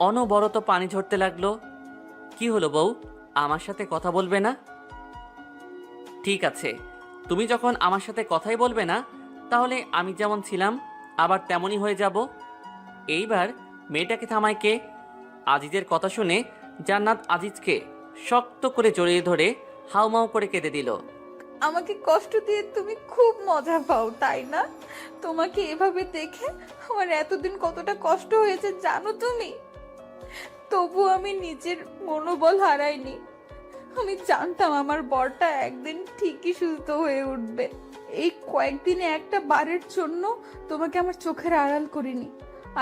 অনবরত পানি ঝরতে লাগলো। কি হলো বউ, আমার সাথে কথা বলবে না? ঠিক আছে, তুমি যখন আমার সাথে কথাই বলবে না, তাহলে আমি যেমন ছিলাম আবার তেমনই হয়ে যাব। এইবার মেয়েটাকে থামায় কে? আজিজের কথা শুনে জান্নাত আজিজকে শক্ত করে জড়িয়ে ধরে হাউমাউ করে কেঁদে দিল। আমাকে কষ্ট দিয়ে তুমি খুব মজা পাও, তাই না? তোমাকে এভাবে দেখে আমার এতদিন কতটা কষ্ট হয়েছে জানো তুমি? তবু আমি নিজের মনোবল হারাইনি। আমি জানতাম আমার বরটা একদিন ঠিকই সুস্থ হয়ে উঠবে। এই কয়েকদিনে একটা বারের জন্য তোমাকে আমার চোখের আড়াল করিনি।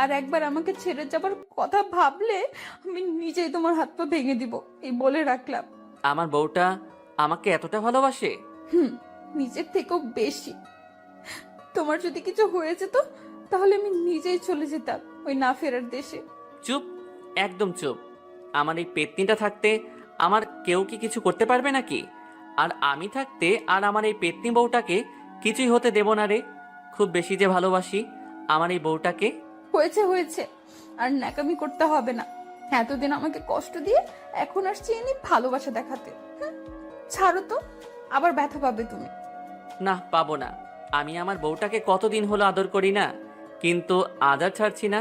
আর একবার আমাকে ছেড়ে যাবার কথা ভাবলে আমি নিজেই তোমার হাত পা ভেঙে দিব, এই বলে রাখলাম। আমার বউটা আমাকে এতটা ভালোবাসে? নিজের থেকেও বেশি। তোমার যদি কিছু হয়ে যেত তাহলে আমি নিজেই চলে যেতাম ওই না ফেরার দেশে। চুপ, একদম চুপ। আমার এই পেতনিটা থাকতে আমার কেউ কি কিছু করতে পারবে নাকি? আর আমি থাকতে আর আমার এই পেতনি বউটাকে কিছুই হতে দেব না রে। খুব বেশি যে ভালোবাসি আমার এই বউটাকে। হয়েছে হয়েছে, আর ন্যাকামি করতে হবে না। এতদিন আমাকে কষ্ট দিয়ে এখন আসছি এনে ভালোবাসা দেখাতে। ছাড়ো তো, আবার ব্যথা পাবে তুমি। না, পাবো না। আমি আমার বউটাকে কতদিন হলো আদর করি না, কিন্তু আজ আর ছাড়ছি না।